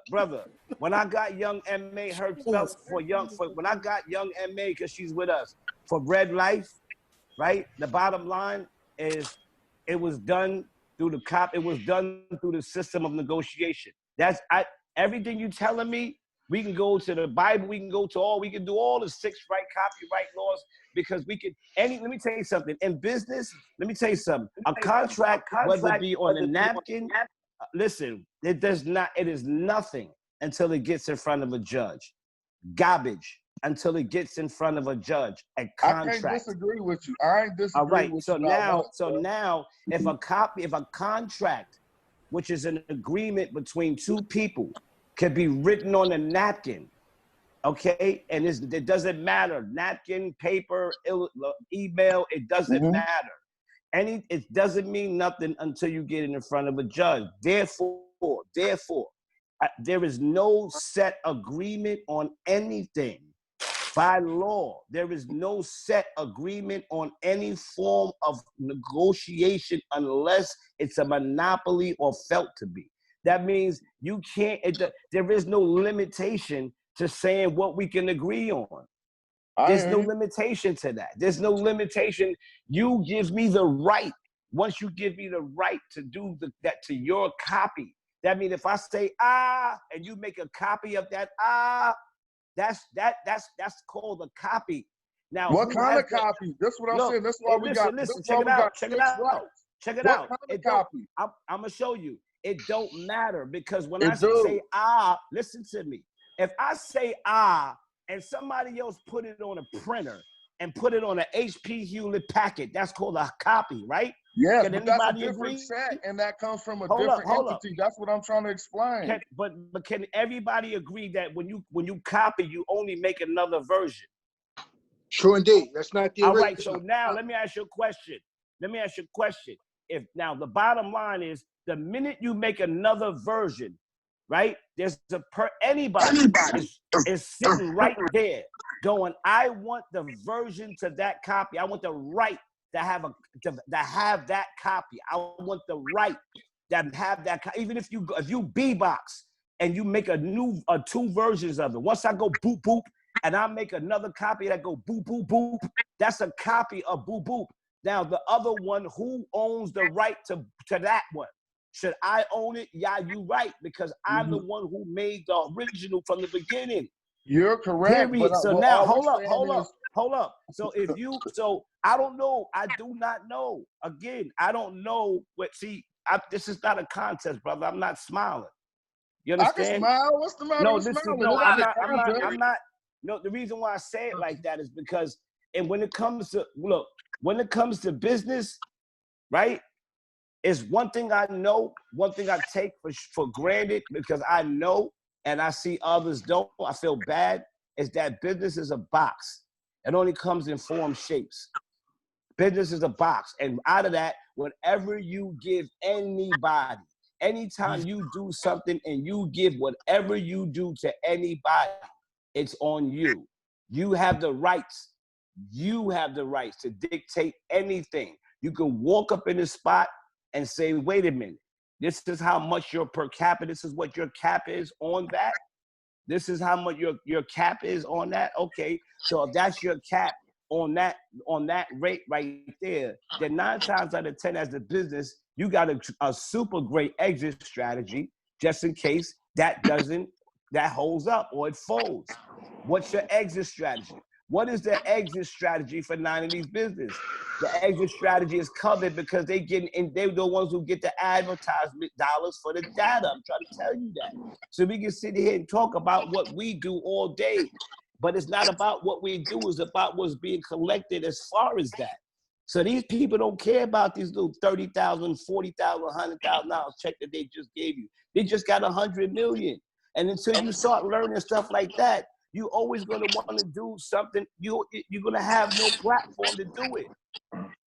When I got young MA, when I got young MA, because she's with us for Red Life, right? The bottom line is, it was done through the It was done through the system of negotiation. Everything you telling me, we can go to the Bible, we can do all the 6 copyright laws, because we can, let me tell you something. In business, let me tell you something. A contract, whether it be on a napkin, listen, it is nothing until it gets in front of a judge. Garbage until it gets in front of a judge. A contract. I can't disagree with you. I ain't disagree all right, with so you. Now, if a contract, which is an agreement between 2 people, can be written on a napkin, okay? And it doesn't matter. Napkin, paper, email, it doesn't matter. It doesn't mean nothing until you get it in front of a judge. Therefore, there is no set agreement on anything. By law, there is no set agreement on any form of negotiation unless it's a monopoly or felt to be. That means you can't, there is no limitation to saying what we can agree on. There's no limitation to that. There's no limitation. You give me the right. Once you give me the right to do that to your copy, that means if I say and you make a copy of that that's called a copy. Now, what kind of copy? That's what I'm saying. That's why we got. Listen, check it out. Check it out. I'm gonna show you. It don't matter, because when I say listen to me. If I say and somebody else put it on a printer and put it on an HP Hewlett packet, that's called a copy, right? Yeah, can but that's a anybody different agree? set, and that comes from a different entity. That's what I'm trying to explain. But can everybody agree that when you copy, you only make another version? Sure, indeed. That's not the original. All right. So now let me ask you a question. If now the bottom line is, the minute you make another version, right? There's anybody is sitting right there going, I want the version to that copy. I want the right to have that copy. I want the right to have that copy. Even if you B-box and you make a new 2 versions of it. Once I go boop boop and I make another copy that go boop boop boop, that's a copy of boop boop. Now the other one, who owns the right to that one? Should I own it? Yeah, you right, because I'm the one who made the original from the beginning. You're correct. Period. So now, hold up. So I don't know. I do not know. Again, I don't know what. See, this is not a contest, brother. I'm not smiling. You understand? I can smile. What's the matter with smiling? No, I'm not. No, the reason why I say it like that is because, and when it comes to business, right? It's one thing I know, one thing I take for granted because I know and I see others don't, I feel bad, is that business is a box. It only comes in form shapes. Business is a box. And out of that, whatever you give anybody, anytime you do something and you give whatever you do to anybody, it's on you. You have the rights. You have the rights to dictate anything. You can walk up in the spot and say, wait a minute, this is how much your per capita, this is what your cap is on that. This is how much your cap is on that. Okay, so if that's your cap on that rate right there, then 9 times out of 10 as a business, you got a super great exit strategy just in case that holds up or it folds. What's your exit strategy? What is the exit strategy for 9 of these businesses? The exit strategy is covered because they're the ones who get the advertisement dollars for the data. I'm trying to tell you that. So we can sit here and talk about what we do all day, but it's not about what we do, it's about what's being collected as far as that. So these people don't care about these little $30,000, $40,000, $100,000 check that they just gave you. They just got $100 million. And until you start learning stuff like that, you're always going to want to do something. You're going to have no platform to do it.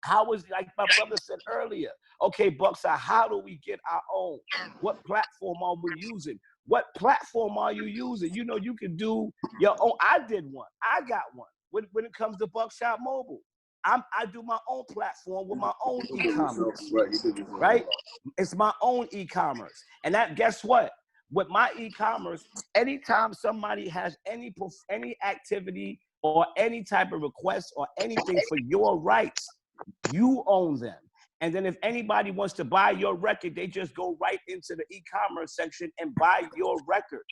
How is, like my brother said earlier, okay, Buckshot, how do we get our own? What platform are we using? What platform are you using? You know, you can do your own. I did one. I got one. When it comes to Buckshot Mobile, I do my own platform with my own e-commerce, right? It's my own e-commerce. And that, guess what? With my e-commerce, anytime somebody has any activity or any type of request or anything for your rights, you own them. And then if anybody wants to buy your record, they just go right into the e-commerce section and buy your record.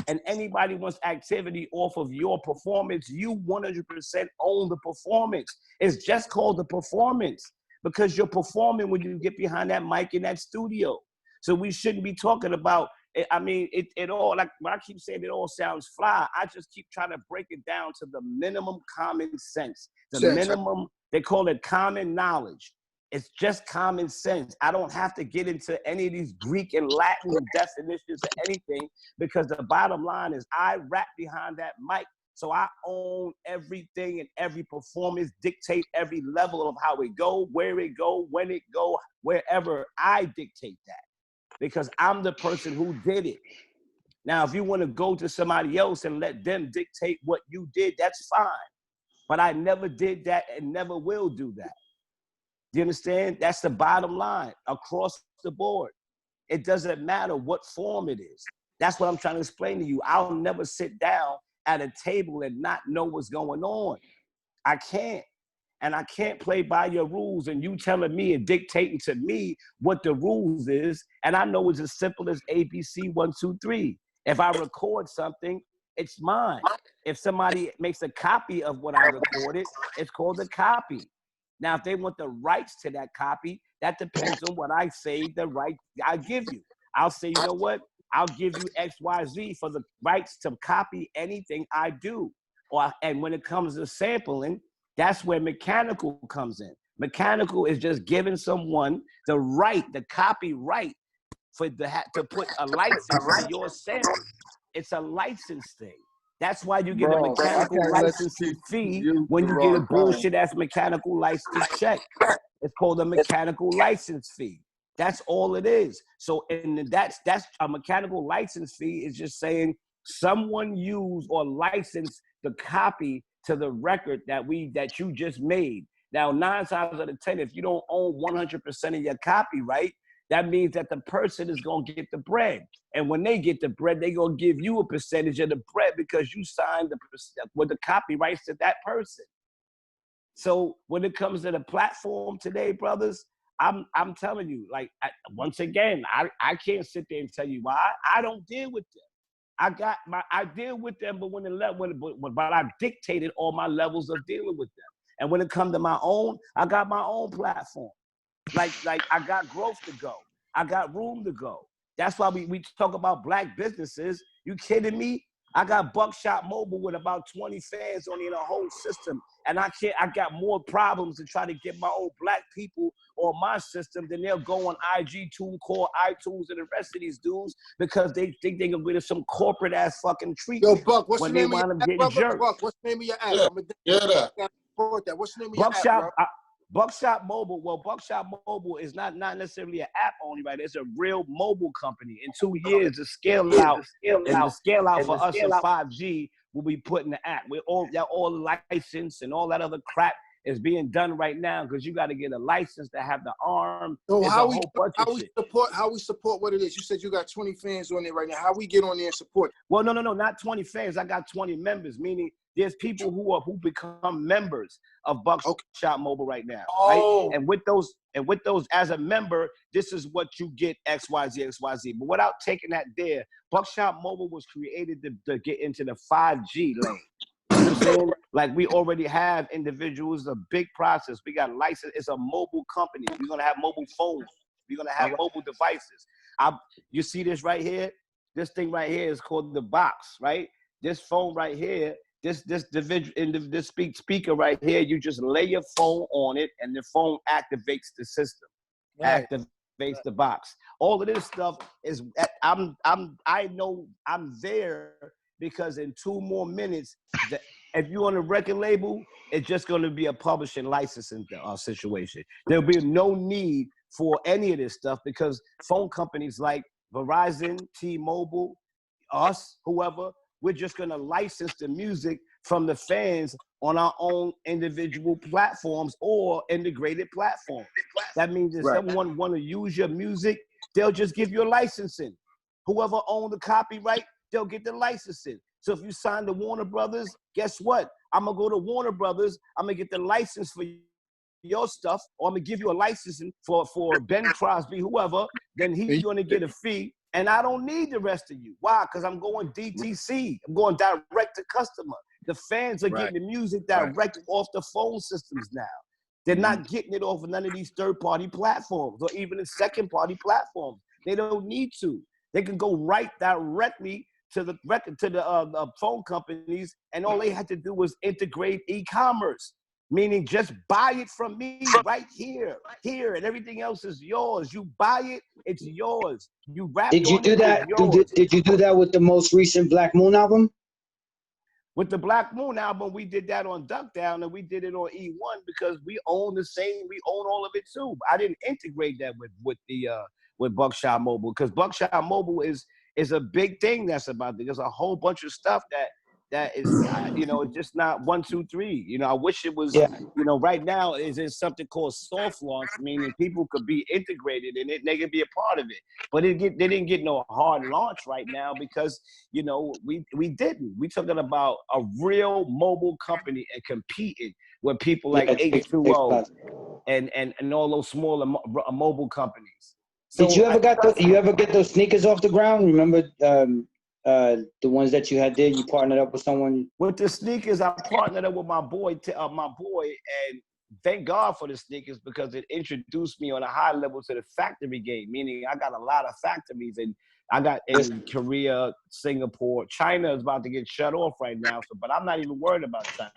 And anybody wants activity off of your performance, you 100% own the performance. It's just called the performance because you're performing when you get behind that mic in that studio. So we shouldn't be talking about, I mean, it all, like when I keep saying it all sounds fly, I just keep trying to break it down to the minimum common sense. Minimum, they call it common knowledge. It's just common sense. I don't have to get into any of these Greek and Latin definitions or anything because the bottom line is I rap behind that mic. So I own everything and every performance, dictate every level of how it go, where it go, when it go, wherever. I dictate that because I'm the person who did it. Now, if you want to go to somebody else and let them dictate what you did, that's fine. But I never did that and never will do that. Do you understand? That's the bottom line across the board. It doesn't matter what form it is. That's what I'm trying to explain to you. I'll never sit down at a table and not know what's going on. I can't. And I can't play by your rules and you telling me and dictating to me what the rules is. And I know it's as simple as ABC 1, 2, 3. If I record something, it's mine. If somebody makes a copy of what I recorded, it's called a copy. Now, if they want the rights to that copy, that depends on what I say the right I give you. I'll say, you know what? I'll give you XYZ for the rights to copy anything I do. And when it comes to sampling, that's where mechanical comes in. Mechanical is just giving someone the right, the copyright to put a license to your sample. It's a license thing. That's why you get a mechanical licensing fee when you get a bullshit ass mechanical license check. It's called a mechanical license fee. That's all it is. So, and that's a mechanical license fee is just saying someone used or licensed the copy to the record that you just made. Now, 9 times out of 10, if you don't own 100% of your copyright, that means that the person is going to get the bread. And when they get the bread, they're going to give you a percentage of the bread because you signed with the copyrights to that person. So when it comes to the platform today, brothers, I'm telling you, like, once again, I can't sit there and tell you why. I don't deal with them. I deal with them, but I dictated all my levels of dealing with them. And when it comes to my own, I got my own platform. Like I got growth to go. I got room to go. That's why we talk about black businesses. You kidding me? I got Buckshot Mobile with about 20 fans on the whole system. And I got more problems to try to get my old black people on my system than they'll go on IG, TuneCore, iTunes, and the rest of these dudes because they think they can get some corporate ass fucking treatment. Yo, Buck, what's when the they name of your wind up app, getting brother? jerked. Buck, what's the name of your app? Yeah, I'm gonna yeah, support that. What's the name of your app, Buckshot, bro? Buckshot Mobile. Well, Buckshot Mobile is not necessarily an app only, right? It's a real mobile company. In 2 years, the scale out for us in 5G will be put in the app. All the license and all that other crap is being done right now because you got to get a license to have the arm. So It's a whole bunch of shit. How we support what it is? You said you got 20 fans on there right now. How we get on there and support? Well, no, not 20 fans. I got 20 members, meaning there's people who become members of Buckshot Mobile right now, right? And with those, as a member, this is what you get XYZ. But without taking that there, Buckshot Mobile was created to get into the 5G lane. You know what I'm saying? Like we already have individuals, a big process. We got license. It's a mobile company. We're gonna have mobile phones. We're gonna have mobile devices. You see this right here? This thing right here is called the box, right? This phone right here, this speaker right here, you just lay your phone on it and the phone activates the system, activates the box. All of this stuff is, I know I'm there because in 2 more minutes, if you're on a record label, it's just going to be a publishing licensing situation. There'll be no need for any of this stuff because phone companies like Verizon, T-Mobile, us, whoever, we're just going to license the music from the fans on our own individual platforms or integrated platforms. That means if someone want to use your music, they'll just give you a licensing. Whoever owns the copyright, they'll get the licensing. So if you sign to Warner Brothers, guess what? I'm going to go to Warner Brothers. I'm going to get the license for your stuff, or I'm going to give you a licensing for Ben Crosby, whoever. Then he's going to get a fee. And I don't need the rest of you. Why? Because I'm going DTC. I'm going direct to customer. The fans are getting the music direct off the phone systems now. They're not getting it off of none of these third-party platforms or even the second-party platforms. They don't need to. They can go right directly to the phone companies, and all they had to do was integrate e-commerce, meaning just buy it from me right here, and everything else is yours. You buy it, it's yours. You rap. Did you do that? Did you do that with the most recent Black Moon album? With the Black Moon album, we did that on Duck Down, and we did it on E1 because we own the same. We own all of it too. I didn't integrate that with Buckshot Mobile because Buckshot Mobile is a big thing that's about there. There's a whole bunch of stuff that is, just not 1, 2, 3. I wish it was, right now is in something called soft launch, meaning people could be integrated in it and they could be a part of it. But they didn't get no hard launch right now because, we didn't. We talking about a real mobile company and competing with people like H2O and all those smaller mobile companies. So Did you ever get those sneakers off the ground? Remember the ones that you had there? You partnered up with someone. With the sneakers, I partnered up with my boy, and thank God for the sneakers because it introduced me on a high level to the factory game. Meaning, I got a lot of factories, and I got in Korea, Singapore, China is about to get shut off right now. But I'm not even worried about China.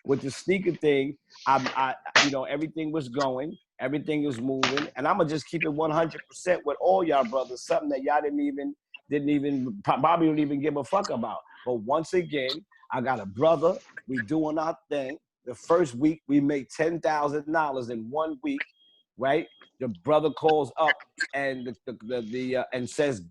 With the sneaker thing, everything was going. Everything is moving, and I'm gonna just keep it 100% with all y'all brothers. Something that y'all probably don't even give a fuck about. But once again, I got a brother. We doing our thing. The first week we make $10,000 in 1 week, right? The brother calls up and and says,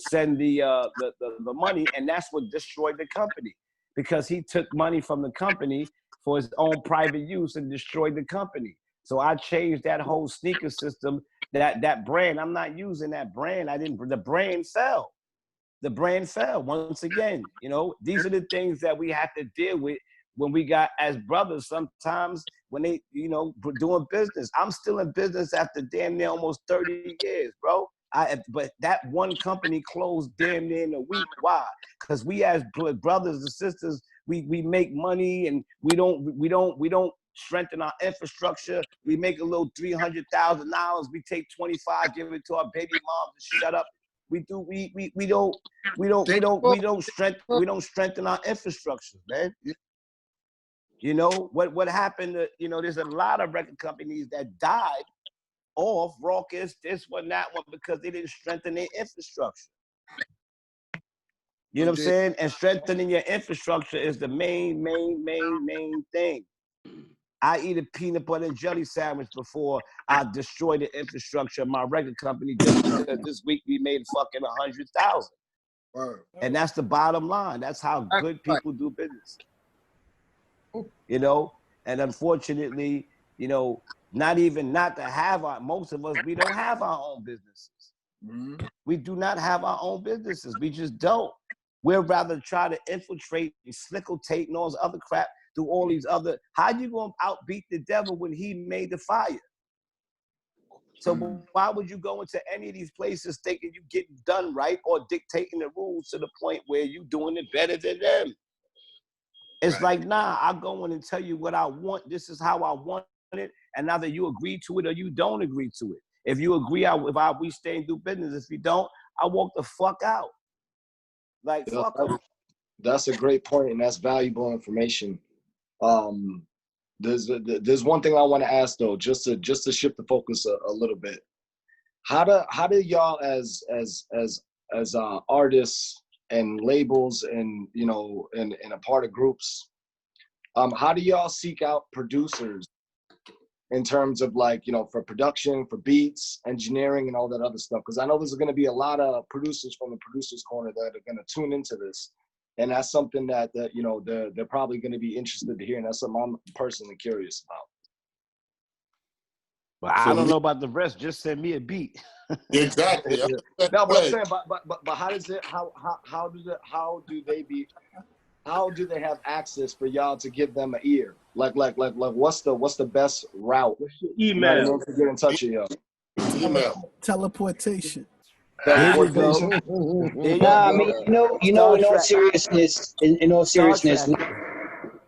send the money, and that's what destroyed the company because he took money from the company for his own private use and destroyed the company. So I changed that whole sneaker system, that brand. I'm not using that brand. The brand fell. The brand fell once again. These are the things that we have to deal with when we got as brothers sometimes when they, doing business. I'm still in business after damn near almost 30 years, bro. But that one company closed damn near in a week. Why? Because we as brothers and sisters, we make money and we don't strengthen our infrastructure. We make a little $300,000. We take 25, give it to our baby moms and shut up. We don't strengthen our infrastructure, man. You know what happened to, you know, there's a lot of record companies that died off Raucous, this one, that one, because they didn't strengthen their infrastructure. You know what I'm saying? And strengthening your infrastructure is the main thing. I eat a peanut butter and jelly sandwich before I destroy the infrastructure of my record company, just because this week we made fucking 100,000. And that's the bottom line. That's how good people do business. You know, and unfortunately, you know, not to have most of us, we don't have our own businesses. We do not have our own businesses. We just don't. We'd rather try to infiltrate and slickle-tape and all this other crap through all these other. How you gonna outbeat the devil when he made the fire? So why would you go into any of these places thinking you getting done right or dictating the rules to the point where you doing it better than them? It's like, nah, I'll go in and tell you what I want. This is how I want it. And either you agree to it or you don't agree to it. If you agree, we stay and do business. If you don't, I walk the fuck out. Like, fuck them. That's a great point, and that's valuable information. There's one thing I want to ask though, just to shift the focus a little bit. How do y'all as artists and labels and, you know, and a part of groups, how do y'all seek out producers in terms of, like, you know, for production, for beats, engineering, and all that other stuff? Because I know there's going to be a lot of producers from the Producers Corner that are going to tune into this, and that's something that you know, they're probably going to be interested to hear, and that's something I'm personally curious about. Well, I don't know about the rest. Just send me a beat. Exactly. No, but I'm saying, but how do they have access for y'all to give them an ear? Like what's the best route? Email. To get in touch with y'all. Email. Teleportation. Nah, I mean, you know, in all seriousness,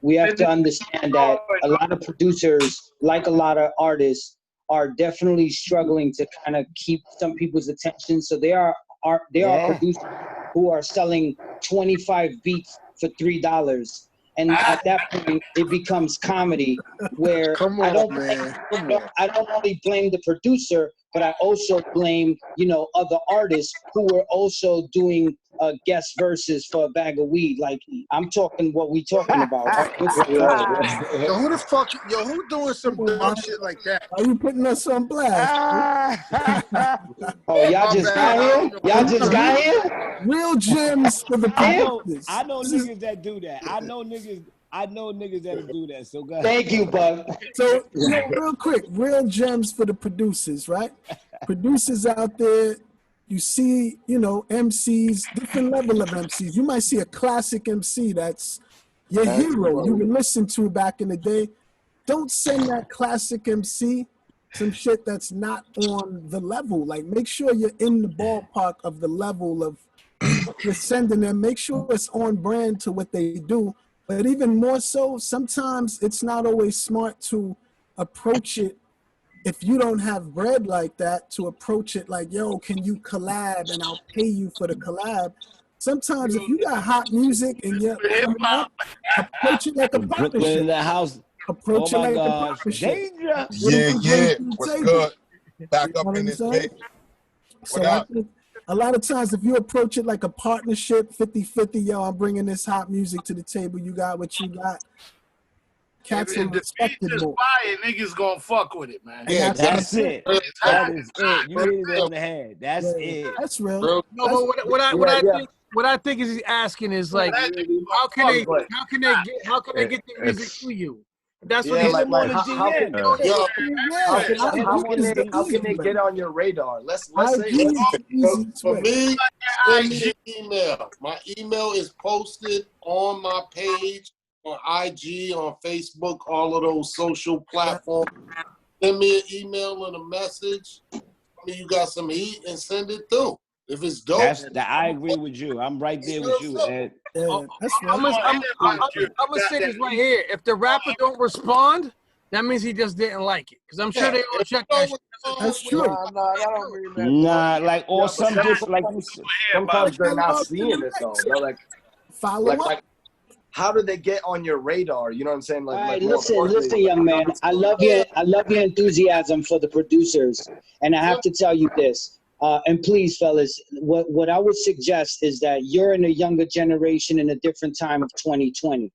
we have to understand that a lot of producers, like a lot of artists, are definitely struggling to kind of keep some people's attention. So there are producers who are selling 25 beats for $3. And at that point, it becomes comedy, where I don't only blame the producer, but I also blame, you know, other artists who were also doing guest verses for a bag of weed. Like, I'm talking what we talking about. Yo, who the fuck? Yo, who doing some dumb shit like that? Are you putting us on blast? Oh, y'all just got here? Y'all just got here? Real gems for the producers. I know niggas that do that. I know niggas that do that. So go ahead. Thank you, bud. So, you know, real quick, real gems for the producers, right? Producers out there, you see, you know, MCs, different level of MCs. You might see a classic MC that's your hero you would listen to back in the day. Don't send that classic MC some shit that's not on the level. Like, make sure you're in the ballpark of the level of you're sending them. Make sure it's on brand to what they do. But even more so, sometimes it's not always smart to approach it, if you don't have bread like that, to approach it like, yo, can you collab and I'll pay you for the collab. Sometimes if you got hot music and you're coming up, approach it like a partnership. Brooklyn in the house. Approach it like a partnership. Danger. Yeah. What's good? Back up in this bitch. So I think a lot of times if you approach it like a partnership, 50-50, yo, I'm bringing this hot music to the table, you got what you got. Cats will respect it more. Fire, niggas gonna fuck with it, man. Yeah, that's it. That is it. You hit it on the head. That's it. That's real. No, but what I think is he's asking is like, how can they get the music to you? That's what he's like how can they get on your radar? Let's say for me, IG email. My email is posted on my page on IG, on Facebook, all of those social platforms. Send me an email and a message. Tell me you got some heat and send it through. If it's dope, I agree with you. I'm right there with you, Ed. I'm gonna say this right here. If the rapper don't respond, that means he just didn't like it. Because I'm sure they all check that shit. That's true. Nah, that don't mean that. Nah, like or Yeah, but some just like you said. sometimes they're not seeing it though. They're like, Follow up. like, how do they get on your radar? You know what I'm saying? Like, All right, more listen, importantly, young man. I love your enthusiasm for the producers, and I have to tell you this. And please, fellas, what I would suggest is that you're in a younger generation in a different time of 2020.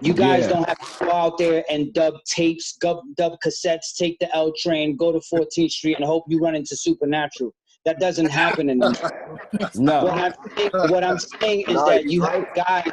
You guys don't have to go out there and dub tapes, dub cassettes, take the L train, go to 14th Street, and hope you run into Supernatural. That doesn't happen anymore. No. What I'm saying is that you guys.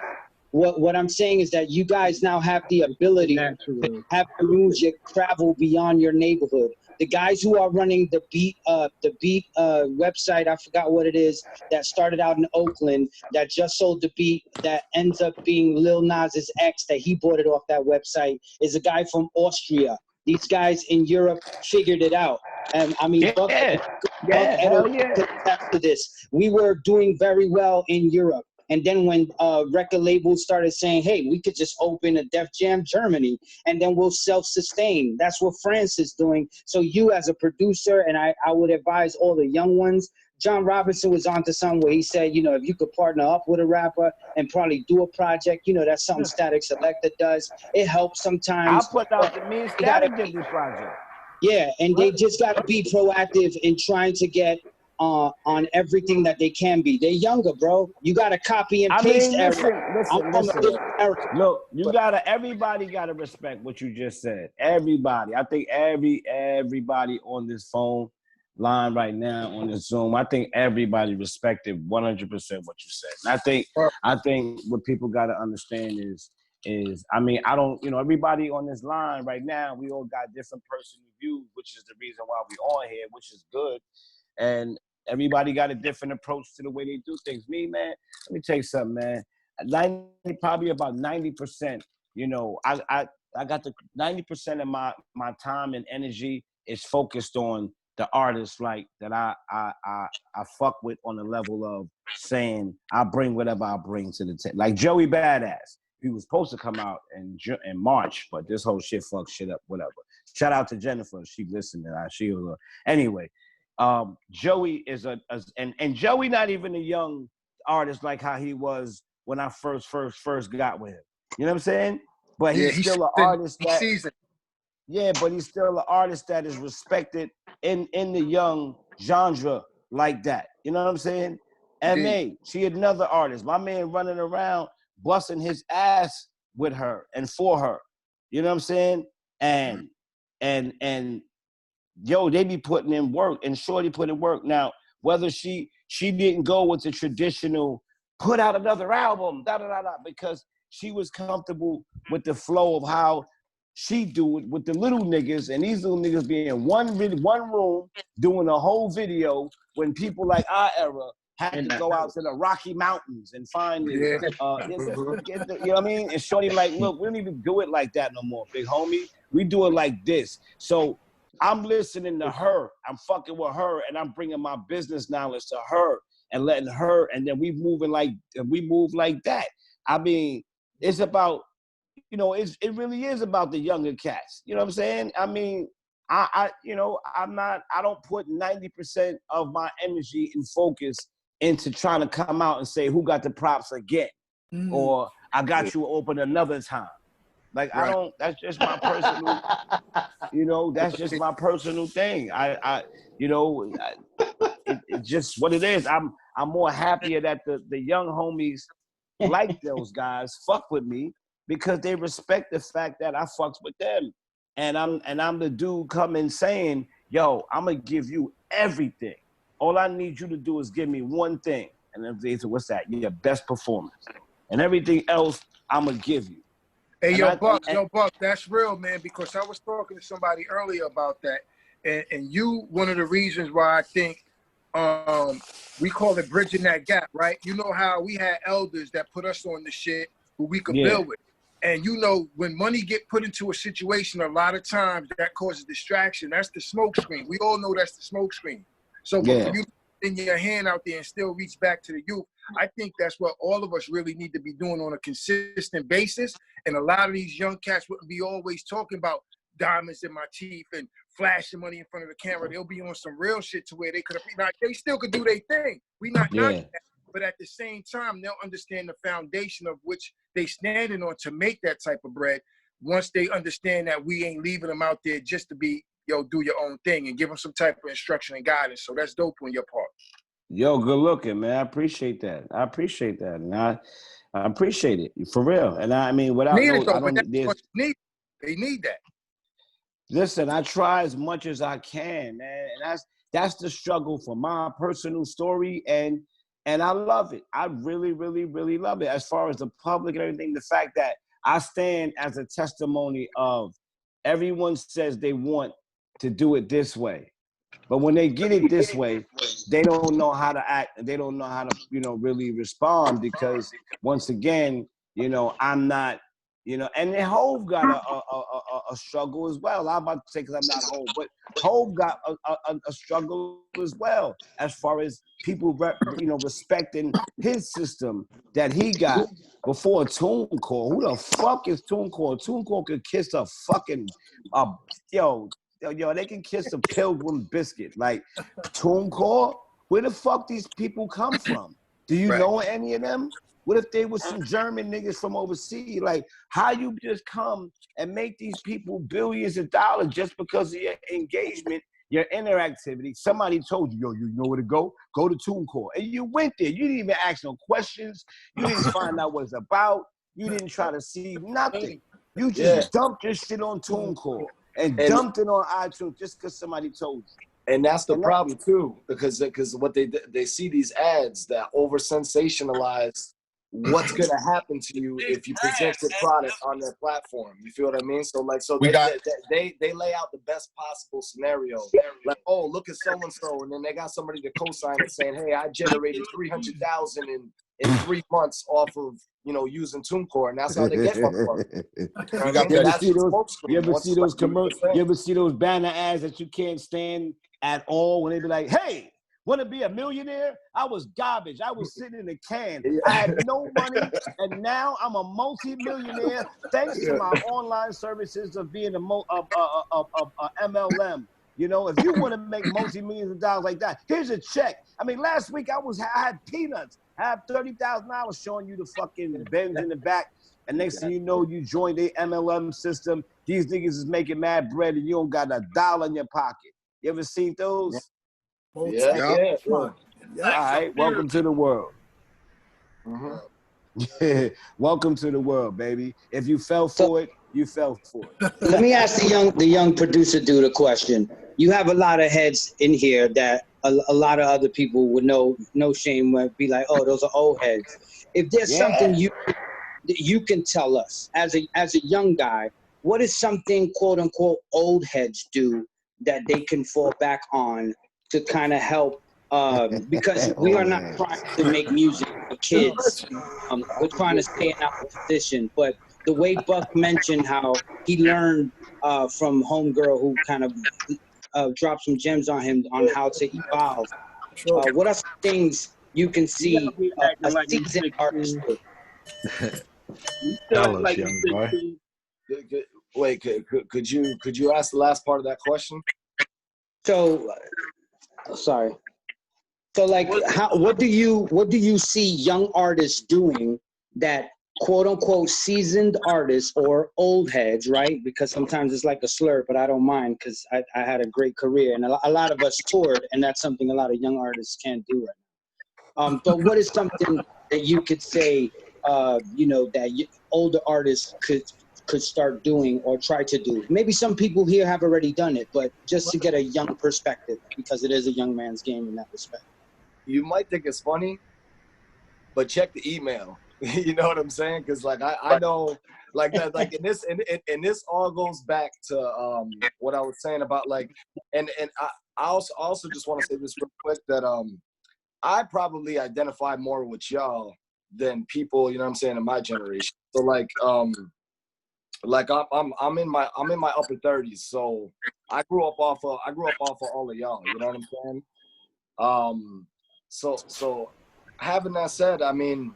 What I'm saying is that you guys now have the ability to have music travel beyond your neighborhood. The guys who are running the beat website, I forgot what it is, that started out in Oakland, that just sold the beat, that ends up being Lil Nas's ex, that he bought it off that website, is a guy from Austria. These guys in Europe figured it out. And I mean, Buck hell yeah. could attest to this. We were doing very well in Europe. And then when record labels started saying, hey, we could just open a Def Jam Germany and then we'll self-sustain. That's what France is doing. So you as a producer, and I would advise all the young ones, John Robinson was onto something where he said, you know, if you could partner up with a rapper and probably do a project, you know, that's something Static Selector does. It helps sometimes. I put out the Me and Static did this project. Yeah, and they just got to be proactive in trying to get on everything that they can be. They're younger, bro. You got to copy and paste. Listen. Look, everybody gotta respect what you just said. Everybody. I think everybody on this phone line right now on this Zoom, I think everybody respected 100% what you said. And I think what people gotta understand is I mean, I don't, you know, everybody on this line right now, we all got different personal views, which is the reason why we on here, which is good. And everybody got a different approach to the way they do things. Me, man, let me tell you something, man. Probably about 90%, you know, I got the 90% of my time and energy is focused on the artists like that I fuck with on the level of saying I bring whatever I bring to the table. Like Joey Badass. He was supposed to come out in March, but this whole shit fucked shit up, whatever. Shout out to Jennifer. She listened to that. Anyway. Joey is and Joey not even a young artist like how he was when I first got with him. You know what I'm saying? But he's still an artist that but he's still an artist that is respected in the young genre like that. You know what I'm saying? M.A. She another artist. My man running around busting his ass with her and for her. You know what I'm saying? And yo, they be putting in work, and Shorty put in work. Now, whether she didn't go with the traditional, put out another album, because she was comfortable with the flow of how she do it with the little niggas, and these little niggas be in one room doing a whole video when people like our era had to go out to the Rocky Mountains and find it. You know what I mean? And Shorty like, look, we don't even do it like that no more, big homie. We do it like this. So I'm listening to her. I'm fucking with her, and I'm bringing my business knowledge to her and letting her, and then we move like that. I mean, it's about, you know, it really is about the younger cats. You know what I'm saying? I mean, I don't put 90% of my energy and focus into trying to come out and say who got the props again, or I got you open another time. Like, right. I don't, that's just my personal, you know, that's just my personal thing. It's just what it is. I'm more happier that the young homies like those guys fuck with me because they respect the fact that I fucks with them. And I'm the dude coming saying, yo, I'm gonna give you everything. All I need you to do is give me one thing. And then they say, what's that? Your best performance. And everything else, I'm gonna give you. Hey, yo, Buck, that's real, man, because I was talking to somebody earlier about that. And you, one of the reasons why I think we call it bridging that gap, right? You know how we had elders that put us on the shit who we could build with. And you know, when money get put into a situation, a lot of times that causes distraction. That's the smoke screen. We all know that's the smoke screen. So for you to put your hand out there and still reach back to the youth, I think that's what all of us really need to be doing on a consistent basis. And a lot of these young cats wouldn't be always talking about diamonds in my teeth and flashing money in front of the camera. They'll be on some real shit to where they could have, they still could do their thing. We not knocking that. But at the same time, they'll understand the foundation of which they standing on to make that type of bread. Once they understand that we ain't leaving them out there just to be, yo, do your own thing, and give them some type of instruction and guidance. So that's dope on your part. Yo, good looking, man. I appreciate that. And I appreciate it for real. And I mean, without Need no, it though, I don't but need. They need that. Listen, I try as much as I can, man. And that's the struggle for my personal story, and I love it. I really, really, really love it. As far as the public and everything, the fact that I stand as a testimony of everyone says they want to do it this way, but when they get it this way, they don't know how to act, and they don't know how to, really respond, because once again, I'm not, and then Hove got a struggle as well. I'm about to say, because I'm not Hove, but Hove got a struggle as well, as far as people, respecting his system that he got before TuneCore. Who the fuck is TuneCore? TuneCore could kiss a fucking, yo, they can kiss a Pilgrim biscuit. Like, TuneCore, where the fuck these people come from? Do you know any of them? What if they were some German niggas from overseas? Like, how you just come and make these people billions of dollars just because of your engagement, your interactivity? Somebody told you, yo, you know where to go? Go to TuneCore. And you went there. You didn't even ask no questions. You didn't find out what it's about. You didn't try to see nothing. You just dumped your shit on TuneCore and dumped it on iTunes just because somebody told you. And that's the problem too, because what they see these ads that over sensationalize what's gonna happen to you if you present your product on their platform. You feel what I mean? So they lay out the best possible scenario. Like, oh, look at so and so, and then they got somebody to co-sign it saying, hey, I generated 300,000 in 3 months off of using TuneCore, and that's how they get fucked up. You ever see those banner ads that you can't stand at all, when they be like, hey, want to be a millionaire? I was garbage. I was sitting in a can. I had no money, and now I'm a multi-millionaire thanks to my online services of being a MLM. If you want to make multi-millions of dollars like that, here's a check. I mean, last week I had peanuts. I have $30,000 showing you the fucking bends in the back, and next thing you know, you join the MLM system. These niggas is making mad bread, and you don't got $1 in your pocket. You ever seen those? Yeah. All right, welcome to the world. Welcome to the world, baby. If you fell for it, you fell for it. Let me ask the young producer dude a question. You have a lot of heads in here that a lot of other people would no shame would be like, oh, those are old heads. If there's something you can tell us as a young guy, what is something quote unquote old heads do that they can fall back on to kind of help? Because we are not trying to make music for kids. We're trying to stay in our position. But the way Buck mentioned how he learned from homegirl who kind of dropped some gems on him on how to evolve. What are some things you can see a seasoned artist do? Tell us, young boy. Wait, could you ask the last part of that question? So, sorry. So, like, what do you see young artists doing that quote unquote seasoned artists or old heads, right? Because sometimes it's like a slur, but I don't mind because I had a great career and a lot of us toured, and that's something a lot of young artists can't do right now. But what is something that you could say, that older artists could start doing or try to do? Maybe some people here have already done it, but just to get a young perspective, because it is a young man's game in that respect. You might think it's funny, but check the email. You know what I'm saying? Because like I know like that, like in this all goes back to what I was saying about like and I also just want to say this real quick that I probably identify more with y'all than people, you know what I'm saying, in my generation. So like I'm in my upper 30s, so I grew up off of all of y'all, you know what I'm saying? So having that said, I mean,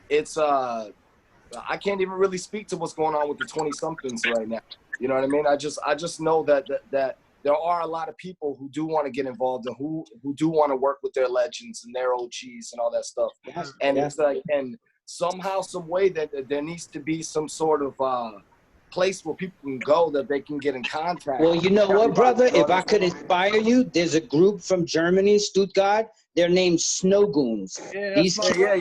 it's I can't even really speak to what's going on with the 20-somethings right now. You know what I mean? I just know that there are a lot of people who do want to get involved and who do want to work with their legends and their OGs and all that stuff. Yes, And yes. it's like, and somehow, some way that there needs to be some sort of place where people can go that they can get in contact. Well, you know with what, brother? everybody, you know If what I I'm could saying? inspire you, there's a group from Germany, Stuttgart. They're named Snow Goons. Yeah, These Yeah.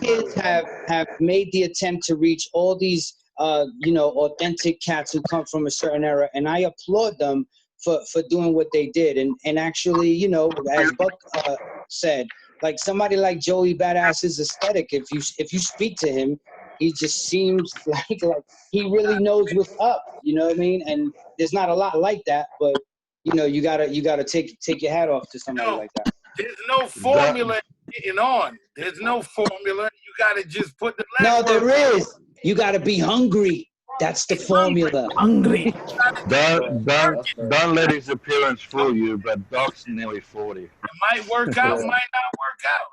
kids have made the attempt to reach all these authentic cats who come from a certain era, and I applaud them for doing what they did. And actually, as Buck said, like somebody like Joey Badass's aesthetic, if you speak to him, he just seems like he really knows what's up. You know what I mean? And there's not a lot like that, but you gotta take your hat off to somebody like that. There's no formula getting on. There's no formula. You gotta just put the No, legwork. there is. You gotta be hungry. That's the formula. Hungry. Don't let his appearance fool you, but Doc's nearly 40. It might work out, might not work out.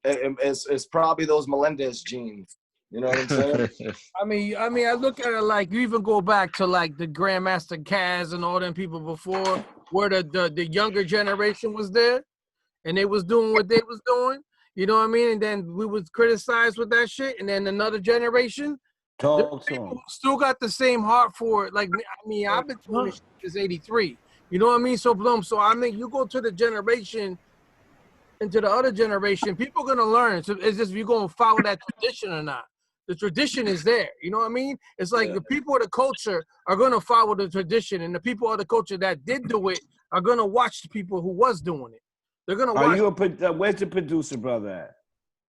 I mean, It's probably those Melendez genes. You know what I'm saying? I mean, I look at it like you even go back to like the Grandmaster Caz and all them people before, where the younger generation was there, and they was doing what they was doing. You know what I mean? And then we was criticized with that shit, and then another generation, Talk to him. people still got the same heart for it. Like I mean, I've been doing this shit since '83. You know what I mean? So I mean, you go to the generation. Into the other generation, people are gonna learn. So it's just if you're gonna follow that tradition or not. The tradition is there. You know what I mean? It's like the people of the culture are gonna follow the tradition, and the people of the culture that did do it are gonna watch the people who was doing it. They're gonna watch. Are you where's the producer brother at?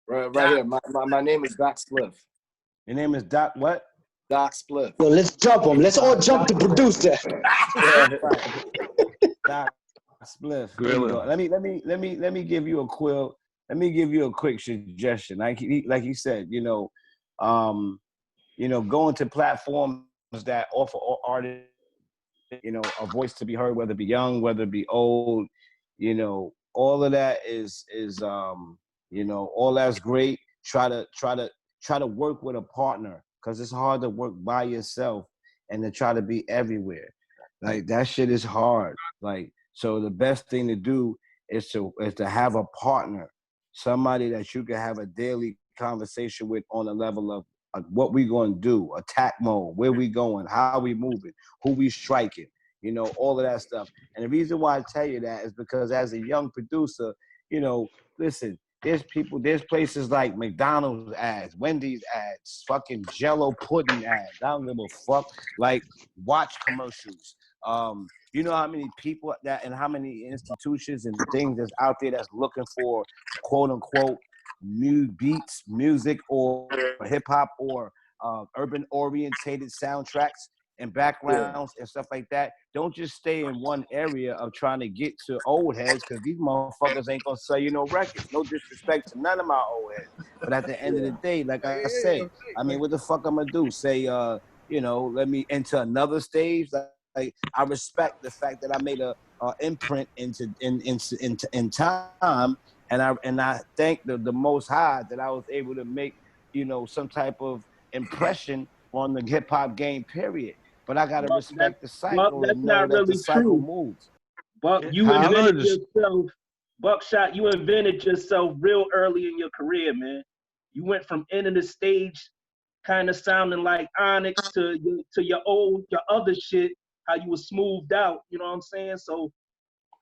Right here. My name is Doc Spliph. Your name is Doc what? Doc Spliph. Well, let's jump him. Let's all jump the producer. Doc Spliph. Let me give you a quill. Let me give you a quick suggestion. Like he said, going to platforms that offer artists, a voice to be heard, whether it be young, whether it be old, all of that is all that's great. Try to work with a partner, because it's hard to work by yourself and to try to be everywhere. Like that shit is hard. Like, so the best thing to do is to have a partner, somebody that you can have a daily conversation with on the level of what we going to do, attack mode, where we going, how we moving, who we striking, all of that stuff. And the reason why I tell you that is because as a young producer, listen, there's places like McDonald's ads, Wendy's ads, fucking Jello pudding ads. I don't give a fuck. Like watch commercials. You know how many people and how many institutions and things that's out there that's looking for quote unquote new beats, music, or hip hop or urban orientated soundtracks and backgrounds and stuff like that. Don't just stay in one area of trying to get to old heads, because these motherfuckers ain't gonna sell you no records. No disrespect to none of my old heads, but at the end of the day, like I say, I mean, what the fuck I'm gonna do? Say, let me enter another stage. Like I respect the fact that I made a imprint in time, and I thank the Most High that I was able to make some type of impression on the hip hop game. Period. But I gotta respect the cycle and know that the cycle moves. Buck, you invented yourself. Buckshot, you invented yourself real early in your career, man. You went from ending the stage, kind of sounding like Onyx, to your other shit. How you were smoothed out, you know what I'm saying? So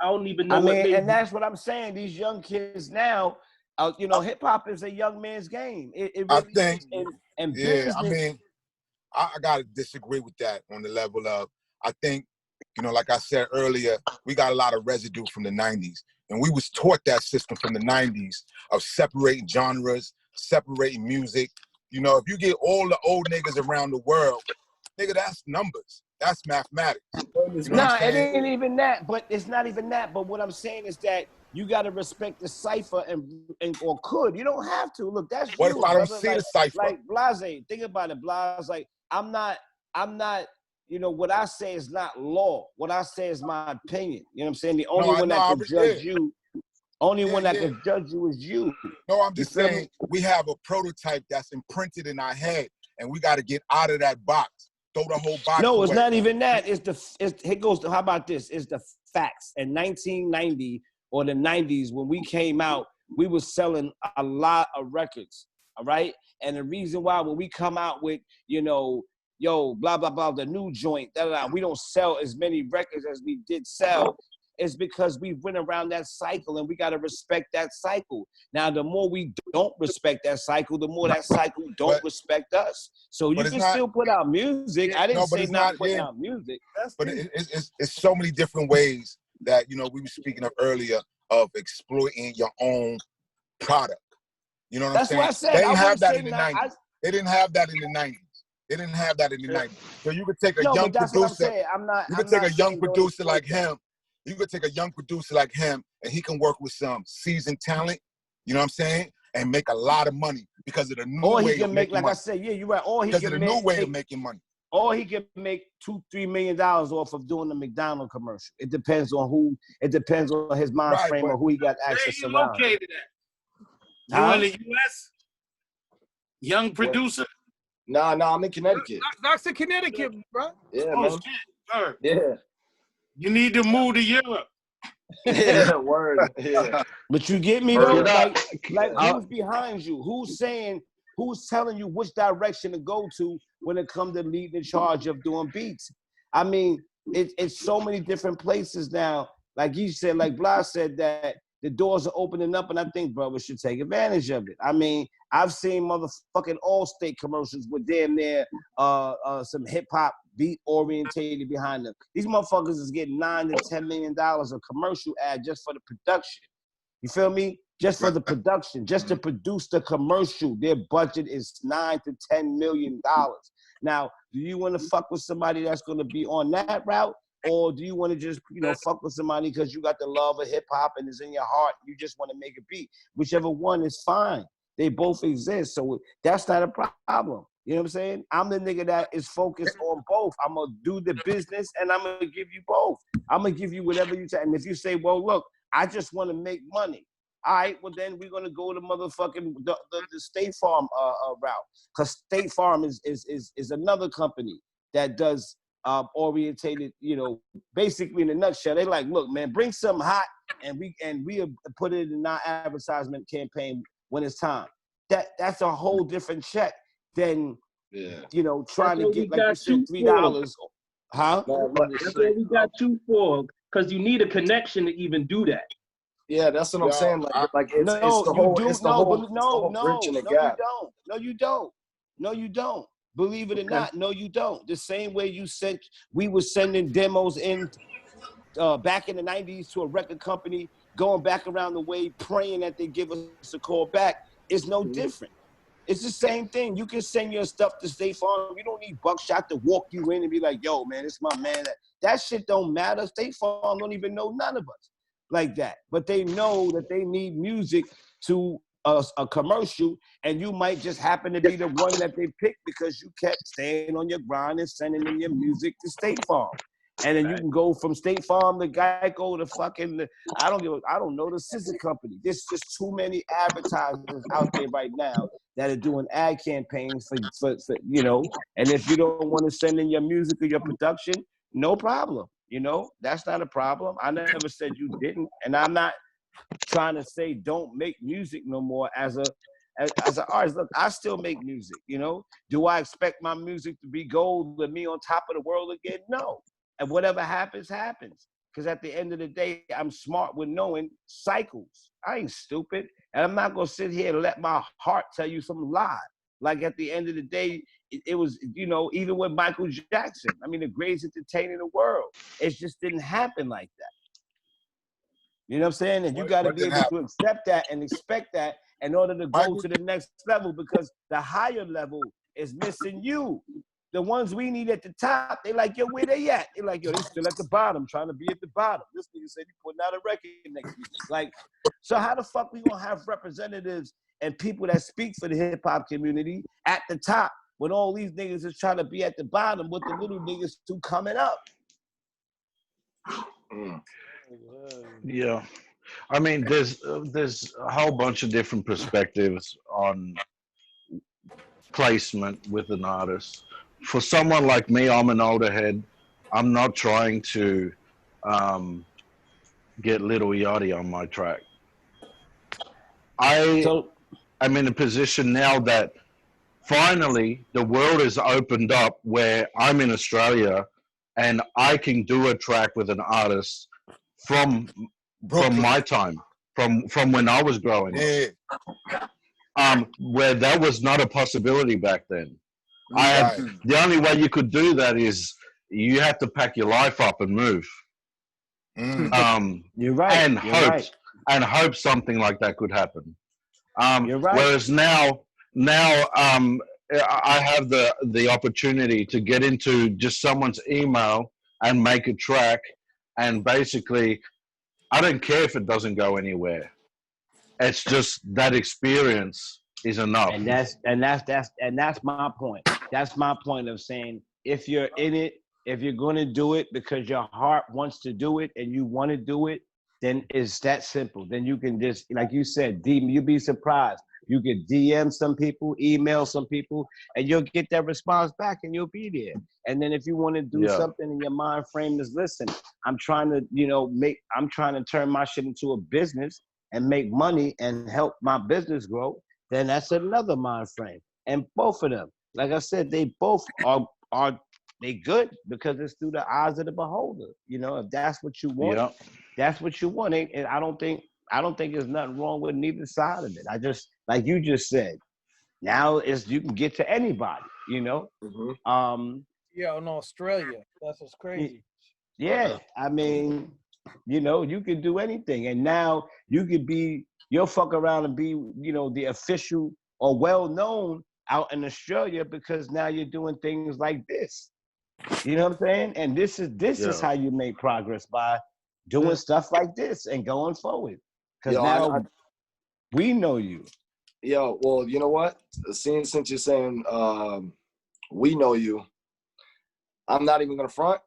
I don't even know. And that's what I'm saying. These young kids now, hip hop is a young man's game. It really I think, is. And yeah, I mean, I gotta disagree with that on the level of, I think, like I said earlier, we got a lot of residue from the 90s. And we was taught that system from the 90s of separating genres, separating music. If you get all the old niggas around the world, nigga, that's numbers. That's mathematics. Nah, it ain't even that. But it's not even that. But what I'm saying is that you got to respect the cipher or could. You don't have to. Look, that's what you, if I don't brother. see the cipher? Like Blahzay, think about it, Blahzay. Like I'm not. What I say is not law. What I say is my opinion. You know what I'm saying? The only one that can judge you. Only one that can judge you is you. No, I'm You just feel me? saying we have a prototype that's imprinted in our head, and we got to get out of that box. Throw the whole box No, away. it's not even that. It goes to, how about this? It's the facts. In 1990 or the 90s, when we came out, we were selling a lot of records, all right? And the reason why when we come out with, you know, yo, blah, blah, blah, the new joint, we don't sell as many records as we did sell, is because we went around that cycle and we got to respect that cycle. Now, the more we don't respect that cycle, the more that cycle don't respect us. So you can still put out music. I didn't say not putting out music. But it's so many different ways that, you know, we were speaking of earlier of exploiting your own product. You know what I'm saying? That's what I said. They didn't have that say in the not. 90s. They didn't have that in the 90s. They didn't have that in the 90s. So you could take a No, young but that's what I'm producer. saying. You could take a young producer like him. You could take a young producer like him, and he can work with some seasoned talent. You know what I'm saying? And make a lot of money because of the new Or he way can of make, making like money. I said, yeah, you're right. Or he Because can of the make new way of making money. Or he can make $2-3 million off of doing the McDonald's commercial. It depends on who. It depends on his mind frame or who he got access Where you around. located at? You in the U.S.? Young producer? No, I'm in Connecticut. That's in Connecticut, bro. Yeah, Oh, man. shit. Word. Yeah. You need to move to Europe. Yeah, word. Yeah. But you get me though? Like who's behind you? Who's telling you which direction to go to when it comes to leading in charge of doing beats? I mean, it's so many different places now. Like you said, like Blahzay said, that the doors are opening up, and I think brothers should take advantage of it. I mean, I've seen motherfucking Allstate commercials with damn near some hip hop beat orientated behind them. These motherfuckers is getting $9 to $10 million of commercial ad just for the production. You feel me? Just for the production, just to produce the commercial. Their budget is $9 to $10 million. Now, do you want to fuck with somebody that's going to be on that route? Or do you want to just, you know, fuck with somebody because you got the love of hip hop and it's in your heart? You just want to make a beat. Whichever one is fine. They both exist. So that's not a problem. You know what I'm saying? I'm the nigga that is focused on both. I'm going to do the business and I'm going to give you both. I'm going to give you whatever you say. And if you say, well, look, I just want to make money. All right, well, then we're going to go to motherfucking the State Farm route. Because State Farm is another company that does orientated, you know, basically in a nutshell, they like, look, man, bring something hot and we put it in our advertisement campaign when it's time. That's a whole different check than, you know, trying to get, like you said, $3. Huh? That's what we got you for, because you need a connection to even do that. Yeah, that's what I'm saying. Like it's the No, you don't. Believe it or not, no, you don't. The same way we were sending demos in back in the 90s to a record company, going back around the way, praying that they give us a call back. It's no different. It's the same thing. You can send your stuff to State Farm. You don't need Buckshot to walk you in and be like, yo, man, it's my man. That shit don't matter. State Farm don't even know none of us like that. But they know that they need music to a commercial, and you might just happen to be the one that they picked because you kept staying on your grind and sending in your music to State Farm. And then you can go from State Farm to Geico to fucking, I don't know, the scissor company. There's just too many advertisers out there right now that are doing ad campaigns for you know, and if you don't want to send in your music or your production, no problem. You know, that's not a problem. I never said you didn't, and I'm not trying to say don't make music no more as an artist. Look, I still make music, you know. Do I expect my music to be gold and me on top of the world again? No. And whatever happens, happens. Because at the end of the day, I'm smart with knowing cycles. I ain't stupid. And I'm not going to sit here and let my heart tell you some lie. Like at the end of the day, it was, you know, even with Michael Jackson, I mean, the greatest entertainer in the world. It just didn't happen like that. You know what I'm saying? And you got to be able to accept that and expect that in order to go to the next level, because the higher level is missing you. The ones we need at the top, they like, yo, where they at? They like, yo, they still at the bottom, trying to be at the bottom. This nigga said he putting out a record next week. Like, so how the fuck we gonna have representatives and people that speak for the hip hop community at the top when all these niggas is trying to be at the bottom with the little niggas who coming up? Yeah. I mean, there's a whole bunch of different perspectives on placement with an artist. For someone like me, I'm an older head. I'm not trying to get Little Yachty on my track. I am in a position now that finally the world has opened up where I'm in Australia and I can do a track with an artist from my time, from when I was growing up. Where that was not a possibility back then. The only way you could do that is you have to pack your life up and move. You're right. And hope something like that could happen. You're right. Whereas now I have the opportunity to get into just someone's email and make a track, and basically, I don't care if it doesn't go anywhere. It's just that experience is enough. And that's my point. That's my point of saying, if you're in it, if you're going to do it because your heart wants to do it and you want to do it, then it's that simple. Then you can just, like you said, you'd be surprised. You could DM some people, email some people, and you'll get that response back and you'll be there. And then if you want to do something in your mind frame is, listen, I'm trying to turn my shit into a business and make money and help my business grow, then that's another mind frame. And both of them, like I said, they both are they good because it's through the eyes of the beholder. You know, if that's what you want, that's what you want. And I don't think there's nothing wrong with neither side of it. I just, like you just said, now you can get to anybody, you know? Yeah, in Australia. That's what's crazy. Yeah, I mean, you know, you can do anything. And now you'll fuck around and be, you know, the official or well-known out in Australia because now you're doing things like this. You know what I'm saying? And this is how you make progress, by doing stuff like this and going forward. Because now we know you. Yo, well, you know what? Since you're saying we know you, I'm not even gonna front,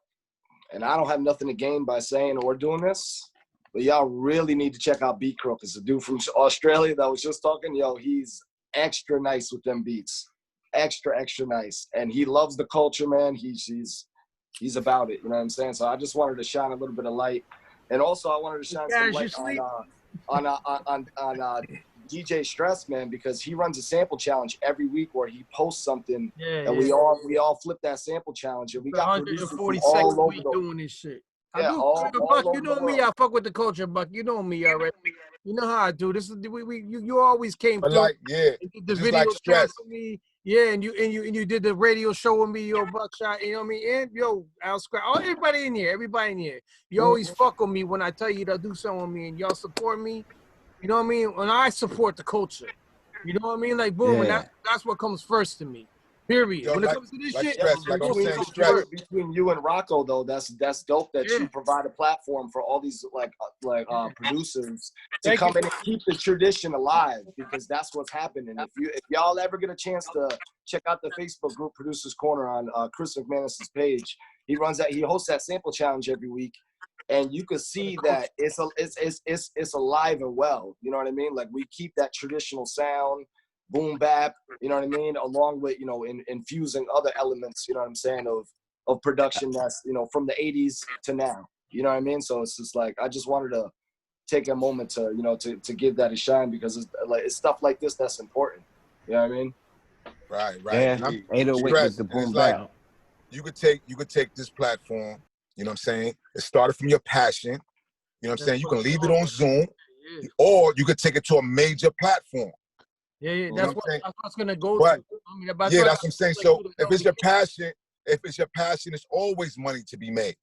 and I don't have nothing to gain by saying or doing this. But y'all really need to check out Beat Crook. It's a dude from Australia that was just talking. Yo, he's extra nice with them beats, extra nice, and he loves the culture, man. He's about it. You know what I'm saying? So I just wanted to shine a little bit of light, and also I wanted to shine some light on DJ Stress, man, because he runs a sample challenge every week where he posts something, and we all flip that sample challenge, and we got producers from all over doing this shit. All Buck, you over know the me. world. I fuck with the culture, Buck. You know me already. You know how I do. This is you always came through. Like, the video chat with me. Yeah, and you did the radio show with me, yo, Buckshot. You know what I mean? And yo, Al Skratch, everybody in here. You always fuck with me when I tell you to do something with me, and y'all support me. You know what I mean? When I support the culture, you know what I mean? Like boom, and that's what comes first to me. Period. Yo, when it comes to this shit, between you and Rocco though, that's dope that you provide a platform for all these producers to come in and keep the tradition alive, because that's what's happening. If y'all ever get a chance to check out the Facebook group Producers Corner on Chris McManus's page, he hosts that sample challenge every week. And you can see that it's alive and well. You know what I mean? Like, we keep that traditional sound, boom bap, you know what I mean, along with, you know, infusing other elements, you know what I'm saying, of production that's, you know, from the 80s to now. You know what I mean? So it's just like, I just wanted to take a moment to, you know, to give that a shine, because it's stuff like this that's important. You know what I mean? Right. Yeah, 808 with the boom bap. Like, you could take this platform, you know what I'm saying? It started from your passion. You know what I'm saying? You can leave it on Zoom, or you could take it to a major platform. Yeah, that's what it's gonna go to. I mean, that's what I'm saying. So if it's your passion, it's always money to be made.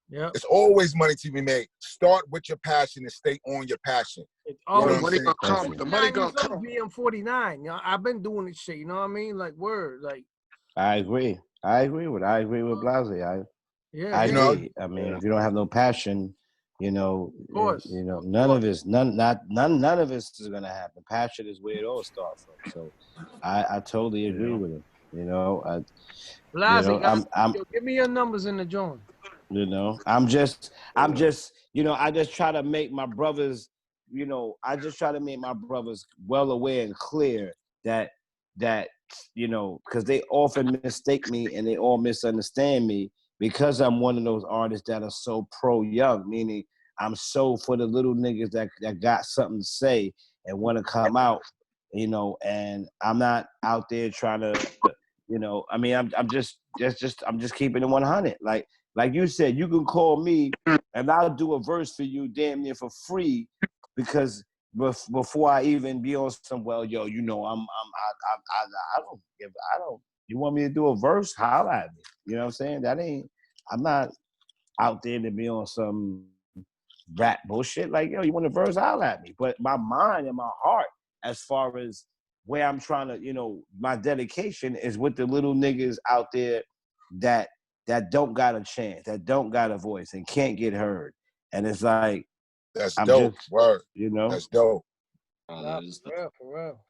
Yeah, it's always money to be made. Start with your passion and stay on your passion. The money gonna come. The money gonna come. I'm 49. You know, I've been doing this shit. You know what I mean? Like, word. Like, I agree with Blahzay. I agree. I mean, if you don't have no passion, you know, none of this is gonna happen. Passion is where it all starts from. So, I totally agree with him. You know, Blahzay, give me your numbers in the joint. You know, I'm just, you know, I just try to make my brothers you know, I just try to make my brothers well aware and clear that you know, because they often mistake me and they all misunderstand me because I'm one of those artists that are so pro-young, meaning I'm so for the little niggas that got something to say and want to come out, you know, and I'm not out there trying to, you know, I mean, I'm just keeping it 100. Like you said, you can call me and I'll do a verse for you damn near for free because before I even be on some, well, yo, you know, I don't. You want me to do a verse? Holla at me. You know what I'm saying? I'm not out there to be on some rap bullshit. Like, yo, you want a verse? Holla at me. But my mind and my heart, as far as where I'm trying to, you know, my dedication is with the little niggas out there that don't got a chance, that don't got a voice and can't get heard. And it's like, that's I'm dope. just, Word. You know, that's dope. Nah, for real.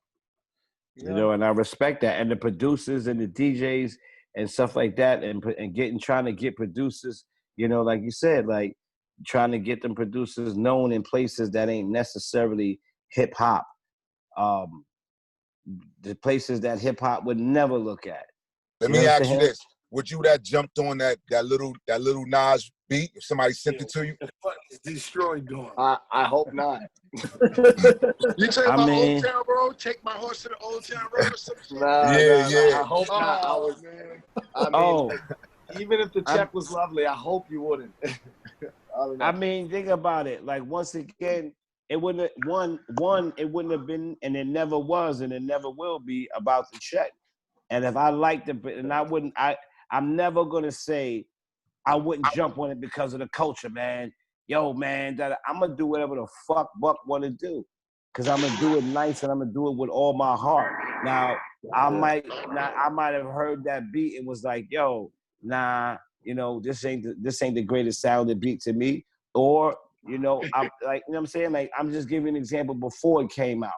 You know, and I respect that. And the producers and the DJs and stuff like that, and trying to get producers, you know, like you said, like trying to get them producers known in places that ain't necessarily hip hop. The places that hip hop would never look at. Let me ask you this: would you that jumped on that little Nas beat if somebody sent it to you? What is D-Stroy doing? I hope not. You take my Old Town Road, take my horse to the Old Town Road or some shit? Nah, I hope not. I mean, like, even if the check was lovely, I hope you wouldn't. I mean, think about it. Like, once again, it wouldn't it wouldn't have been, and it never was, and it never will be about the check. And if I liked it, and I'm never gonna say I wouldn't jump on it because of the culture, man. Yo, man, that I'm gonna do whatever the fuck Buck wanna do, cause I'm gonna do it nice and I'm gonna do it with all my heart. Now, I might have heard that beat and was like, yo, nah, you know, this ain't the greatest sounding beat to me, or you know, I'm like, you know what I'm saying? Like, I'm just giving an example before it came out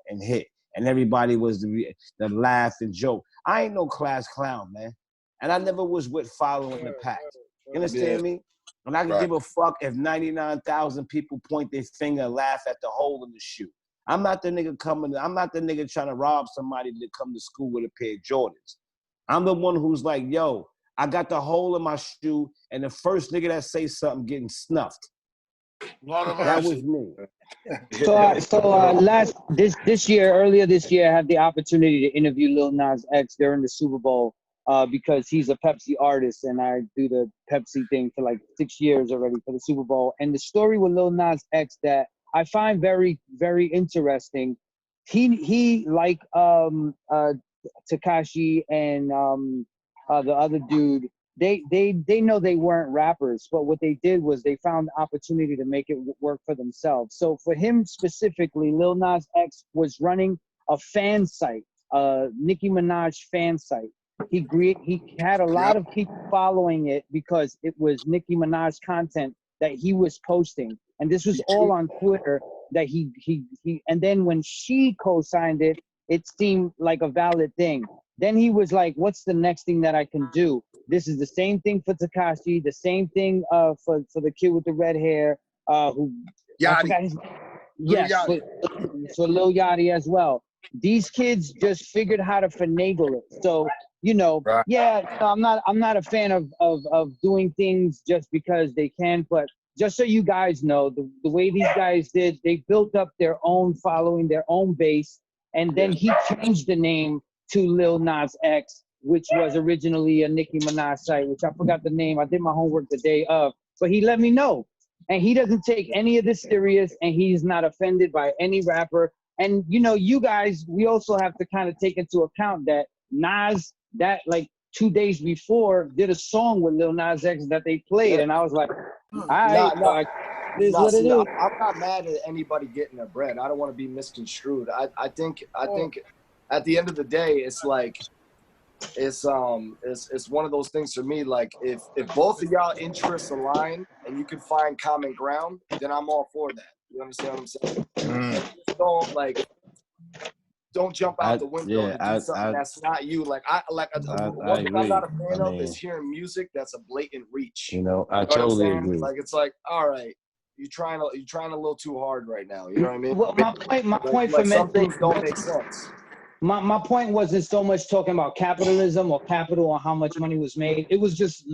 and hit, and everybody was the laugh and joke. I ain't no class clown, man, and I never was with following the pack. You understand me? And I can give a fuck if 99,000 people point their finger and laugh at the hole in the shoe. I'm not the nigga trying to rob somebody to come to school with a pair of Jordans. I'm the one who's like, yo, I got the hole in my shoe, and the first nigga that say something getting snuffed. That was me. Earlier this year, I had the opportunity to interview Lil Nas X during the Super Bowl because he's a Pepsi artist, and I do the Pepsi thing for like 6 years already for the Super Bowl. And the story with Lil Nas X that I find very, very interesting. He like Tekashi and the other dude, they know they weren't rappers, but what they did was they found the opportunity to make it work for themselves. So for him specifically, Lil Nas X was running a fan site, Nicki Minaj fan site. He had a lot of people following it because it was Nicki Minaj content that he was posting, and this was all on Twitter. That he and then when she co-signed it, it seemed like a valid thing. Then he was like, what's the next thing that I can do? This is the same thing for Tekashi, the same thing for the kid with the red hair, who I forgot his name. Yes, for Lil Yachty as well. These kids just figured how to finagle it. So, you know, I'm not a fan of doing things just because they can, but just so you guys know, the way these guys did, they built up their own following, their own base, and then he changed the name to Lil Nas X, which was originally a Nicki Minaj site, which I forgot the name. I did my homework the day of, but he let me know. And he doesn't take any of this serious, and he's not offended by any rapper. And, you know, you guys, we also have to kind of take into account that Nas, that like 2 days before, did a song with Lil Nas X that they played, and I was like, all right, it is what it is. I'm not mad at anybody getting their bread. I don't want to be misconstrued. I think at the end of the day, it's like, it's one of those things for me. Like, if both of y'all interests align and you can find common ground, then I'm all for that. You understand what I'm saying? Don't jump out the window and do something that's not you. One thing I'm not a fan of is hearing music that's a blatant reach. You know, I know totally agree. Like, it's like, all right, you're trying a little too hard right now. You know what I mean? Well, my point for some men things don't make sense. My point wasn't so much talking about capitalism or capital or how much money was made. It was just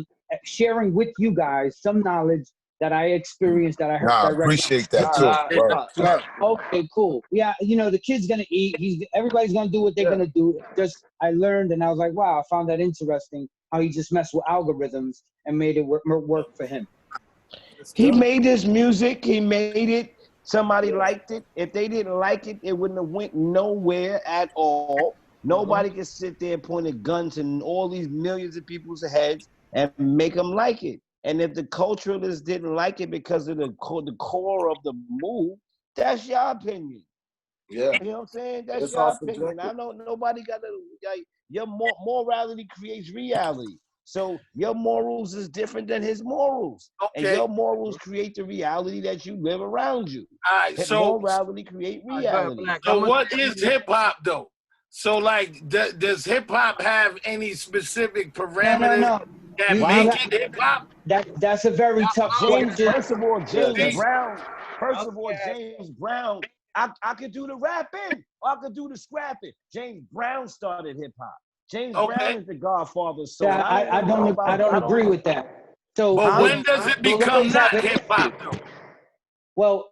sharing with you guys some knowledge that I experienced, that I heard Nah, I directly. appreciate that too. Word. Okay, cool. Yeah, you know, the kid's gonna eat. Everybody's gonna do what they're gonna do. Just I learned, and I was like, wow, I found that interesting. How he just messed with algorithms and made it work for him. He made this music. He made it. Somebody liked it. If they didn't like it, it wouldn't have went nowhere at all. Nobody can sit there and point a gun to all these millions of people's heads and make them like it. And if the culturalists didn't like it because of the core of the move, that's your opinion. Yeah. You know what I'm saying? That's It's your all opinion. subjective. I know nobody got to, like, your morality creates reality. So your morals is different than his morals. And Okay. your morals create the reality that you live around you. All right, His so morality create reality. So what is hip hop though? So like, does hip hop have any specific parameters that make it hip hop? That's a very tough question. First of all, James Brown. First of all, James Brown. I could do the rapping, or I could do the scrapping. James Brown started hip hop. James Brown is the godfather. So Yeah, I don't agree with that. So, but when does it become not hip hop though? Well,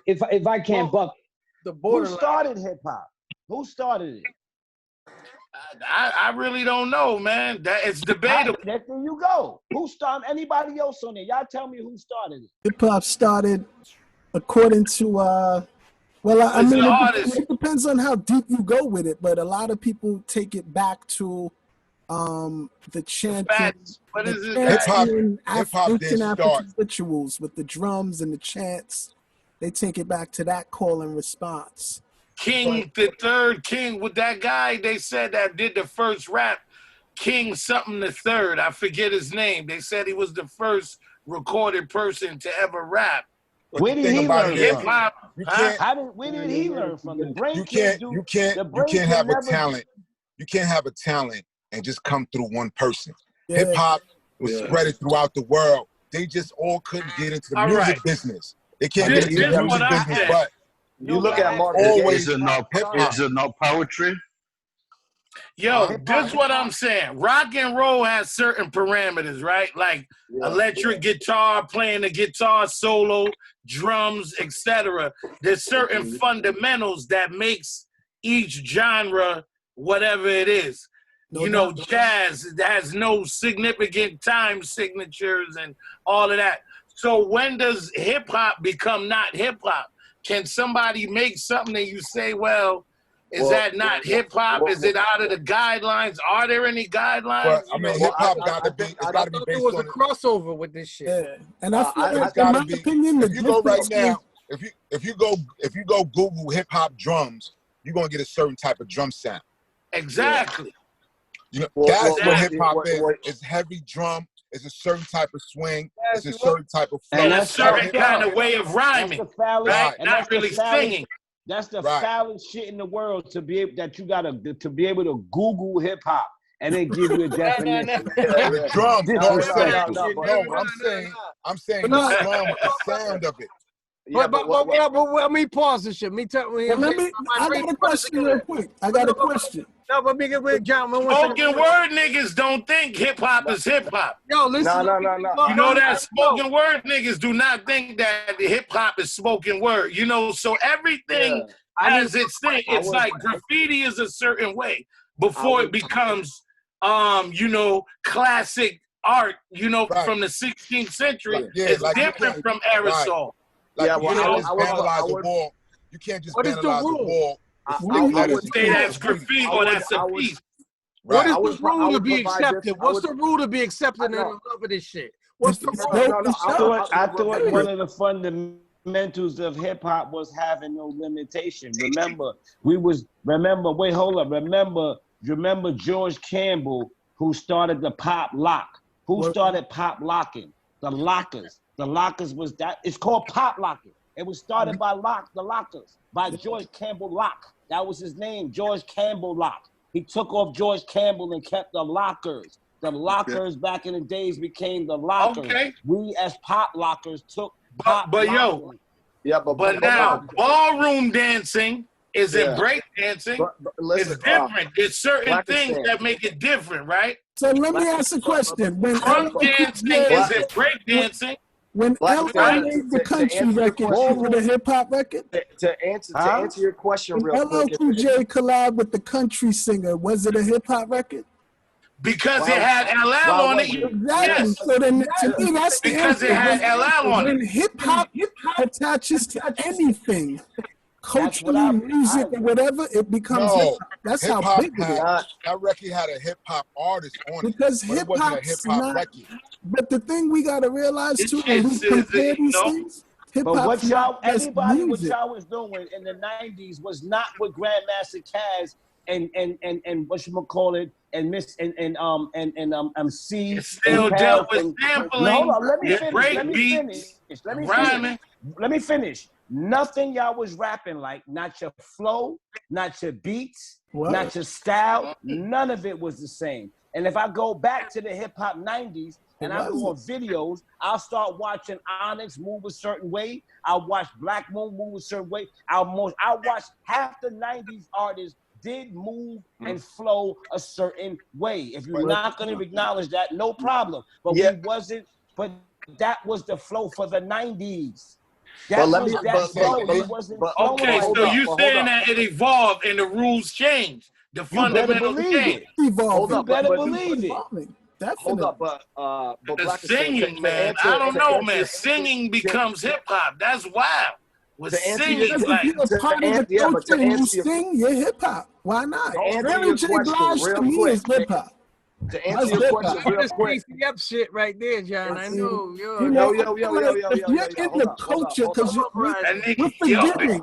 if I can't buck, who started hip hop? Who started it? I really don't know, man. That it's debatable. There you go. Who started? Anybody else on there? Y'all tell me who started it. Hip hop started, according to well, I mean, it depends on how deep you go with it, but a lot of people take it back to the chanting, what is it? Hip hop ancient did start. African rituals with the drums and the chants. They take it back to that call and response. King, the third king, with that guy they said that did the first rap, King something the third. I forget his name. They said he was the first recorded person to ever rap. Where did he learn hip hop? Where did he learn from? The brain You can't have a talent. You can't have a talent and just come through one person. Yeah. Hip hop was spread throughout the world. They just all couldn't get into the music business. They can't get into the music business, but you look at Martin. Is it not poetry? Yo, this is what I'm saying. Rock and roll has certain parameters, right? Like electric guitar, playing the guitar solo, drums, etc. There's certain fundamentals that makes each genre whatever it is. Jazz has no significant time signatures and all of that. So when does hip hop become not hip hop? Can somebody make something and you say, well, is that not hip hop? Is it out of the guidelines? Are there any guidelines? Well, I mean, hip hop got to be. It's got to be based There was on a crossover with this shit. Yeah, and I feel like, it's in gotta my be. opinion, If you go right now, if you go Google hip hop drums, you're gonna get a certain type of drum sound. Exactly. You know, that's what hip hop is. It's heavy drum. It's a certain type of swing. It's a certain type of flow. And a certain kind of way of rhyming, That's the foulest, right? and Not that's the really foulest- singing. That's the foulest shit in the world to be able to be able to Google hip hop and then give you a definition. The drum. No, I'm saying the No. drum, the sound of it. But let me pause this shit. I got a question real quick. I got a question. No, but big John. Spoken word niggas don't think hip hop is hip hop. Yo, listen. No. You know that spoken word niggas do not think that the hip hop is spoken word. You know, so everything has its thing. It's like graffiti is a certain way before it becomes, classic art. From the 16th century. It's different from aerosol. You can't just vandalize a wall. You can't just vandalize a wall. I would say that's graffiti or that's a piece. What is the rule to be accepted? What's the rule to be accepted in the love of this shit? What's the rule? I thought one of the fundamentals of hip hop was having no limitation. Remember George Campbell, who started the pop lock. Who started pop locking? The Lockers. The Lockers was that. It's called pop locking. It was started by the Lockers, by George Campbell Locke. That was his name, George Campbell Locke. He took off George Campbell and kept the Lockers. The Lockers back in the days became the Lockers. Okay. We as pop lockers took pop. But rock. yo, Yeah, but now ballroom dancing isn't break dancing. Listen, it's different. There's certain things Blacastan. that make it different, right? So let me ask a question. When Crunk dancing isn't break dancing. When LL made the country record, was it a hip hop record? To answer your question real When LL quick. Cool J collabed with the country singer, was it a hip hop record? Because it had LL on it. Exactly. Yes. So then, to me, that's the because answer. it had LL on When it. hip hop attaches to anything, culturally, music, or whatever, it becomes hip hop. That's how hip-hop big it is. that record had a hip hop artist on it. Because but it hip wasn't a hop's hip hop not. record. But the thing we gotta realize It's too, when we just, compare you these know. things, hip But what hop's y'all, not just everybody, what music. y'all was doing in the '90s was not what Grandmaster Caz and whatchamacallit and Miss and C. It still and dealt Kev with and- sampling, No, hold on, let me the finish. break Let me beats, finish. Let me rhyming. finish. Let me finish. Nothing y'all was rapping like, not your flow, not your beats, What? not your style. None of it was the same. And if I go back to the hip hop '90s and I go on videos, I'll start watching Onyx move a certain way. I'll watch Black Moon move a certain way. I'll watch half the '90s artists did move and flow a certain way. If you're not going to acknowledge that, no problem. But we wasn't. But that was the flow for the '90s. That was that flow. He wasn't flowing Okay, like so that. you saying that it evolved and the rules changed. The You better fundamentals believe changed. it. Hold You up, better but believe it. Hold up, but The Blacastan, singing, to man. answer- I don't to know, answer- man. Singing becomes hip hop. That's wild. With To answer singing, Because like if you're a part of the culture and you sing, you're hip hop. Why not? To answer Mary your J. question Blige to real me quick, is hip hop. To answer That's your hip question hop. real That's quick. Casey Up shit right there, John. I know. You know, Yo, if you're in the culture, because we're forgetting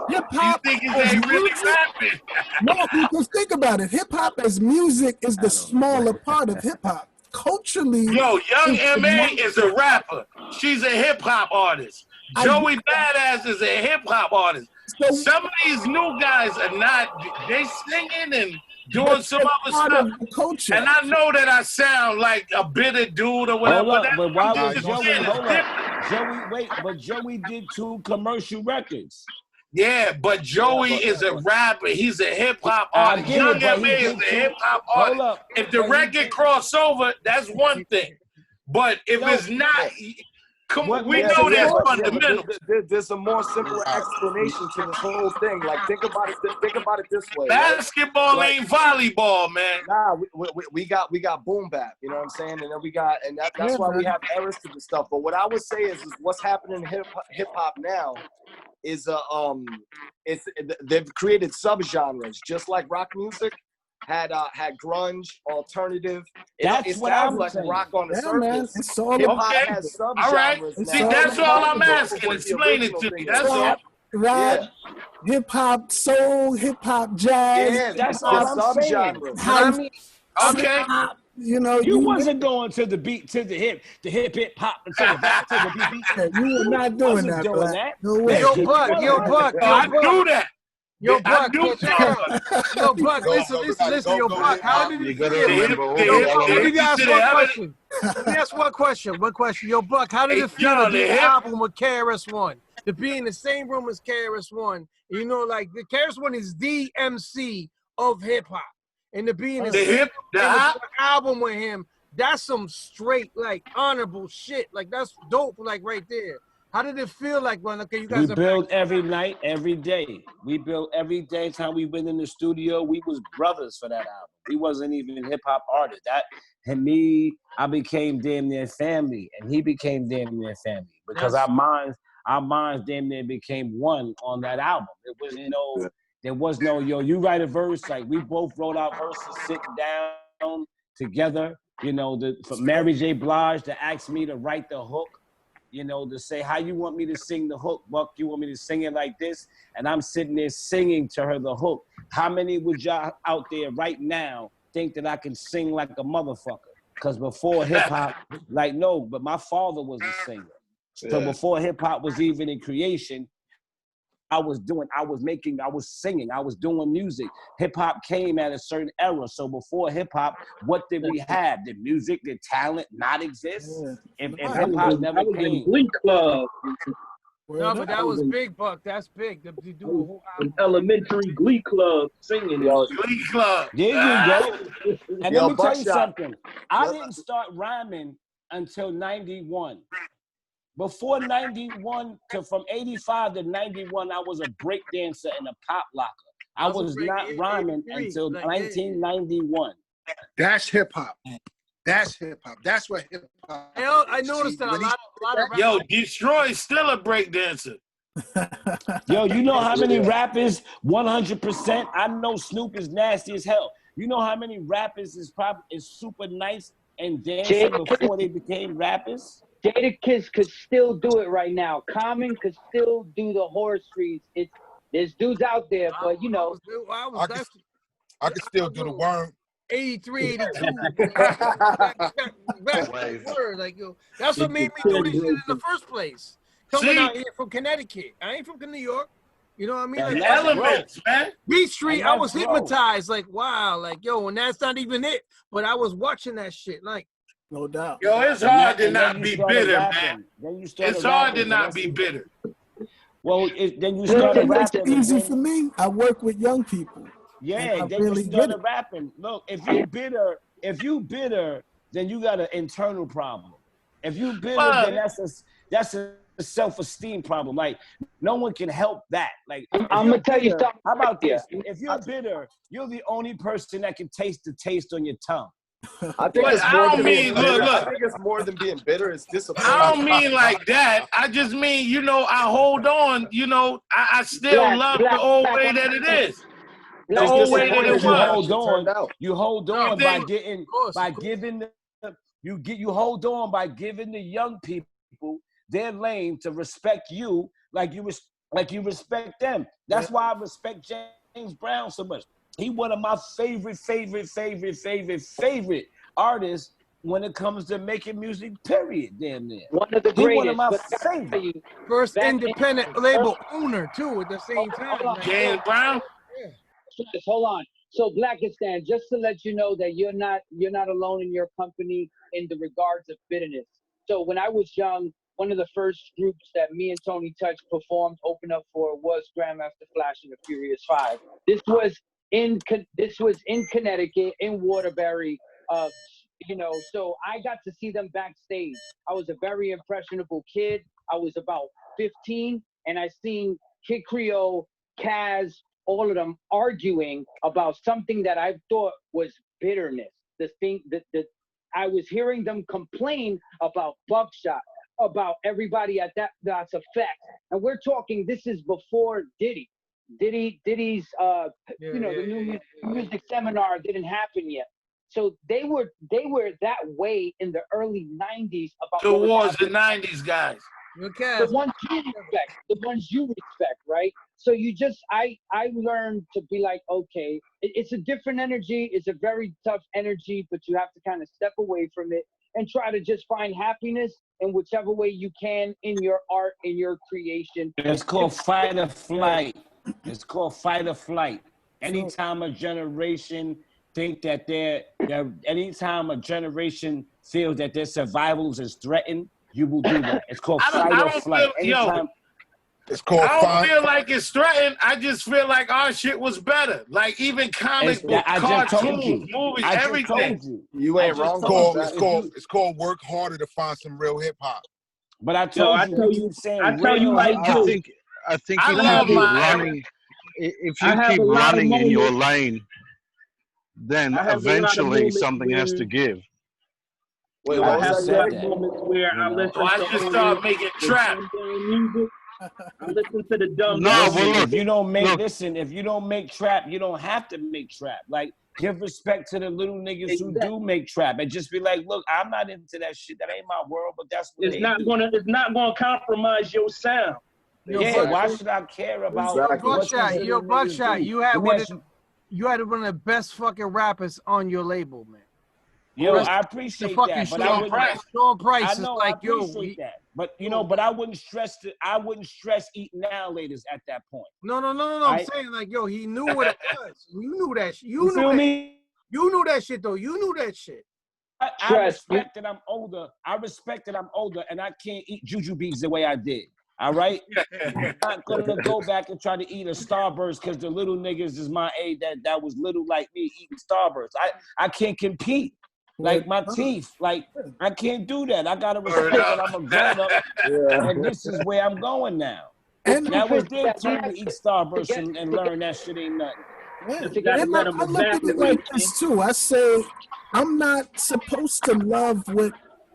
hip hop You think as they really music. rapping? No, because think about it. Hip hop as music is the smaller part of hip hop. Culturally, Yo, Young it's the M.A. most- is a rapper. She's a hip hop artist. Joey Badass is a hip hop artist. Some of these new guys are not. They singing and doing some other stuff. And I know that I sound like a bitter dude or whatever. Hold up, but why I'm was just Joey? saying it's Hold different. up, Joey. Wait, but Joey did 2 commercial records. Yeah, but Joey is a rapper. He's a hip hop I artist. get Young it, but M.A. he is did a 2. hip hop Hold artist. up, If the but record crossover, that's one thing. But if No, it's not, we Yeah, know there's but fundamentals. there's a more simpler explanation to this whole thing. Like, think about it this way. Basketball right? ain't volleyball, man. Nah, we got boom bap. You know what I'm saying? And then that's why we have errors to the stuff. But what I would say is what's happening in hip hop now is they've created subgenres, just like rock music had grunge, alternative. That's It what sounds I'm like saying. rock on the Yeah, man. surface. It's all Hip about hop Okay. has All right. subgenres It's See, now. that's all I'm What asking. the Explain it original to thing me. is. That's all. rap, hip hop, soul, hip hop, jazz, Yeah, hip That's hop, all I'm saying. subgenres. house, Okay. hop. You know, You wasn't going to the beat, to the hip hop, and to the back, to the beat. you were not doing wasn't that, doing Black. that. No way. Yo, Buck. I do that. Yo, I Buck, do check all it of out. Yo, Buck, listen, yo, Buck, how did You it gotta feel? remember who Yo, we Buck, are. let me ask to the one evidence. question. Let me ask one question. Yo, Buck, how did Hey, it feel John, to do the the hip- album with KRS-One? To be in the same room as KRS-One, you know, like the KRS-One is the MC of hip hop, and to be in the The same hip, the room hop. with the album with him, that's some straight, like, honorable shit. Like, that's dope, like, right there. How did it feel like when, okay, you We guys are build back? every night, every day. We build every day. Time we been in the studio, we was brothers for that album. We wasn't even hip hop artists. That and me, I became damn near family, and he became damn near family because our minds damn near became one on that album. There was no yo. You write a verse, like we both wrote our verses sitting down together. You know, for Mary J. Blige to ask me to write the hook. You know, to say, how you want me to sing the hook, Buck? You want me to sing it like this? And I'm sitting there singing to her the hook. How many would y'all out there right now think that I can sing like a motherfucker? Because before hip-hop, like, no, but my father was a singer. So before hip-hop was even in creation, I was singing, I was doing music. Hip hop came at a certain era. So before hip hop, what did we have? Did music, did talent not exist? If hip hop never came. Glee Club. No, but that was big, Buck. That's big. To do a whole An elementary Glee Club singing. Glee Club. There you go. And Yo, let me tell you Buckshot. something. I didn't start rhyming until 91. Before 91, from 85 to 91, I was a break dancer and a pop locker. I was not rhyming until 1991. That's hip hop. That's hip hop. That's what hip hop. I noticed that a lot of Yo, D-Stroy's still a breakdancer. Yo, you know how many rappers 100%? I know Snoop is nasty as hell. You know how many rappers is super nice and dancing before they became rappers? Jadakiss could still do it right now. Common could still do the horse trees. There's dudes out there, but you know. I could still do the worm. 83, 82. Like, yo, that's what made me do this shit in the first place. Coming out here from Connecticut. I ain't from New York. You know what I mean? Like, Elements, man. Beat Street, I was hypnotized. Like, wow. Like, yo, and that's not even it. But I was watching that shit. Like, no doubt. Yo, it's hard to not be bitter, man. It's hard to not be bitter. Well, then you started rapping. It's easy for me. I work with young people. Yeah, then you started rapping. Look, if you bitter, then you got an internal problem. If you bitter, then that's a self-esteem problem. Like, no one can help that. Like, I'm gonna tell you something. How about this? If you're bitter, you're the only person that can taste the taste on your tongue. I think it's more than being bitter. It's disappointing. I don't mean like that. I just mean, you know, I hold on. You know, I still love the old way that it is. The old way that it was. You hold on by giving the young people their lane to respect you like you respect them. That's why I respect James Brown so much. He one of my favorite artists when it comes to making music, period, damn near. One of the greatest. One of my favorites. First independent label owner, too, at the same time. James Brown? Yeah. Hold on. So, Blacastan, just to let you know that you're not alone in your company in the regards of bitterness. So, when I was young, one of the first groups that me and Tony Touch performed, opened up for, was Grandmaster Flash and the Furious Five. This was in Connecticut, in Waterbury. You know, so I got to see them backstage. I was a very impressionable kid. I was about 15, and I seen Kid Creole, Kaz, all of them arguing about something that I thought was bitterness. The thing that I was hearing them complain about Buckshot, about everybody at that's effect. And we're talking, this is before Diddy. Diddy's the new music seminar didn't happen yet. So they were that way in the early 90s about towards the 90s guys. The ones you respect, right? So you just I learned to be like, okay, it's a different energy, it's a very tough energy, but you have to kind of step away from it and try to just find happiness in whichever way you can in your art, in your creation. It's called fight or flight. It's called fight or flight. Anytime a generation think that anytime a generation feels that their survival is threatened, you will do that. It's called fight or flight. It's called I don't feel like it's threatened. I just feel like our shit was better. Like even comic book, cartoons, movies, everything. You ain't wrong. It's called work harder to find some real hip hop. But I told you, I think if you keep running in your lane, then eventually something has to give. Wait, I have moments where I listen I just start making trap. I listen to the dumb. If you don't make trap, you don't have to make trap. Like, give respect to the little niggas who do make trap, and just be like, look, I'm not into that shit. That ain't my world, but that's what it's not gonna compromise your sound. Why should I care about Buckshot? Buckshot, you had one of the best fucking rappers on your label, man. Yo, Rest I the appreciate fucking that, but Sean Price. Sean Price I is know, like, I yo, appreciate that, but you know, but I wouldn't stress eating now laters at that point. No. I'm saying like, yo, he knew what it was. You knew that shit. You feel me? You knew that shit though. You knew that shit. I respect that I'm older. I respect that I'm older, and I can't eat juju beats the way I did. All right, I'm not gonna go back and try to eat a Starburst because the little niggas is my age that was little like me eating Starburst. I can't compete. Like my teeth, like I can't do that. I gotta respect that I'm a grown up, and this is where I'm going now. And that was their turn to eat Starburst and learn that shit ain't nothing. Yeah. And I look at it like this too. I say I'm not supposed to love what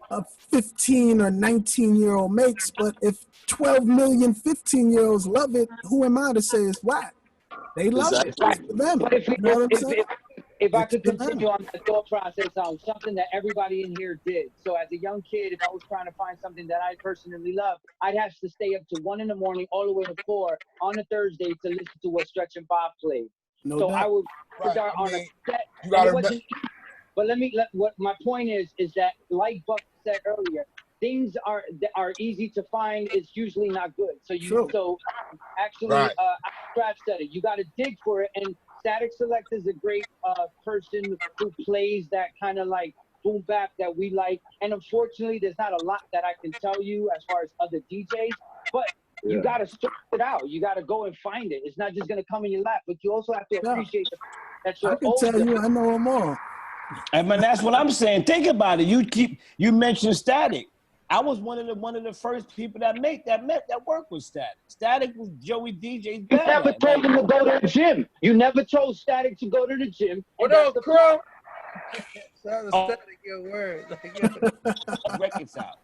a 15 or 19-year-old makes, but if 12 million 15-year-olds love it, who am I to say it's whack? They love it. It's for them. But You know what I'm saying? if I could continue on that thought process on something that everybody in here did. So as a young kid, if I was trying to find something that I personally love, I'd have to stay up to 1 in the morning all the way to 4 on a Thursday to listen to what Skratch and Bob played. No so doubt. I would start on a set. And it wasn't easy. But what my point is that like Buck said earlier, things are easy to find. It's usually not good. So actually, Skratch said it. You got to dig for it. And Static Select is a great person who plays that kind of like boom bap that we like. And unfortunately, there's not a lot that I can tell you as far as other DJs. But you got to search it out. You got to go and find it. It's not just going to come in your lap. But you also have to appreciate the fact that you're I can tell you, I know them all. I mean, that's what I'm saying. Think about it. You mentioned Static. I was one of the first people that worked with Static. Static was Joey DJ's You bad. never told him to go to the gym. You never told Static to go to the gym. What up, Crook? Static, your word. Records out.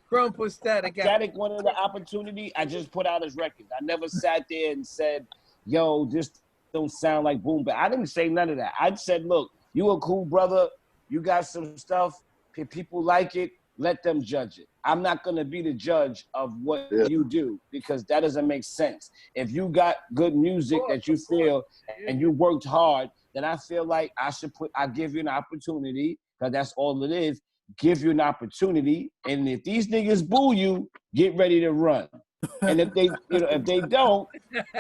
Chrome put Static out. Static wanted the opportunity. I just put out his records. I never sat there and said, "Yo, this don't sound like boom bap." I didn't say none of that. I said, "Look, you a cool brother. You got some stuff. If people like it, let them judge it. I'm not going to be the judge of what you do because that doesn't make sense. If you got good music that you feel and you worked hard, then I feel like I give you an opportunity because that's all it is. Give you an opportunity. And if these niggas boo you, get ready to run. And if they, if they don't,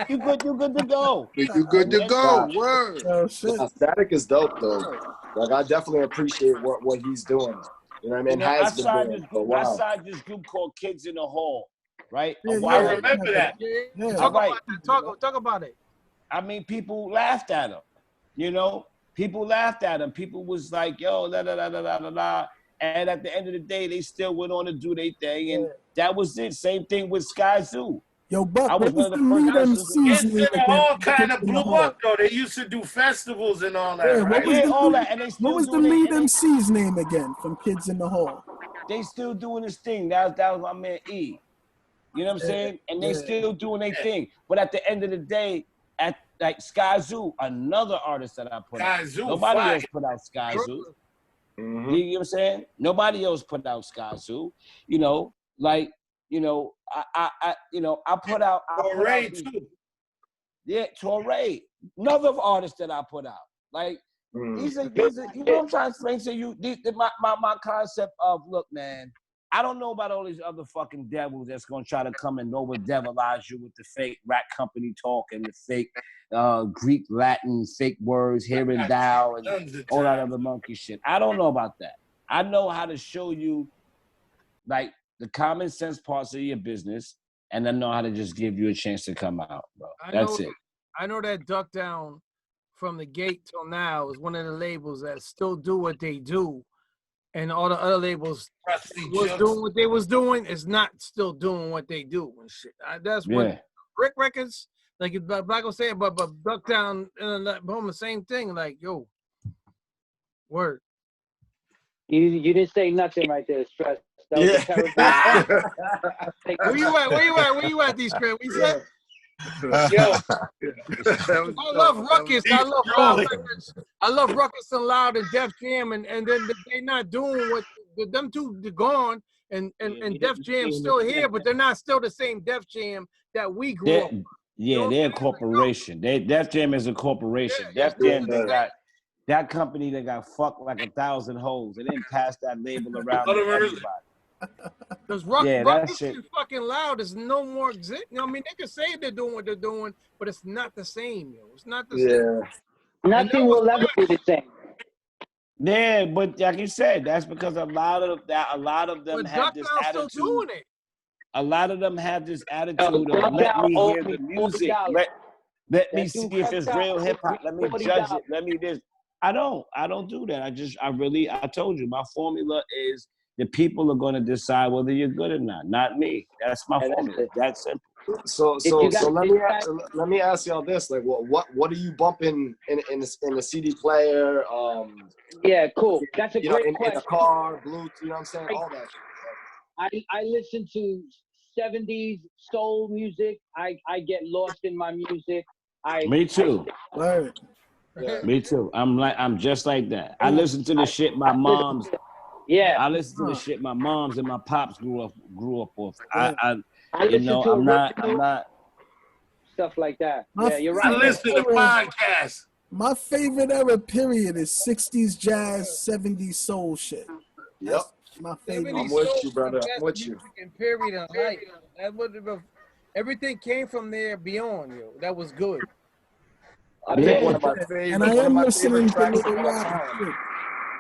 you're good to go. You good to go. Word. Oh, shit. Static is dope though. Like I definitely appreciate what he's doing. You know what I mean? I signed this group called Kids in the Hall, right? I remember that. Talk about it. I mean, people laughed at him. People laughed at him. People was like, yo, la la la la la la. And at the end of the day, they still went on to do their thing, and that was it. Same thing with Sky Zoo. Yo, Buck, I was one of the first Kids in the Hall kind of blew up though. They used to do festivals and all that, right? What was the lead MC's name again from Kids in the Hall? They still doing this thing. That was my man E. You know what I'm saying? And they still doing their thing. But at the end of the day, at like Sky Zoo, another artist that I put out. Nobody else put out Sky Zoo. Mm-hmm. You know what I'm saying? Nobody else put out Sky Zoo. I put out Torre too. Yeah, Torre. Another artist that I put out. Like these are you know what I'm trying to explain to you? My concept of look, man, I don't know about all these other fucking devils that's gonna try to come and over devilize you with the fake rat company talk and the fake Greek, Latin, fake words, here and thou, and all that other monkey shit. I don't know about that. I know how to show you like the common sense parts of your business, and I know how to just give you a chance to come out, bro. That's it. I know that Duck Down from the gate till now is one of the labels that still do what they do. And all the other labels was doing what they was doing is not still doing what they do and shit. That's what Brick Records, like Black was saying, but Duck Down and Boom, the same thing. Like, yo, word. You didn't say nothing right there, Stress. Where you at, D-Stroy? We said. Yo, I love Ruckus. I love Loud Records. I love Ruckus and Loud and Def Jam, and then they not doing what them two gone, and Def Jam's still here, but they're not still the same Def Jam that we grew up with. Yeah, they're a corporation. Def Jam is a corporation. Def Jam, that company that got fucked like 1,000 hoes. They didn't pass that label around to everybody. Because rock that music shit is fucking loud. There's no more exist. You know, I mean, they can say they're doing what they're doing, but it's not the same, yo. It's not the same. Nothing will ever be the same. Yeah, but like you said, that's because a lot of them But have this Duckdown's still attitude. doing it. A lot of them have this attitude of let me hear the music. Let me see if it's real hip hop. Let me judge it. Let me this. I don't do that. I told you, my formula is the people are going to decide whether you're good or not. Not me. That's my formula. That's simple. So let me ask y'all this: like, what are you bumping in the CD player? Yeah, cool. That's a great question. In a car, Bluetooth. You know what I'm saying? All that. I listen to 70s soul music. I get lost in my music. Me too. Yeah. Me too. I'm just like that. I listen to the shit my mom's. Yeah. I listen to the shit my mom's and my pops grew up off. I you listen know, to I'm not stuff like that. My Yeah, you're right. favorite listen to era- podcasts. My favorite era period is 60s jazz, 70s soul shit. Yep. My favorite. I'm with you, brother. I'm with you. And period in life. That would everything came from there beyond, yo. That was good. I think one of my favorite. And I one of am my listening favorite to tracks Little of all Rock. time.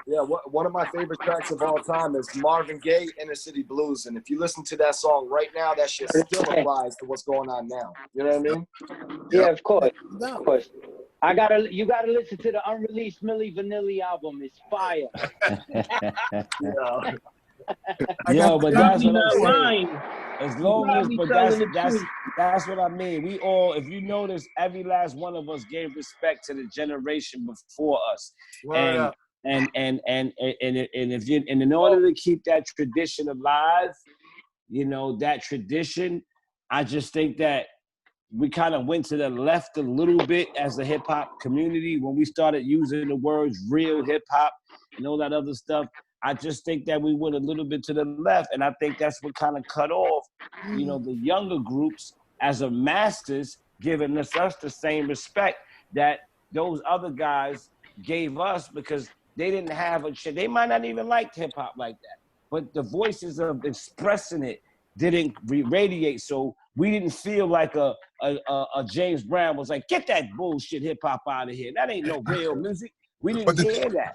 Yeah, one of my favorite tracks of all time is Marvin Gaye, Inner City Blues. And if you listen to that song right now, that shit still applies to what's going on now. You know what I mean? Yeah, of course. Of course. You gotta listen to the unreleased Milli Vanilli album. It's fire. Yo, but that's what I'm not saying. lying. As long as, Probably but telling the truth. that's what I mean. We all, if you notice, every last one of us gave respect to the generation before us, Word up. and if you, and in order to keep that tradition alive, you know, that tradition, I just think that we kind of went to the left a little bit as a hip hop community when we started using the words real hip hop and all that other stuff. I just think that we went a little bit to the left, and I think that's what kind of cut off, you know, the younger groups as a masses, giving us the same respect that those other guys gave us, because they didn't have a shit. They might not even like hip hop like that, but the voices of expressing it didn't radiate. So we didn't feel like a James Brown was like, get that bullshit hip hop out of here. That ain't no real music. We didn't hear that.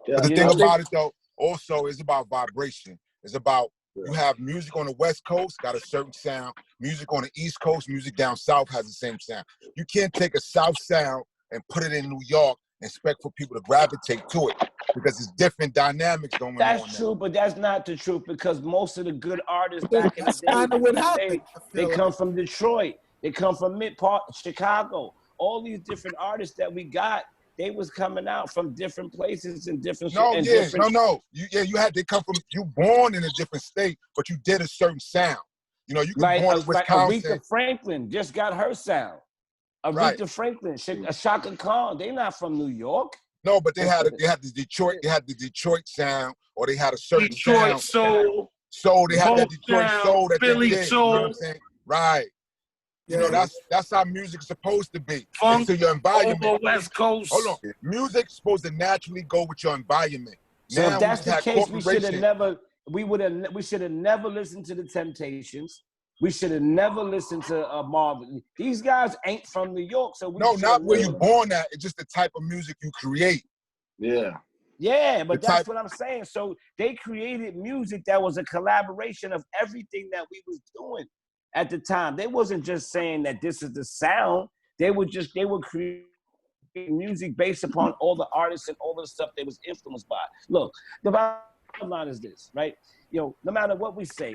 But the thing about it though, also is about vibration. It's about, you have music on the West Coast, got a certain sound. Music on the East Coast, music down South has the same sound. You can't take a South sound and put it in New York and expect for people to gravitate to it, because it's different dynamics going on. That's true, but that's not the truth, because most of the good artists back in the day, they come from Detroit. They come from mid-part Chicago. All these different artists that we got, they was coming out from different places and different. They come from, you born in a different state, but you did a certain sound. You know, you can born in Wisconsin. Aretha Franklin just got her sound. Aretha Franklin, Shaka Khan, they not from New York. No, but they had the Detroit sound, or they had a certain Detroit sound. soul. They had that Detroit soul that Philly they did. soul. You know what I'm saying? Right. You know, that's how music's supposed to be. Funk, into your environment. West Coast. Hold on. Music's supposed to naturally go with your environment. So now if that's the case, we should have never listened to the Temptations. We should have never listened to Marvin. These guys ain't from New York, so not where you're born at. It's just the type of music you create. Yeah, but that's what I'm saying. So they created music that was a collaboration of everything that we was doing at the time. They wasn't just saying that this is the sound. They were creating music based upon all the artists and all the stuff they was influenced by. Look, the bottom line is this, right? You know, no matter what we say,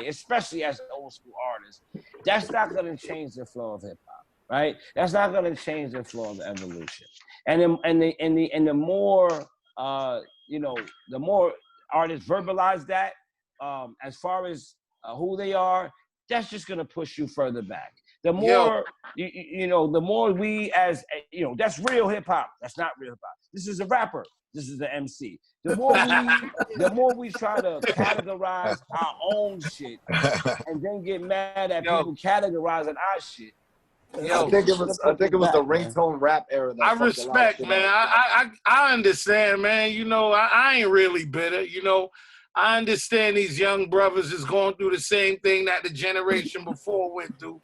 especially as an old school artist, that's not going to change the flow of hip hop, right? That's not going to change the flow of the evolution. And the more the more artists verbalize that, as far as who they are, that's just going to push you further back. The more the more we, as that's real hip hop. That's not real hip hop. This is a rapper. This is the MC. The more we try to categorize our own shit and then get mad at people categorizing our shit, I think it was the ringtone rap era that I fucked a lot of respect, shit man. up. I understand, man. You know, I ain't really bitter. You know, I understand these young brothers is going through the same thing that the generation before went through.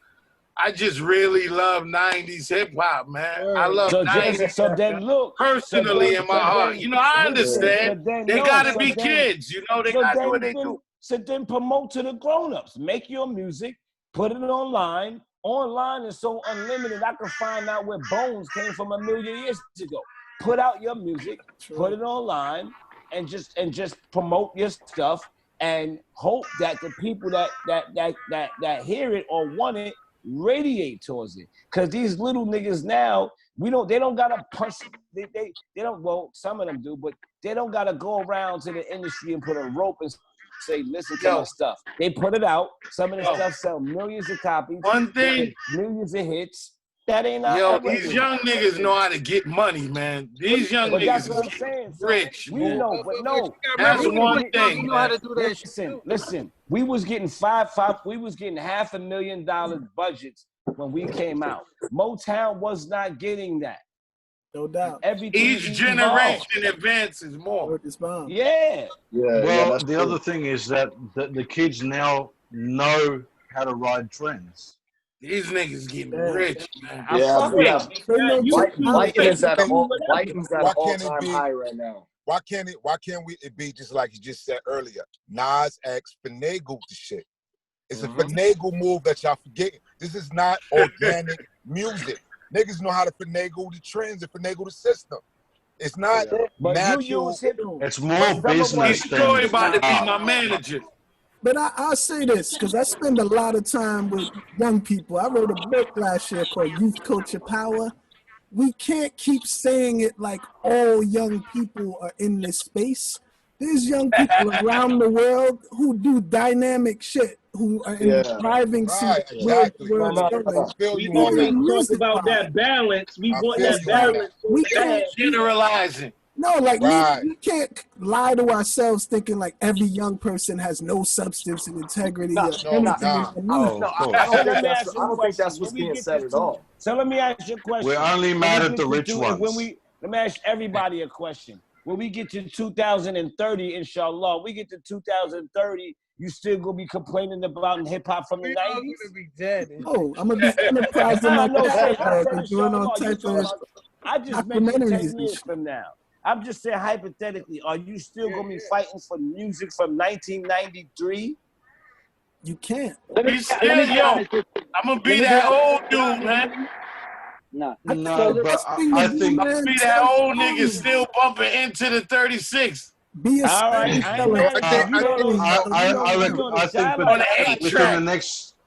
I just really love 90s hip hop, man. I love So 90s so then look. personally in my heart. You know, I understand. They gotta be kids, you know, they gotta do what they do. So then promote to the grown-ups. Make your music, put it online. Online is so unlimited, I can find out where Bones came from a million years ago. Put out your music, put it online, and just promote your stuff and hope that the people that hear it or want it radiate towards it. Cause these little niggas now, they don't gotta punch, they don't, well, some of them do, but they don't gotta go around to the industry and put a rope and say, listen to my stuff. They put it out. Some of the stuff sell millions of copies. One thing, millions of hits. That ain't these young niggas know how to get money, man. These young but niggas that's what I'm is saying. rich. We know, but no. That's one thing. Listen. We was getting $500,000 budgets when we came out. Motown was not getting that. No doubt. Each generation advances more. Yeah. Well, the other thing is that the kids now know how to ride trends. These niggas getting rich, man. Vikings at an all-time high right now. Why can't it be just like you just said earlier? Nas X finagled the shit. It's a finagle move that y'all forget. This is not organic music. Niggas know how to finagle the trends and finagle the system. It's not natural. It's more business D-Stroy than about to be my manager. But I'll say this, because I spend a lot of time with young people. I wrote a book last year called Youth Culture Power. We can't keep saying it like all young people are in this space. There's young people around the world who do dynamic shit, who are in the driving seat. We always talk about that balance. We want that balance. We can't generalizing. No, like we can't lie to ourselves thinking like every young person has no substance and integrity or anything in the music. I don't think that's what's being said at all. So let me ask you a question. We're only mad at the rich ones. Let me ask everybody a question. When we get to 2030, inshallah, we get to 2030, you still gonna be complaining about hip hop from the 90s? I'm gonna be dead. Oh, I'm gonna be enterprising my catalog and doing all types of I just mentioned 10 years from now. I'm just saying hypothetically, are you still gonna be fighting for music from 1993? You can't. I'm gonna be that old dude, man. No, but I think I'll be that old nigga still bumping into the 36. Be a all right. I think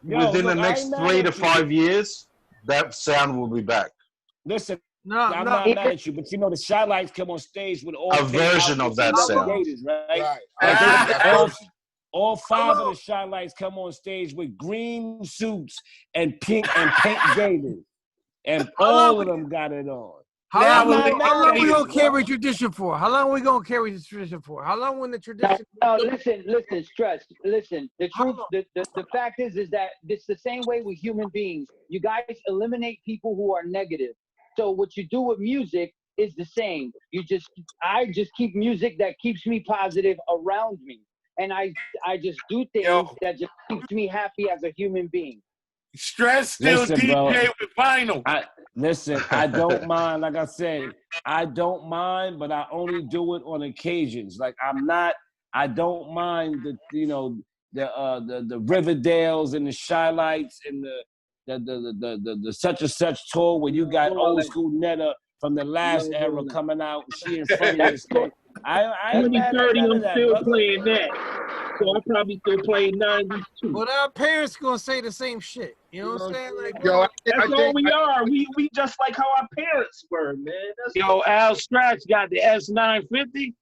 within the next 3 to 5 years, that sound will be back. Listen, I'm not mad at you, but you know the Shy Lights come on stage with all a version of that sound. Right? All 5 of the Shy Lights come on stage with green suits and pink gators. And all of them got it on. How long we gonna carry tradition for? How long we gonna carry this tradition for? How long when the tradition? No, listen, Stretch. Listen, the truth, the fact is that it's the same way with human beings. You guys eliminate people who are negative. So what you do with music is the same. I just keep music that keeps me positive around me, and I just do things that just keeps me happy as a human being. Stress still DJ with vinyl. I don't mind. Like I said, I don't mind, but I only do it on occasions. Like I don't mind the Riverdales and the Shy Lights and the such and such tour where you got old school Netta from the last era coming out. She in front of you. I 2030, I'm still playing that. So I probably still play 90s too. But our parents gonna say the same shit. You know what I'm saying? Like, that's all we are. We just like how our parents were, man. Al Skratch got the S950.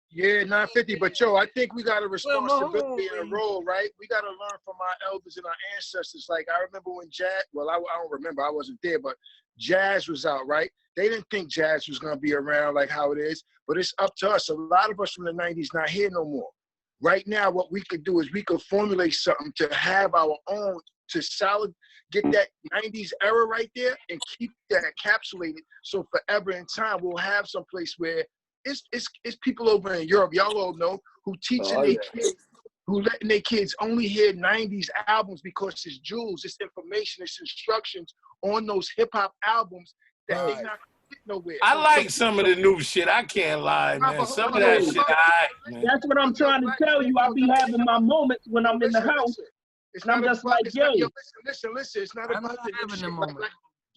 Yeah, 950. But I think we got a responsibility and a role, right? We got to learn from our elders and our ancestors. Like I remember when jazz. Well, I don't remember. I wasn't there, but jazz was out, right? They didn't think jazz was gonna be around like how it is, but it's up to us. A lot of us from the 90s not here no more. Right now, what we could do is we could formulate something to have our own get that 90s era right there and keep that encapsulated so forever in time we'll have some place where it's people over in Europe, y'all all know, who teaching their kids, who letting their kids only hear 90s albums because it's jewels, it's information, it's instructions on those hip-hop albums that they not gonna get nowhere. I like some of the new shit. I can't lie, man. Some of that shit, man. That's what I'm trying to tell you. I be having my moments when I'm in the house. And I'm just like, yo. Listen. It's not about the new shit.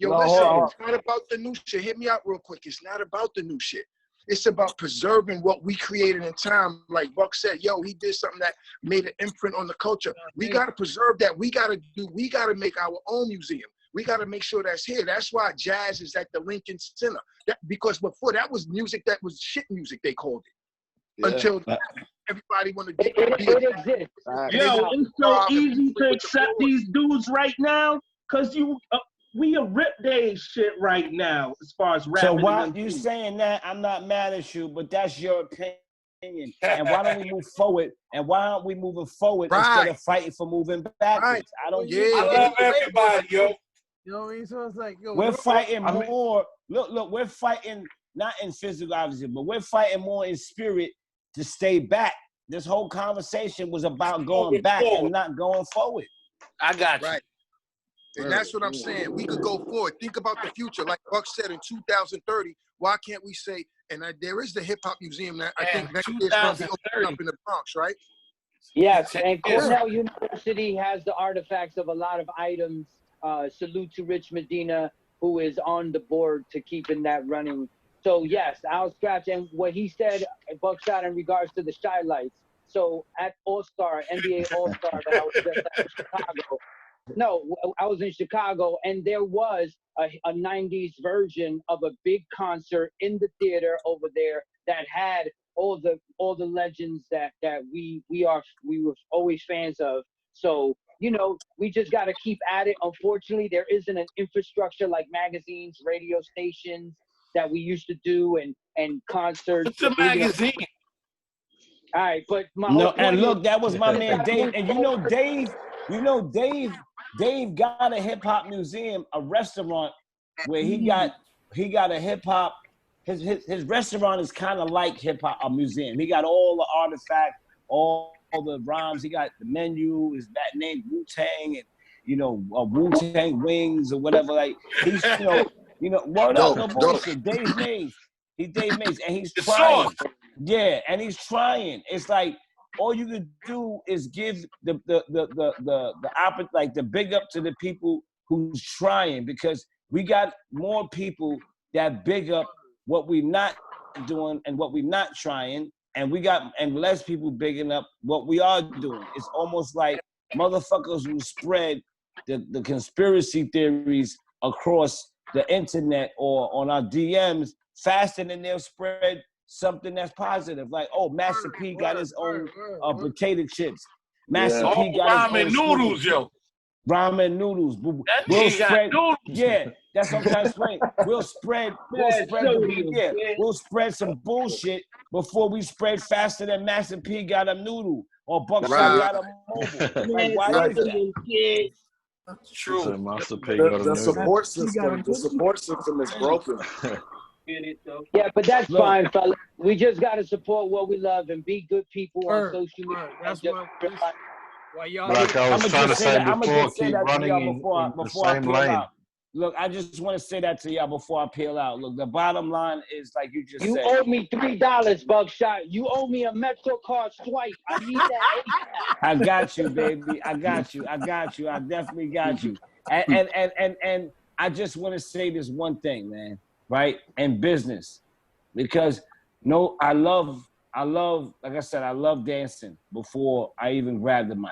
No, listen, it's not about the new shit. Hit me out real quick. It's not about the new shit. It's about preserving what we created in time. Like Buck said, yo, he did something that made an imprint on the culture. We got to preserve that. We got to make our own museum. We got to make sure that's here. That's why jazz is at the Lincoln Center. Because before that was music that was shit music, they called it. Yeah. Until everybody wanted to it exists. Yo, it's so easy to accept these dudes right now because we a rip day shit right now as far as rapping. So while you saying that, I'm not mad at you, but that's your opinion. And why don't we move forward? And why aren't we moving forward instead of fighting for moving backwards? I don't. I love everybody, yo. You know what I mean? So it's like, yo, we're fighting more. Look, we're fighting not in physical, obviously, but we're fighting more in spirit to stay back. This whole conversation was about going back and not going forward. I got you. Right. And that's what I'm saying. We could go forward. Think about the future. Like Buck said, in 2030, why can't we say, and there is the hip hop museum that I think next year is going to be opening up in the Bronx, right? Yes, and Cornell University has the artifacts of a lot of items. Salute to Rich Medina, who is on the board to keeping that running. So yes, I'll Skratch. And what he said, Buckshot, in regards to the Shy Lights. So at All-Star, NBA All-Star that I was just at in Chicago. No, I was in Chicago, and there was a 90s version of a big concert in the theater over there that had all the legends that we were always fans of. So, you know, we just got to keep at it. Unfortunately, there isn't an infrastructure like magazines, radio stations that we used to do and concerts. It's a magazine. All right, but and look, that was my man Dave. And Dave got a hip hop museum, a restaurant where he got a hip hop. His restaurant is kind of like hip hop, a museum. He got all the artifacts, all the rhymes. He got the menu. Is that named Wu-Tang and Wu-Tang wings or whatever. Like he's word up, no bullshit. Dave Mays. He's Dave Mays, and he's trying. Yeah, and he's trying. It's like all you can do is give the big up to the people who's trying, because we got more people that big up what we not doing and what we not trying, and less people bigging up what we are doing. It's almost like motherfuckers who spread the conspiracy theories across the internet or on our DMs faster than they'll spread something that's positive. Like, oh, Master P got his own potato chips. Master P got his own ramen noodles, yo. Ramen noodles. We'll spread. Yeah, that's what I'm trying to explain. We'll spread some bullshit before we spread faster than Master P got a noodle or Buckshot got a mobile. Like, why is that? True. The support system is broken. Yeah, but that's fine, fella. We just gotta support what we love and be good people on social media. That's why y'all. Like I was trying to say before, keep running in the same lane. Look, I just want to say that to y'all before I peel out. Look, the bottom line is like you just said. You owe me $3, Buckshot. You owe me a Metro card swipe. I need that. I got you, baby. I got you. I definitely got you. And I just want to say this one thing, man. Right? And business. Because I love, like I said, I love dancing before I even grabbed the mic.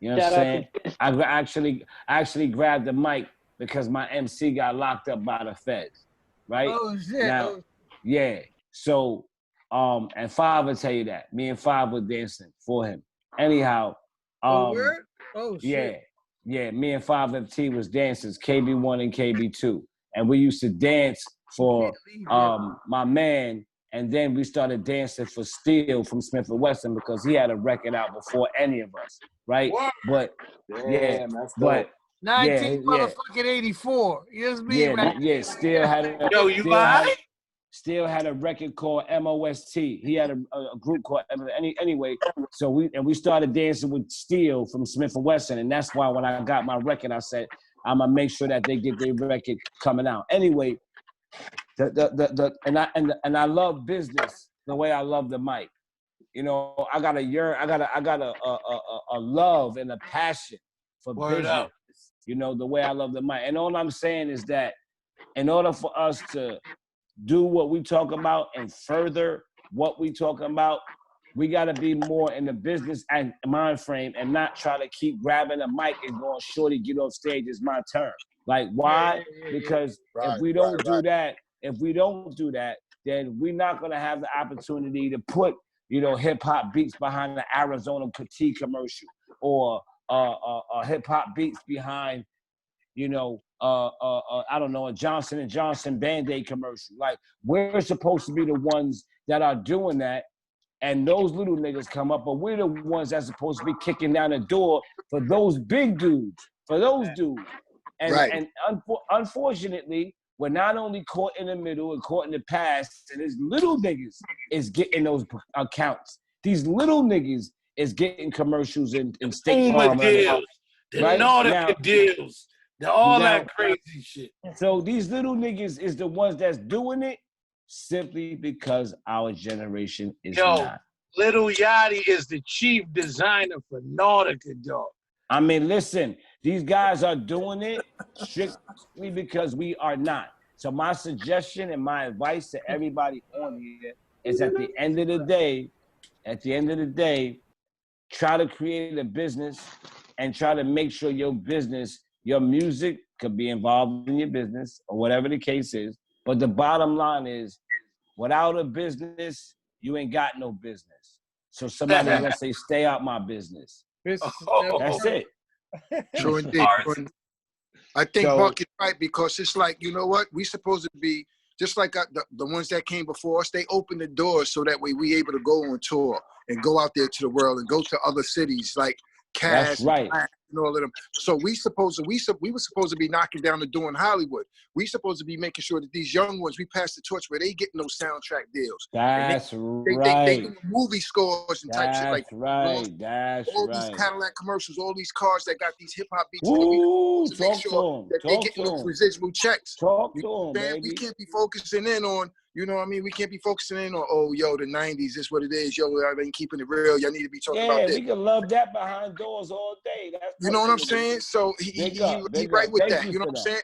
You know what I'm saying? I actually grabbed the mic because my MC got locked up by the feds. Right? Oh shit. Now, yeah. So and Five will tell you that. Me and Five were dancing for him. Anyhow. Word? Oh shit. Yeah, me and 5FT was dancers, KB1 and KB2. And we used to dance for my man And then we started dancing for Steel from Smith & Wesson because he had a record out before any of us, right? What? But yeah, Damn, that's but dope. 19 motherfucking 84. You just me, right? Steel had a Yo, you alright? Steel had a record called MOST. He had a group called anyway. So we started dancing with Steel from Smith & Wesson, and that's why when I got my record, I said I'm gonna make sure that they get their record coming out. Anyway, and I love business the way I love the mic. You know, I got a love and a passion for Word business. up. You know, the way I love the mic. And all I'm saying is that in order for us to do what we talk about and further what we talking about, we got to be more in the business and mind frame and not try to keep grabbing a mic and going, shorty, get off stage, it's my turn. Like, why? Because if we don't do that, then we're not going to have the opportunity to put, you know, hip hop beats behind the Arizona Petit commercial or hip hop beats behind, you know, I don't know, a Johnson & Johnson Band-Aid commercial. Like, we're supposed to be the ones that are doing that, and those little niggas come up, but we're the ones that's supposed to be kicking down the door for those big dudes, And unfortunately, we're not only caught in the middle and caught in the past, and these little niggas is getting those accounts. These little niggas is getting commercials in State Farm. Deals, the right? Nautica deals, all that crazy shit. So these little niggas is the ones that's doing it simply because our generation is not. Little Yachty is the chief designer for Nautica, dog. I mean, listen, these guys are doing it strictly because we are not. So my suggestion and my advice to everybody on here is at the end of the day, try to create a business and try to make sure your business, your music could be involved in your business or whatever the case is. But the bottom line is, without a business, you ain't got no business. So somebody's gonna say, stay out my business. That's it. True indeed. I think Buck is right, because it's like, you know what? We supposed to be just like the ones that came before us. They opened the doors so that way we able to go on tour and go out there to the world and go to other cities like Cass and all of them. So we were supposed to be knocking down the door in Hollywood. We supposed to be making sure that these young ones, we pass the torch where they getting those soundtrack deals. That's They right. doing movie scores and type shit like That's all these Cadillac commercials, all these cars that got these hip hop beats. To make sure that they getting those residual checks. Talk to them, baby. We can't be focusing in on, you know what I mean? We can't be focusing in on, oh, yo, the 90s is what it is. Yo, I've been keeping it real. Y'all need to be talking about this. Yeah, we can love that behind doors all day. That's you know what I'm saying? So he right with that. You know what I'm saying?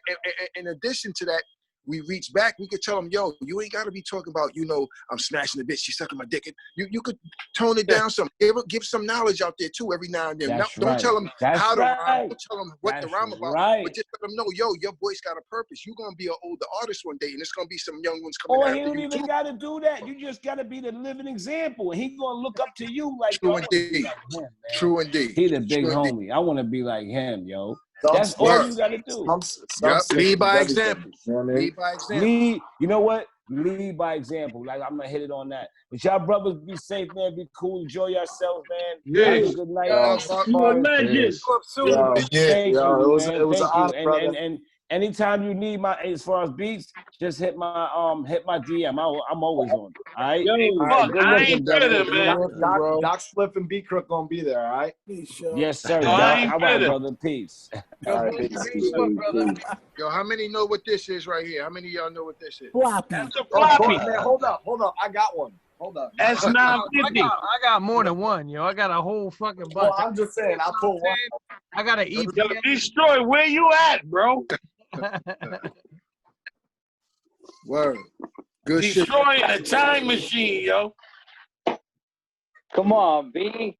In addition to that, we reach back, we could tell them, yo, you ain't got to be talking about, you know, I'm smashing the bitch, she's sucking my dick. You could tone it down some. Give some knowledge out there, too, every now and then. Don't tell them how to rhyme. Don't tell them what to rhyme about. But just let them know, yo, your voice got a purpose. You're going to be an older artist one day, and it's going to be some young ones coming after you, he don't even got to do that. You just got to be the living example. And he's going to look up to you like, True indeed. True indeed. He the big homie. I want to be like him, yo. That's all you got to do. Lead by example. Lead by example. You know what? Lead by example. Like, I'm going to hit it on that. But y'all brothers be safe, man. Be cool. Enjoy yourselves, man. Have a good night. You a legend. Thank you, man. It was an honor, brother. And anytime you need as far as beats, just hit my DM. I'm always on. All right. I ain't bitter, man. Doc Spliph and B Crook gonna be there. All right. Yes, sir. I ain't all right, bitter. brother. Peace. All right, yo, how many know what this is right here? How many of y'all know what this is? Floppy. That's a floppy. Man, hold up. I got one. Hold up. That's 950. I got more than one, yo. I got a whole fucking bunch. Well, I'm just saying, I'll pull one. I got an EP. Yo, D-Stroy, where you at, bro? Word. Good shit. Destroying a time machine, yo. Come on, B.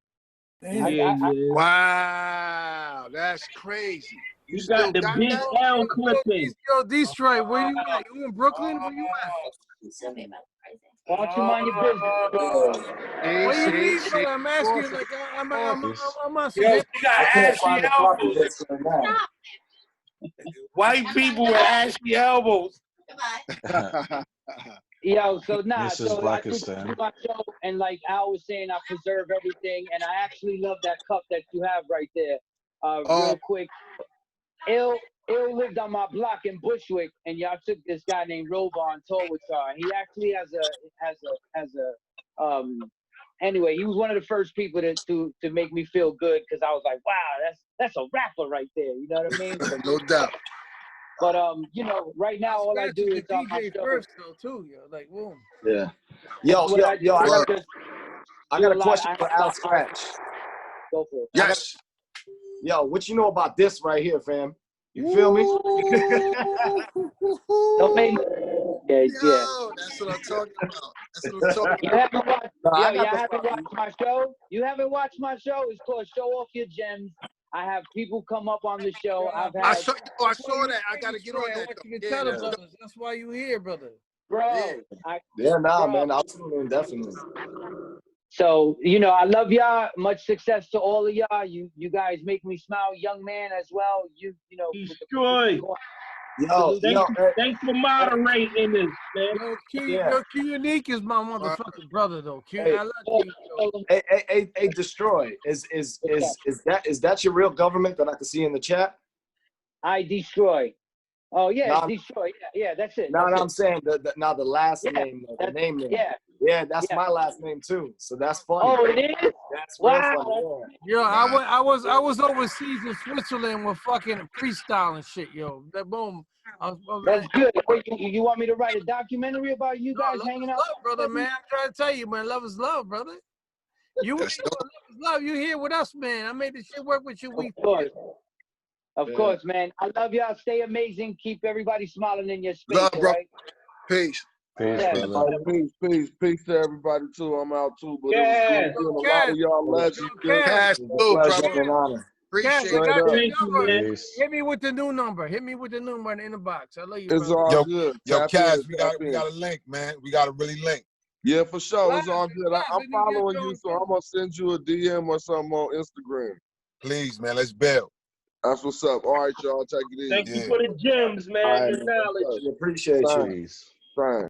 Wow, that's crazy. You got the big L clipping. Yo, D-Stroy, where you at? You in Brooklyn? Where you at? Why don't you mind your business? What do you mean, brother? I'm asking, like, I'm on some. Yo, you got ashy elbows. White people with ashy elbows. Yo, so nah, Mrs. so I do Blacastan. my show, and like Al was saying, I preserve everything, and I actually love that cup that you have right there. Real quick, Ill lived on my block in Bushwick, and y'all took this guy named Rover on tour with y'all. He actually has a anyway, he was one of the first people to make me feel good, because I was like, wow, that's a rapper right there. You know what I mean? No doubt. But you know, right now all I do is on my DJ show. first though too, yo. Like, boom. Yeah. Yo, I got a question for Al Skratch. Go for it. Yes. Yo, what you know about this right here, fam? You feel me? Don't make yeah. That's what I'm talking about. That's what I'm talking You about. haven't watched, you haven't watched my show? You haven't watched my show? It's called Show Off Your Gems. I have people come up on the show. I've had. I saw that. I gotta get on that. You can tell the brothers. That's why you here, brother. Bro. Man. I'll tune in definitely. So, you know, I love y'all. Much success to all of y'all. You guys make me smile, young man, as well. You know. D-Stroy. Thanks for moderating this, man. Yo, Q Neek is my motherfucking brother, though. Q, I love you. Hey, Destroy. Is that your real government that I can see in the chat? I D-Stroy. Oh yeah, D-Stroy. Yeah, that's it. No, I'm saying the last name, the name. Yeah, that's my last name too. So that's funny. Oh, it is. That's real funny. Yeah. Yo, I was overseas in Switzerland with fucking freestyle and shit, yo. That boom. That's good. Wait, you want me to write a documentary about you guys hanging out, brother? Man, I'm trying to tell you, man. Love is love, brother. You love is love. You here with us, man. I made this shit work with you. Of course, man. I love y'all. Stay amazing. Keep everybody smiling in your space. Love, bro. Right? Peace. Peace to everybody too. I'm out too, but it was a lot of y'all legends. Cash, brother. Cash, Appreciate I got it. your number. Hit me with the new number. Hit me with the number in the box. I love you, It's brother. all good. Yo, Cash, we got a link, man. We got to really link. Yeah, for sure. It's all good. I'm following you, so I'm gonna send you a DM or something on Instagram. Please, man. Let's build. That's what's up. All right, y'all. Take it easy. Thank you for the gems, man. The knowledge. Appreciate you. Fine.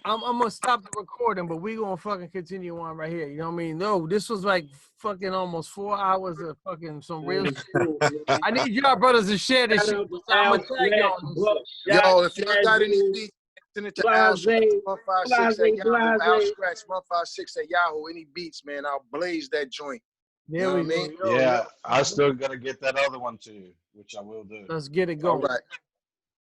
I'm gonna stop the recording, but we gonna fucking continue on right here. You know what I mean? No, this was like fucking almost 4 hours of fucking some real shit. I need y'all brothers to share this shit. I'm gonna tag y'all. Yo, if y'all got any beats, send it to Al Skratch 156 at Yahoo. Al Skratch 156 at Yahoo. Any beats, man? I'll blaze that joint. There we go. Yeah, I still gotta get that other one to you, which I will do. Let's get it going. All right.